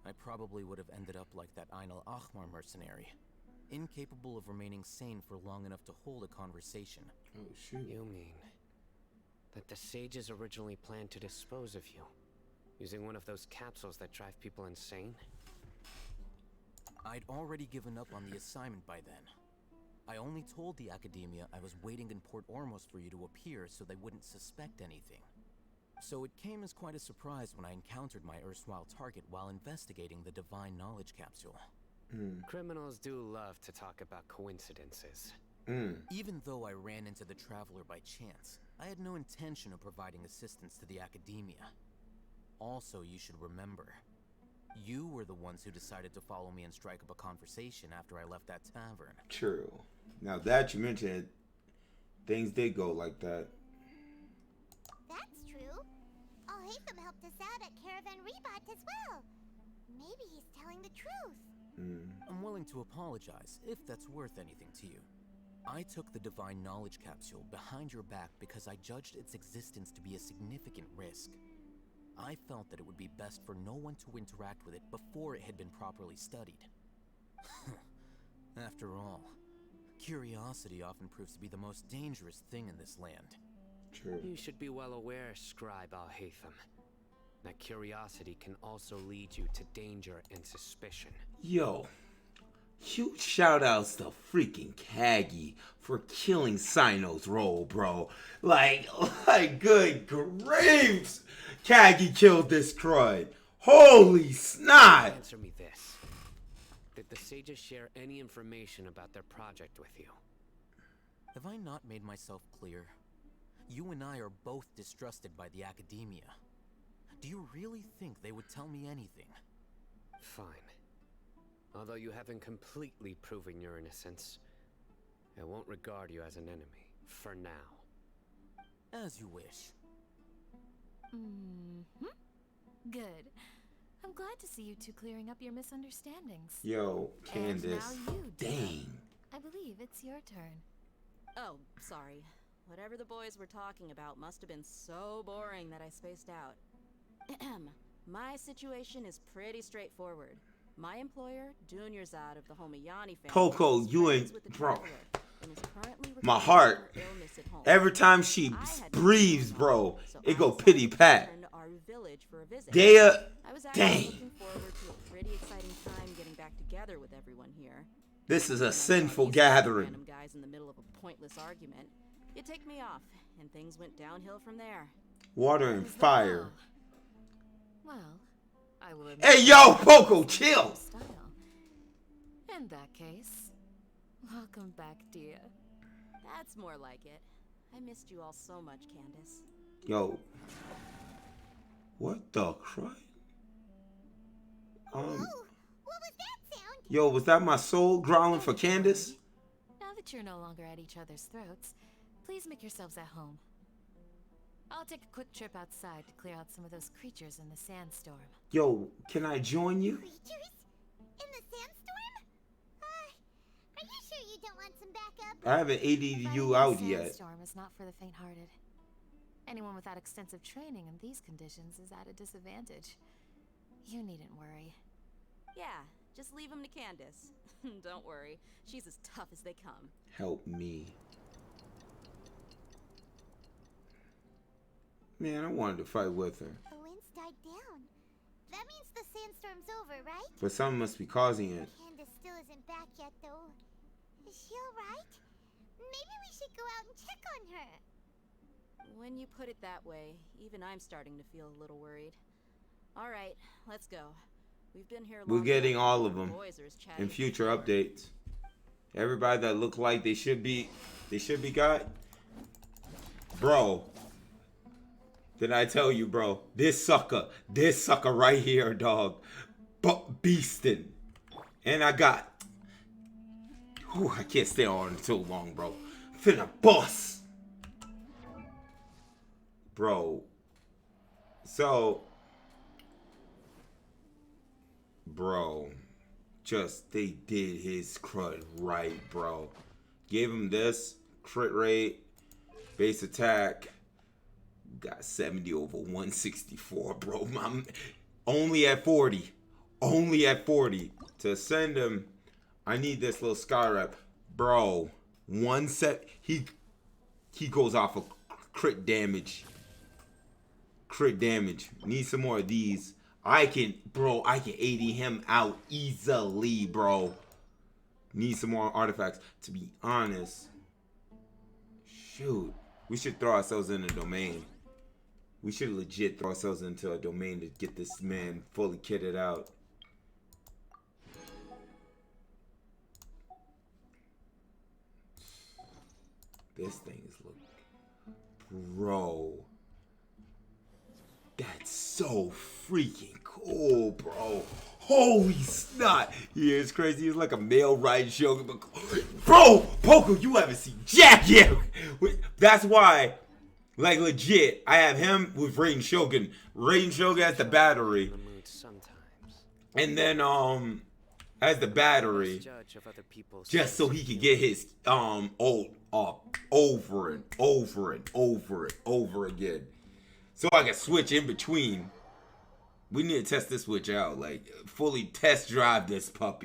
Speaker 15: I probably would have ended up like that Ain al-Ahmar mercenary, incapable of remaining sane for long enough to hold a conversation.
Speaker 1: Oh, shoot.
Speaker 17: You mean that the sages originally planned to dispose of you, using one of those capsules that drive people insane?
Speaker 15: I'd already given up on the assignment by then. I only told the Academia I was waiting in Port Ormos for you to appear so they wouldn't suspect anything. So it came as quite a surprise when I encountered my erstwhile target while investigating the Divine Knowledge Capsule.
Speaker 17: Criminals do love to talk about coincidences.
Speaker 15: Even though I ran into the Traveler by chance, I had no intention of providing assistance to the Academia. Also, you should remember, you were the ones who decided to follow me and strike up a conversation after I left that tavern.
Speaker 1: True. Now that you mention it, things did go like that.
Speaker 4: That's true. Alhaitham helped us out at Caravan Rebat as well. Maybe he's telling the truth.
Speaker 15: I'm willing to apologize, if that's worth anything to you. I took the Divine Knowledge Capsule behind your back because I judged its existence to be a significant risk. I felt that it would be best for no one to interact with it before it had been properly studied. After all, curiosity often proves to be the most dangerous thing in this land.
Speaker 1: True.
Speaker 17: You should be well aware, Scribe Alhaitham, that curiosity can also lead you to danger and suspicion.
Speaker 1: Yo, huge shout outs to freaking Kagi for killing Sino's role, bro. Like good griefs. Kagi killed this crud. Holy snot.
Speaker 17: Answer me this. Did the sages share any information about their project with you?
Speaker 15: Have I not made myself clear? You and I are both distrusted by the Academia. Do you really think they would tell me anything?
Speaker 17: Fine. Although you haven't completely proven your innocence, I won't regard you as an enemy, for now.
Speaker 15: As you wish.
Speaker 8: Good. I'm glad to see you two clearing up your misunderstandings.
Speaker 1: Yo, Candace.
Speaker 8: And now you, Dina.
Speaker 1: Dang.
Speaker 8: I believe it's your turn.
Speaker 18: Oh, sorry. Whatever the boys were talking about must have been so boring that I spaced out. My situation is pretty straightforward. My employer, Dunyarzad of the Homayani family,
Speaker 1: Coco,
Speaker 18: is
Speaker 1: you
Speaker 18: friends
Speaker 1: ain't,
Speaker 18: with the
Speaker 1: bro.
Speaker 18: traveler and is currently
Speaker 1: My
Speaker 18: recovering
Speaker 1: heart.
Speaker 18: from illness at home.
Speaker 1: Every time she
Speaker 18: I had to
Speaker 1: breathes,
Speaker 18: go
Speaker 1: bro,
Speaker 18: so
Speaker 1: it
Speaker 18: I
Speaker 1: go
Speaker 18: decided
Speaker 1: pity
Speaker 18: to
Speaker 1: pat.
Speaker 18: return to our village for a visit.
Speaker 1: Dea,
Speaker 18: I was actually
Speaker 1: dang.
Speaker 18: looking forward to a pretty exciting time getting back together with everyone here.
Speaker 1: This is a
Speaker 18: When I
Speaker 1: sinful
Speaker 18: saw these
Speaker 1: gathering.
Speaker 18: Random guys in the middle of a pointless argument. You take me off, and things went downhill from there.
Speaker 1: Water and fire.
Speaker 6: Well, I will admit
Speaker 1: Hey, yo, Poco, chill.
Speaker 6: style. In that case, welcome back, dear.
Speaker 18: That's more like it. I missed you all so much, Candace.
Speaker 1: Yo. What the crap?
Speaker 4: What was that sound?
Speaker 1: Yo, was that my soul growling for Candace?
Speaker 6: Now that you're no longer at each other's throats, please make yourselves at home. I'll take a quick trip outside to clear out some of those creatures in the sandstorm.
Speaker 1: Yo, can I join you?
Speaker 4: Creatures? In the sandstorm? Are you sure you don't want some backup?
Speaker 1: I haven't AD'd you out yet.
Speaker 6: Sandstorm is not for the faint-hearted. Anyone without extensive training in these conditions is at a disadvantage. You needn't worry.
Speaker 18: Yeah, just leave him to Candace. Don't worry, she's as tough as they come.
Speaker 1: Help me. Man, I wanted to fight with her.
Speaker 4: The winds died down. That means the sandstorm's over, right?
Speaker 1: But something must be causing it.
Speaker 4: Candace still isn't back yet, though. Is she alright? Maybe we should go out and check on her.
Speaker 18: When you put it that way, even I'm starting to feel a little worried. All right, let's go. We've been here long
Speaker 1: We're getting
Speaker 18: enough.
Speaker 1: all of
Speaker 18: The
Speaker 1: them
Speaker 18: boys are as chatty
Speaker 1: in
Speaker 18: as
Speaker 1: future
Speaker 18: before.
Speaker 1: updates. Everybody that look like they should be got. Bro. Did I tell you, bro? This sucker right here, dog. Beastin'. And I got. Whew, I can't stay on it too long, bro. Finna bust. Bro. So. Bro. Just, they did his crud right, bro. Gave him this. Crit rate. Base attack. Got 70 over 164, bro. Only at 40. Only at 40. To send him, I need this little sky rep. Bro, he goes off of crit damage. Crit damage. Need some more of these. I can AD him out easily, bro. Need some more artifacts. To be honest, shoot, we should throw ourselves in a domain. We should legit throw ourselves into a domain to get this man fully kitted out. This thing is looking... Bro. That's so freaking cool, bro. Holy snot. He is crazy. He's like a male riding Shogun. Bro, Poco, you haven't seen Jack yet. That's why... Like, legit, I have him with Raiden Shogun. Raiden Shogun has the battery. And then, has the battery. Just so he could get his, ult up over and over and over and over again. So I can switch in between. We need to test this switch out. Like, fully test drive this puppy.